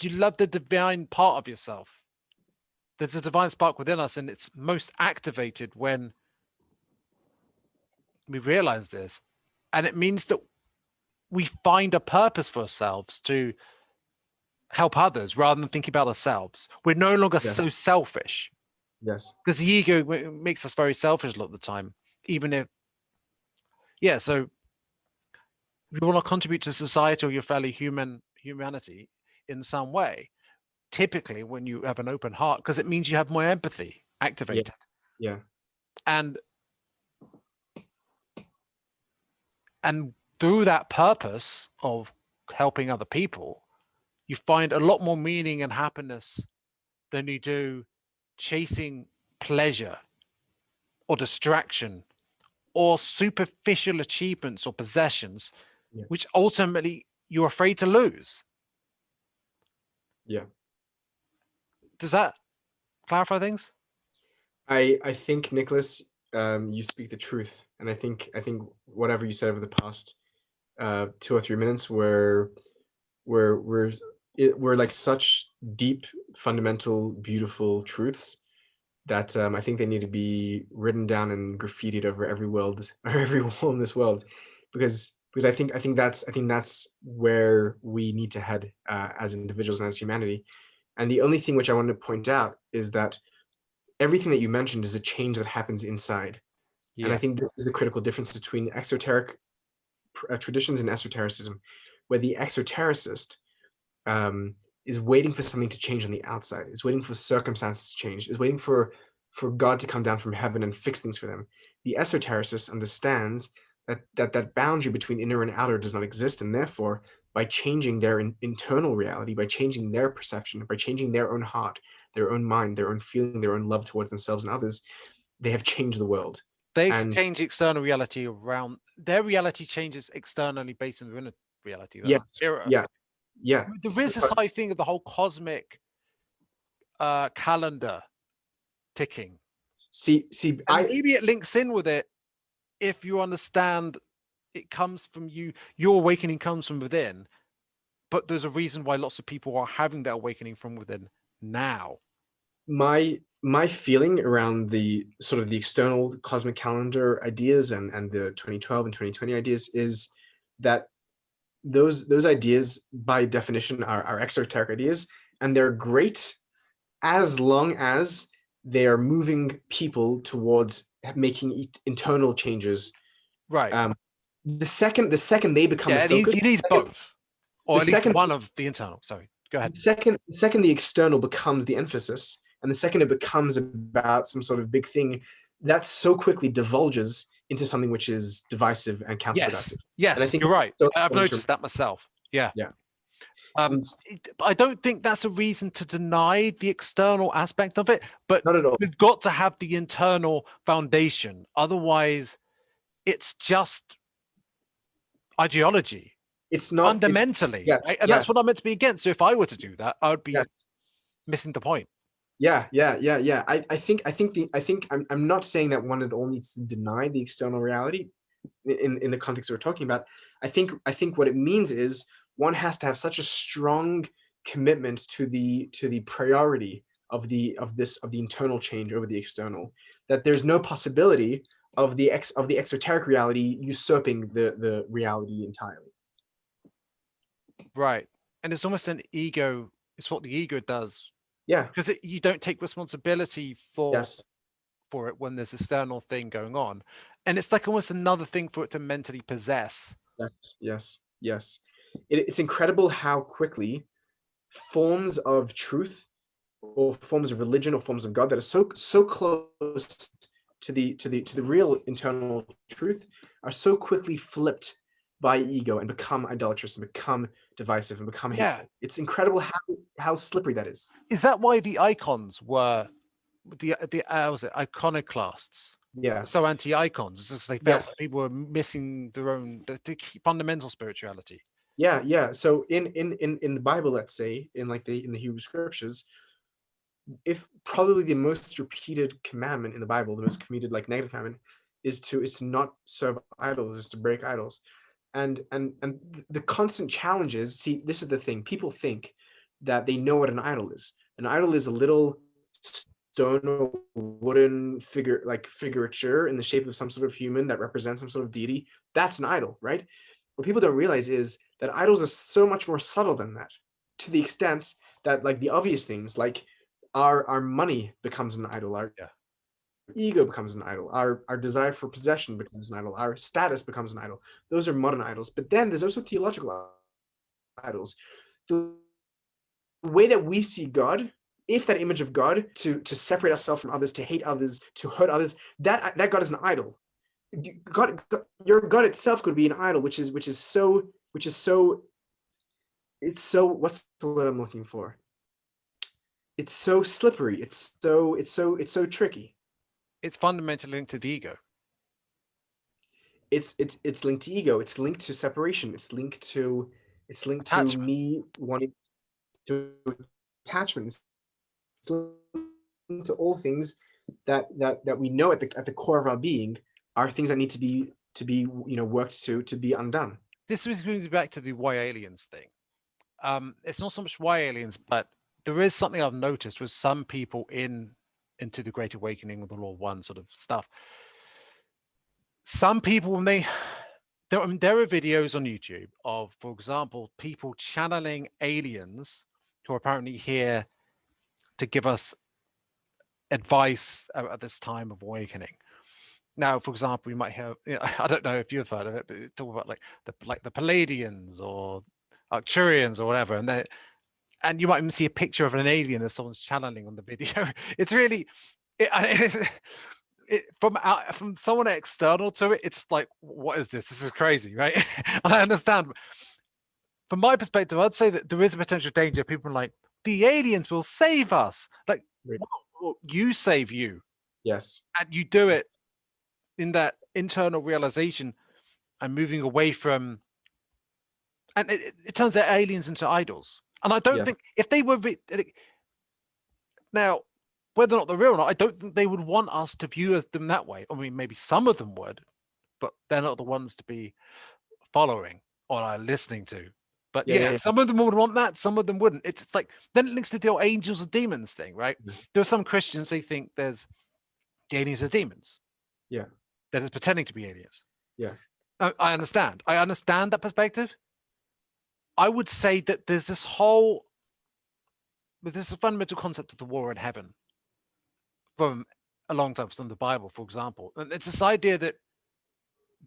[SPEAKER 1] you love the divine part of yourself. There's a divine spark within us, and it's most activated when we realize this. And it means that we find a purpose for ourselves to help others rather than thinking about ourselves. We're no longer
[SPEAKER 2] Yes.
[SPEAKER 1] so selfish,
[SPEAKER 2] Yes.
[SPEAKER 1] because the ego makes us very selfish a lot of the time, even if, yeah. So you want to contribute to society or your fellow humanity in some way. Typically, when you have an open heart, because it means you have more empathy
[SPEAKER 2] Yeah.
[SPEAKER 1] activated.
[SPEAKER 2] Yeah.
[SPEAKER 1] And through that purpose of helping other people, you find a lot more meaning and happiness than you do chasing pleasure or distraction or superficial achievements or possessions,
[SPEAKER 2] Yeah.
[SPEAKER 1] which ultimately you're afraid to lose.
[SPEAKER 2] Yeah.
[SPEAKER 1] Does that clarify things?
[SPEAKER 2] I think, Nicholas, you speak the truth, and I think whatever you said over the past 2 or 3 minutes were like such deep, fundamental, beautiful truths that I think they need to be written down and graffitied over every world or every wall in this world, because I think that's where we need to head as individuals and as humanity. And the only thing which I want to point out is that everything that you mentioned is a change that happens inside. And I
[SPEAKER 1] Yeah.
[SPEAKER 2] think this is the critical difference between exoteric traditions and esotericism, where the exotericist um, is waiting for something to change on the outside, is waiting for circumstances to change, is waiting for God to come down from heaven and fix things for them. The esotericist understands that boundary between inner and outer does not exist, and therefore, by changing their internal reality, by changing their perception, by changing their own heart, their own mind, their own feeling, their own love towards themselves and others, they have changed the world.
[SPEAKER 1] They
[SPEAKER 2] And
[SPEAKER 1] change external reality around their reality changes externally based on their inner reality. That's
[SPEAKER 2] yes,
[SPEAKER 1] mirror.
[SPEAKER 2] yeah, yeah.
[SPEAKER 1] There is this
[SPEAKER 2] But
[SPEAKER 1] high thing of the whole cosmic calendar ticking.
[SPEAKER 2] see,
[SPEAKER 1] And maybe it links in with it if you understand it comes from you, your awakening comes from within, but there's a reason why lots of people are having that awakening from within now.
[SPEAKER 2] my feeling around the sort of the external cosmic calendar ideas and the 2012 and 2020 ideas is that those ideas by definition are exoteric ideas, and they're great as long as they are moving people towards making internal changes.
[SPEAKER 1] Right.
[SPEAKER 2] um, the second they become
[SPEAKER 1] Yeah,
[SPEAKER 2] the
[SPEAKER 1] and
[SPEAKER 2] focus,
[SPEAKER 1] you need both,
[SPEAKER 2] the
[SPEAKER 1] or at least
[SPEAKER 2] second
[SPEAKER 1] one of the internal. Sorry, go ahead.
[SPEAKER 2] the second the external becomes the emphasis, and the second it becomes about some sort of big thing, that so quickly divulges into something which is divisive and
[SPEAKER 1] Yes,
[SPEAKER 2] counterproductive. And I
[SPEAKER 1] yes,
[SPEAKER 2] think
[SPEAKER 1] you're right.
[SPEAKER 2] so
[SPEAKER 1] I've
[SPEAKER 2] important to,
[SPEAKER 1] noticed that myself. Yeah.
[SPEAKER 2] yeah.
[SPEAKER 1] Um,
[SPEAKER 2] And
[SPEAKER 1] I don't think that's a reason to deny the external aspect of it, but
[SPEAKER 2] not at all.
[SPEAKER 1] we've got to have the internal foundation. Otherwise, it's just ideology
[SPEAKER 2] It's not. It's
[SPEAKER 1] fundamentally,
[SPEAKER 2] yeah,
[SPEAKER 1] right? And
[SPEAKER 2] yeah,
[SPEAKER 1] that's what I'm meant to be against. So if I were to do that, I would
[SPEAKER 2] yeah,
[SPEAKER 1] be missing the point.
[SPEAKER 2] yeah. I think I'm not saying that one at all needs to deny the external reality in the context we're talking about. I think what it means is one has to have such a strong commitment to the priority of the internal change over the external, that there's no possibility of the exoteric reality usurping the reality entirely.
[SPEAKER 1] Right. And it's almost an ego. It's what the ego does
[SPEAKER 2] Yeah.
[SPEAKER 1] because you don't take responsibility
[SPEAKER 2] Yes.
[SPEAKER 1] for it when there's external thing going on. And it's like almost another thing for it to mentally possess.
[SPEAKER 2] Yes. Yes. Yes. It's incredible how quickly forms of truth or forms of religion or forms of God that are so close to the real internal truth are so quickly flipped by ego and become idolatrous and become divisive and become
[SPEAKER 1] Yeah.
[SPEAKER 2] hateful. It's incredible how slippery that is.
[SPEAKER 1] Is that why the icons were the was it iconoclasts
[SPEAKER 2] Yeah.
[SPEAKER 1] were so anti-icons? It's just they
[SPEAKER 2] Yeah.
[SPEAKER 1] felt that people were missing their own the fundamental spirituality.
[SPEAKER 2] Yeah. Yeah. So in the Bible, let's say, in the Hebrew scriptures, if probably the most repeated commandment in the Bible, the most committed like negative commandment, is to not serve idols, is to break idols. And the constant challenge is, see, this is the thing. People think that they know what an idol is. An idol is a little stone or wooden figure, like figurature in the shape of some sort of human that represents some sort of deity. That's an idol, right? What people don't realize is that idols are so much more subtle than that, to the extent that, like, the obvious things, like our money becomes an idol, our
[SPEAKER 1] Yeah.
[SPEAKER 2] ego becomes an idol, our desire for possession becomes an idol, our status becomes an idol. Those are modern idols. But then there's also theological idols. The way that we see God if that image of God, to separate ourselves from others, to hate others, to hurt others, that God is an idol. God, your God itself could be an idol, which is so, it's so, what's the word I'm looking for? It's so slippery. It's so tricky.
[SPEAKER 1] It's fundamentally linked to the ego.
[SPEAKER 2] It's linked to ego. It's linked to separation. It's linked to
[SPEAKER 1] Attachment.
[SPEAKER 2] me wanting to attachment. It's linked to all things that we know at the core of our being are things that need to be worked to be undone.
[SPEAKER 1] This brings me back to the why aliens thing. It's not so much why aliens, but there is something I've noticed with some people into the Great Awakening or the Law of One sort of stuff. Some people, when there are videos on YouTube of, for example, people channeling aliens who are apparently here to give us advice at this time of awakening. Now, for example, you might have, I don't know if you've heard of it, but it's talk about like the Palladians or Arcturians or whatever, and you might even see a picture of an alien as someone's channeling on the video. It's really, from someone external to it, it's like, what is this? This is crazy, right? And I understand. From my perspective, I'd say that there is a potential danger. People are like, the aliens will save us. Like, well, you save you.
[SPEAKER 2] Yes.
[SPEAKER 1] And you do it in that internal realization and moving away from, and it turns out aliens into idols. And I don't think if they were now, whether or not they're real or not, I don't think they would want us to view them that way. I mean, maybe some of them would, but they're not the ones to be following or listening to. But some of them would want that, some of them wouldn't. It's like, then it links to the old angels or demons thing, right?
[SPEAKER 2] Yes.
[SPEAKER 1] There are some Christians, they think there's the aliens are demons.
[SPEAKER 2] Yeah.
[SPEAKER 1] That is pretending to be aliens.
[SPEAKER 2] Yeah.
[SPEAKER 1] I understand. I understand that perspective. I would say that there's this fundamental concept of the war in heaven from a long time, from the Bible, for example. And it's this idea that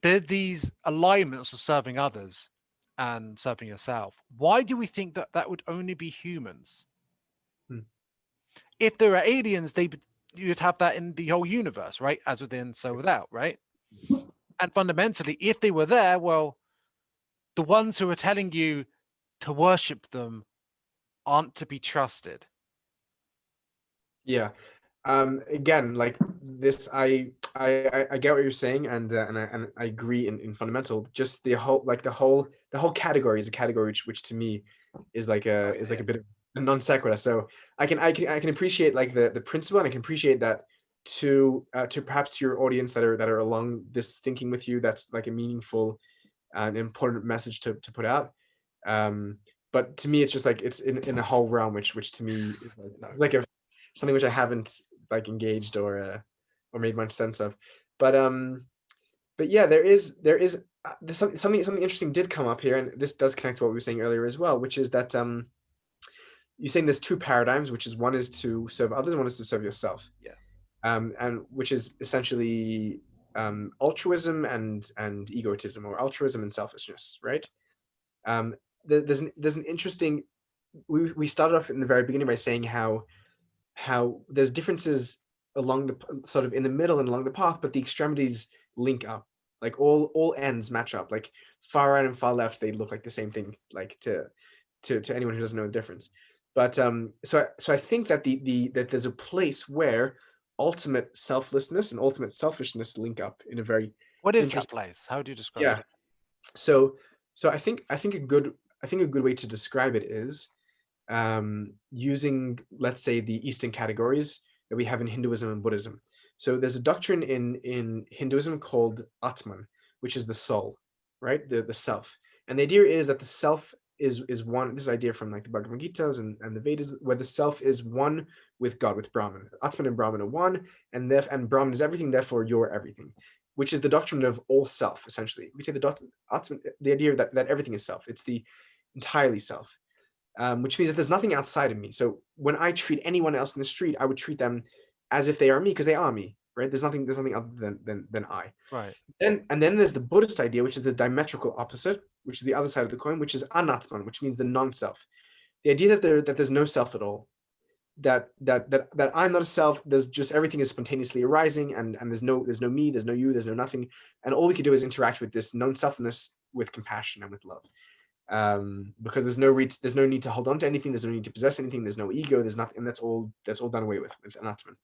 [SPEAKER 1] there are these alignments of serving others and serving yourself. Why do we think that that would only be humans? If there are aliens, you'd have that in the whole universe, right? As within, so without, right? And fundamentally, if they were there, well, the ones who are telling you to worship them aren't to be trusted.
[SPEAKER 2] Yeah. Again, like this, I get what you're saying, and I agree in fundamental. Just the whole category is a category which to me is like a bit of a non sequitur. So I can appreciate like the principle, and I can appreciate that to perhaps to your audience that are along this thinking with you, that's like a meaningful and important message to put out. But to me, it's just like it's in a whole realm which to me is like something which I haven't like engaged or made much sense of. But yeah, there is something interesting did come up here, and this does connect to what we were saying earlier as well, which is that you're saying there's two paradigms, which is one is to serve others, one is to serve yourself.
[SPEAKER 1] Yeah.
[SPEAKER 2] And which is essentially altruism and egotism, or altruism and selfishness, right? There's an interesting. We started off in the very beginning by saying how there's differences along the sort of in the middle and along the path, but the extremities link up. Like all ends match up. Like far right and far left, they look like the same thing. Like to anyone who doesn't know the difference. But so I think that that there's a place where ultimate selflessness and ultimate selfishness link up in a very
[SPEAKER 1] What is that place? How do you describe it?
[SPEAKER 2] So I think a good way to describe it is using, let's say, the Eastern categories that we have in Hinduism and Buddhism. So there's a doctrine in Hinduism called Atman, which is the soul, right? The self. And the idea is that the self is one. This idea from like the Bhagavad Gita's and the Vedas, where the self is one with God, with Brahman. Atman and Brahman are one, and Brahman is everything. Therefore, you're everything, which is the doctrine of all self. Essentially, we say the idea that everything is self. It's the entirely self. Which means that there's nothing outside of me. So when I treat anyone else in the street, I would treat them as if they are me, because they are me, right? There's nothing other than I.
[SPEAKER 1] Right.
[SPEAKER 2] And then there's the Buddhist idea, which is the diametrical opposite, which is the other side of the coin, which is anatman, which means the non-self. The idea that there's no self at all. that I'm not a self. There's just everything is spontaneously arising, and there's no me, there's no you, there's no nothing, and all we can do is interact with this non-selfness with compassion and with love. Because there's no need to hold on to anything, there's no need to possess anything, there's no ego, there's nothing, and that's all done away with Anatman.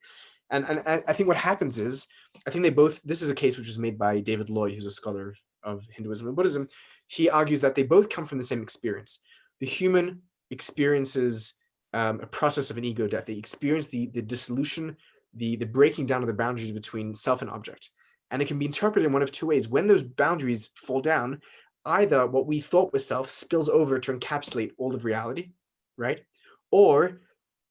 [SPEAKER 2] And I think what happens is, I think this is a case which was made by David Loy, who's a scholar of Hinduism and Buddhism. He argues that they both come from the same experience. The human experiences a process of an ego death. They experience the dissolution, the breaking down of the boundaries between self and object. And it can be interpreted in one of two ways. When those boundaries fall down, either what we thought was self spills over to encapsulate all of reality, right? Or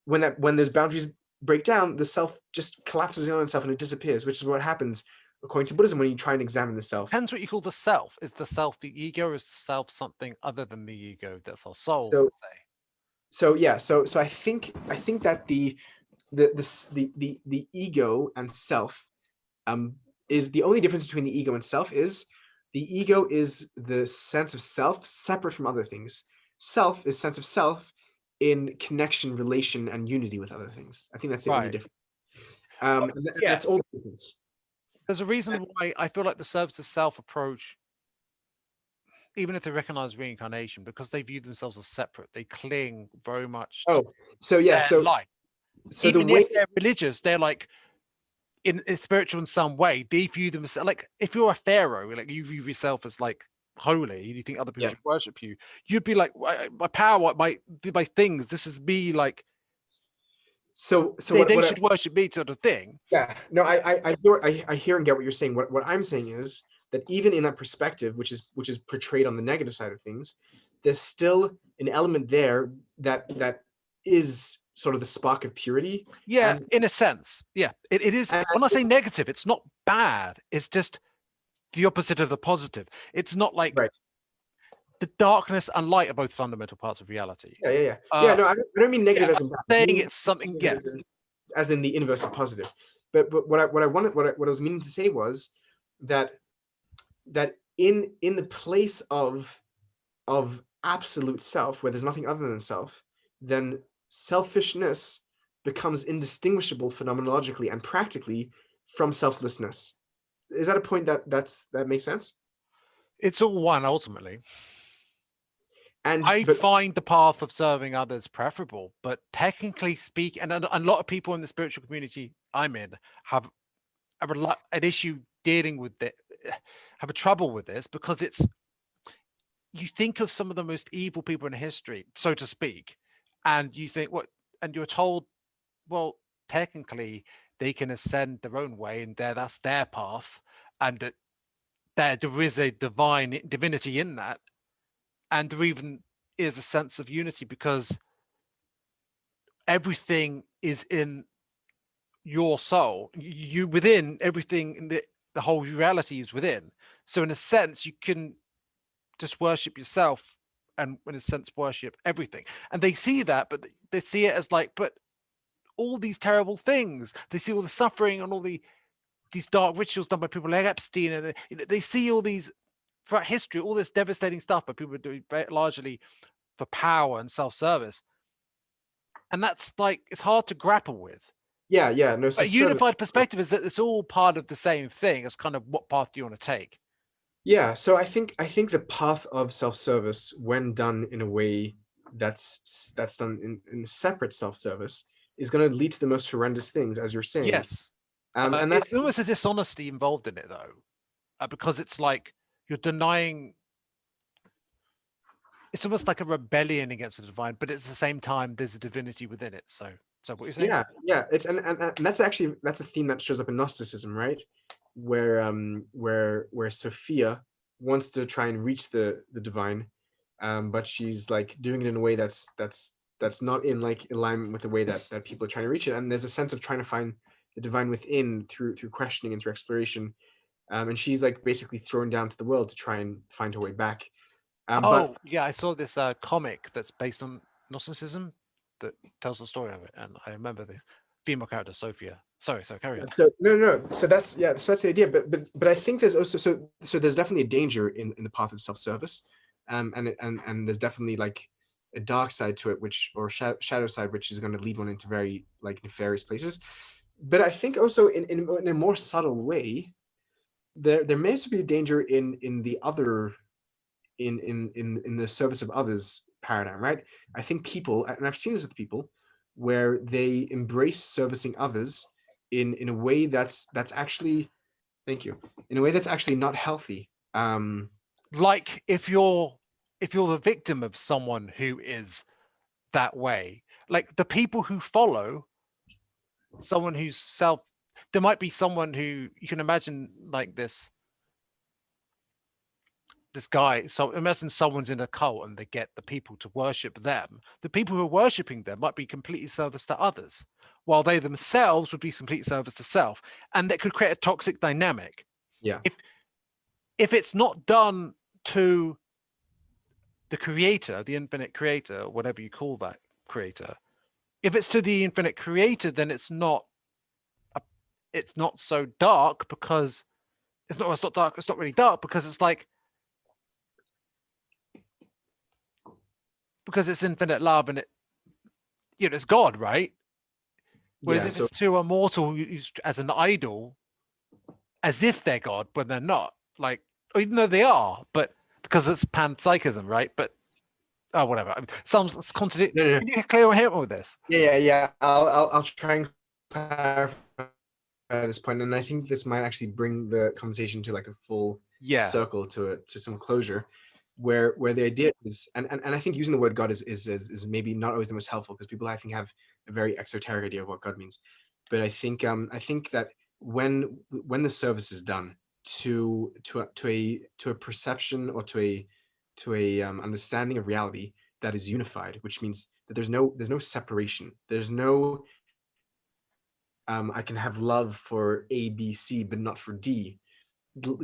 [SPEAKER 2] when those boundaries break down, the self just collapses in on itself and it disappears, which is what happens according to Buddhism when you try and examine the self.
[SPEAKER 1] Depends what you call the self. Is the self the ego, or is the self something other than the ego? That's our soul,
[SPEAKER 2] So,
[SPEAKER 1] say.
[SPEAKER 2] so I think that the ego and self is the only difference between the ego and self is the ego is the sense of self separate from other things. Self is sense of self in connection, relation, and unity with other things. I think that's the only difference. That's all the difference.
[SPEAKER 1] There's a reason why I feel like the service to self approach, even if they recognize reincarnation, because they view themselves as separate, they cling very much to their life.
[SPEAKER 2] So
[SPEAKER 1] even if they're religious, they're like in spiritual in some way. They view themselves like, if you're a pharaoh, like you view yourself as like holy, you think other people should worship you, you'd be like, my power, my things, this is me, like, so they should worship me, sort of thing.
[SPEAKER 2] No, I hear and get what you're saying. What I'm saying is that even in that perspective, which is portrayed on the negative side of things, there's still an element there that is sort of the spark of purity.
[SPEAKER 1] In a sense, it is. When I say negative, it's not bad, it's just the opposite of the positive. It's not like the darkness and light are both fundamental parts of reality.
[SPEAKER 2] No, I don't mean negative as in bad.
[SPEAKER 1] Saying it's something,
[SPEAKER 2] as in the inverse of positive. But what I was meaning to say was that in the place of absolute self, where there's nothing other than self, then selfishness becomes indistinguishable phenomenologically and practically from selflessness. Is that a point that makes sense?
[SPEAKER 1] It's all one ultimately. And I find the path of serving others preferable, but technically speaking, and a lot of people in the spiritual community I'm in have an issue dealing with it, have a trouble with this, because you think of some of the most evil people in history, so to speak, and you think, and you're told, well, technically they can ascend their own way, and that's their path, and that there is a divinity in that, and there even is a sense of unity, because everything is in your soul. You within everything, in the whole reality is within. So in a sense, you can just worship yourself, and in a sense worship everything. And they see that, but they see it as like, but all these terrible things, they see all the suffering and all these dark rituals done by people like Epstein, and they see all these throughout history, all this devastating stuff, but people are doing largely for power and self-service. And that's like, it's hard to grapple with.
[SPEAKER 2] No, so
[SPEAKER 1] a unified perspective is that it's all part of the same thing. It's kind of, what path do you want to take?
[SPEAKER 2] So I think the path of self-service, when done in a way that's done in separate self-service, is going to lead to the most horrendous things, as you're saying.
[SPEAKER 1] Yes. And that's almost a dishonesty involved in it, though, because it's like you're denying. It's almost like a rebellion against the divine, but at the same time, there's a divinity within it. So what you're saying?
[SPEAKER 2] It's and that's a theme that shows up in Gnosticism, right? Where Sophia wants to try and reach the divine, but she's like doing it in a way that's not in like alignment with the way that people are trying to reach it. And there's a sense of trying to find the divine within through questioning and through exploration, and she's like basically thrown down to the world to try and find her way back.
[SPEAKER 1] I saw this comic that's based on Gnosticism that tells the story of it, and I remember this female character, Sophia. Sorry, carry on.
[SPEAKER 2] No. So that's the idea. But I think there's also so there's definitely a danger in the path of self-service, and there's definitely like a dark side to it, or shadow side, which is going to lead one into very like nefarious places. But I think also in a more subtle way, there may also be a danger in the other, in the service of others paradigm, right? I think people, and I've seen this with people, where they embrace servicing others in a way that's actually, thank you, in a way that's actually not healthy.
[SPEAKER 1] Like if you're the victim of someone who is that way, like the people who follow someone who's there might be someone who you can imagine like this guy. So imagine someone's in a cult and they get the people to worship them. The people who are worshiping them might be completely service to others, while they themselves would be complete service to self, and that could create a toxic dynamic.
[SPEAKER 2] Yeah.
[SPEAKER 1] If it's not done to the creator, the infinite creator, whatever you call that creator, if it's to the infinite creator, then it's not so dark, because it's not dark. It's not really dark because it's like, because it's infinite love, and it's God, right? Whereas
[SPEAKER 2] Yeah.
[SPEAKER 1] if
[SPEAKER 2] So
[SPEAKER 1] it's to a mortal used as an idol, as if they're God when they're not, like, even though they are, but because it's panpsychism, right? But whatever. I mean, some contradict.
[SPEAKER 2] no, no, no.
[SPEAKER 1] Can you clear my head with this?
[SPEAKER 2] Yeah. I'll try and clarify this point, and I think this might actually bring the conversation to like a full circle, to some closure, where the idea is, and I think using the word God is maybe not always the most helpful, because people, I think, have a very exoteric idea of what God means. But I think that when the service is done to a perception, or to a understanding of reality that is unified, which means that there's no separation. There's no I can have love for A, B, C, but not for D.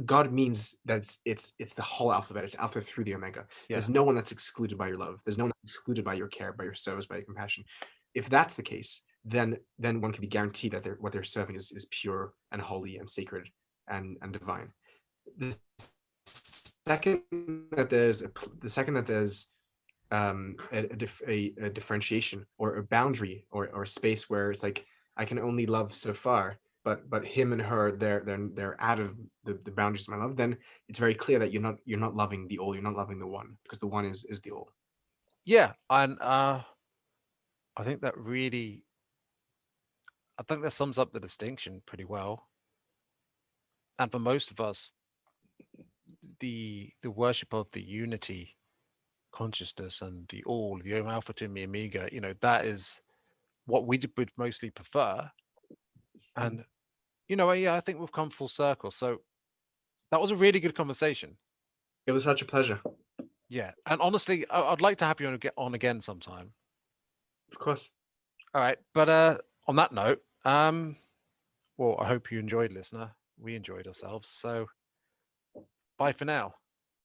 [SPEAKER 2] God means that it's the whole alphabet. It's alpha through the omega. There's no one that's excluded by your love. There's no one that's excluded by your care, by your service, by your compassion. If that's the case, then one can be guaranteed that what they're serving is pure and holy and sacred and divine. The second that there's a differentiation, or a boundary, or a space where it's like, I can only love so far, but him and her, they're out of the boundaries of my love, then it's very clear that you're not loving the all, you're not loving the one, because the one is the all.
[SPEAKER 1] Yeah, and I think that sums up the distinction pretty well. And for most of us, the worship of the unity consciousness and the all, the alpha to the omega, that is what we would mostly prefer. And yeah, I think we've come full circle. So that was a really good conversation.
[SPEAKER 2] It was such a pleasure.
[SPEAKER 1] Yeah, and honestly, I'd like to have you on again sometime.
[SPEAKER 2] Of course.
[SPEAKER 1] All right, but on that note, well, I hope you enjoyed, listener. We enjoyed ourselves. So bye for now.